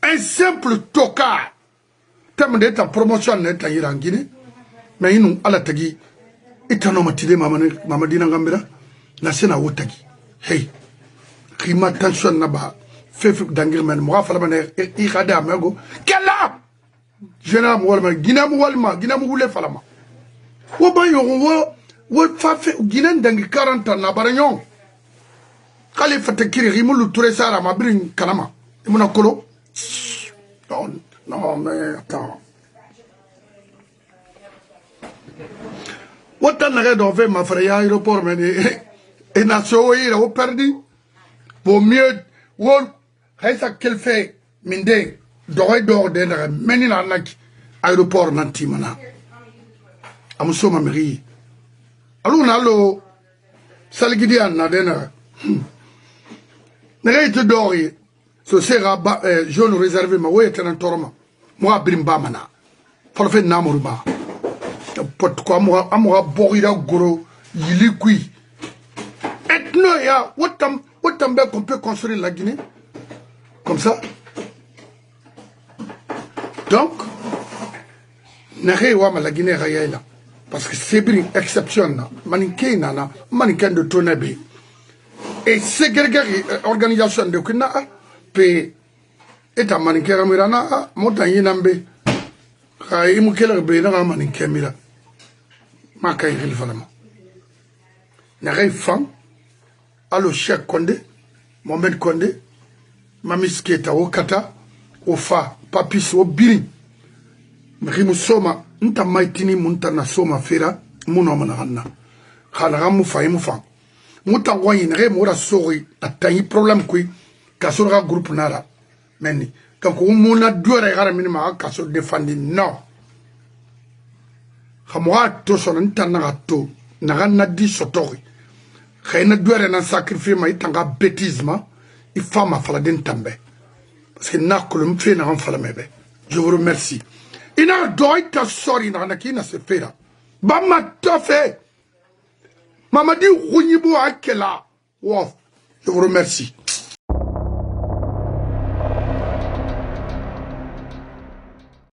Un simple tocard. Terme de ta promotion n'est à en Guinée. Mais inu alatagi, itano matide maman dit nangambra. Nasena wotagi. Hey, rima tension naba. Fait d'angirman, moi, falabane, irada, mergo. Quelle là? Général Moualma, Guinée Moualma, Guinée Moulé Falama. Ou bien, ou fait Guinée d'angir 40 ans, Nabaragnon. Quand les fatakiri, Rimoulou Touressara, ma brine, Kanama. Et mon colo? Non, mais attends. Autant n'arrête d'en faire ma frère aéroport, mais et Nassau, il a perdu. Vaut mieux, ou. Haïsa quel fait minde d'or de menina nak aéroport nantimana amuso mamiri aluna lo salgidi an nadena nerete dori so sera jaune réservé ma ouais tan torma moi brimba mana for fait namuruba pot ko amwa borira goro yilikui etno ya wotam be qu'on peut construire la Guinée. Comme ça. Donc, n'arrête pas la Guinée réelle. Parce que c'est une exception. Maniké nana, maniké de Tonabé. Et c'est une organisation de Kina, puis, et à maniké ramirana, montagne nambe. Kaï moukel béna maniké mira. Makaï hilfalama. N'arrête femme, allo Cheikh Condé, Mohamed Condé, Mamisketa o kata o fa papis o biri mrimu soma nta maitini munta na soma fera muno mana hanna khala gamu fa imu fa muta ngoyi ne mura sori atani problem kui kasura groupe nara meni kanko muna duore gara minima kaso defandi no khamwa to sona nta na to na na di sotori khayna duore na sacrifice ma itanga bêtisement il faut ma faladen tambe parce que n'a que le fait n'a pas fallu. Je vous remercie. Il n'a d'oeil ta sorry n'a qui n'a se fait là. Bama ta fait. Maman dit rounibo akela. Wow. Je vous remercie.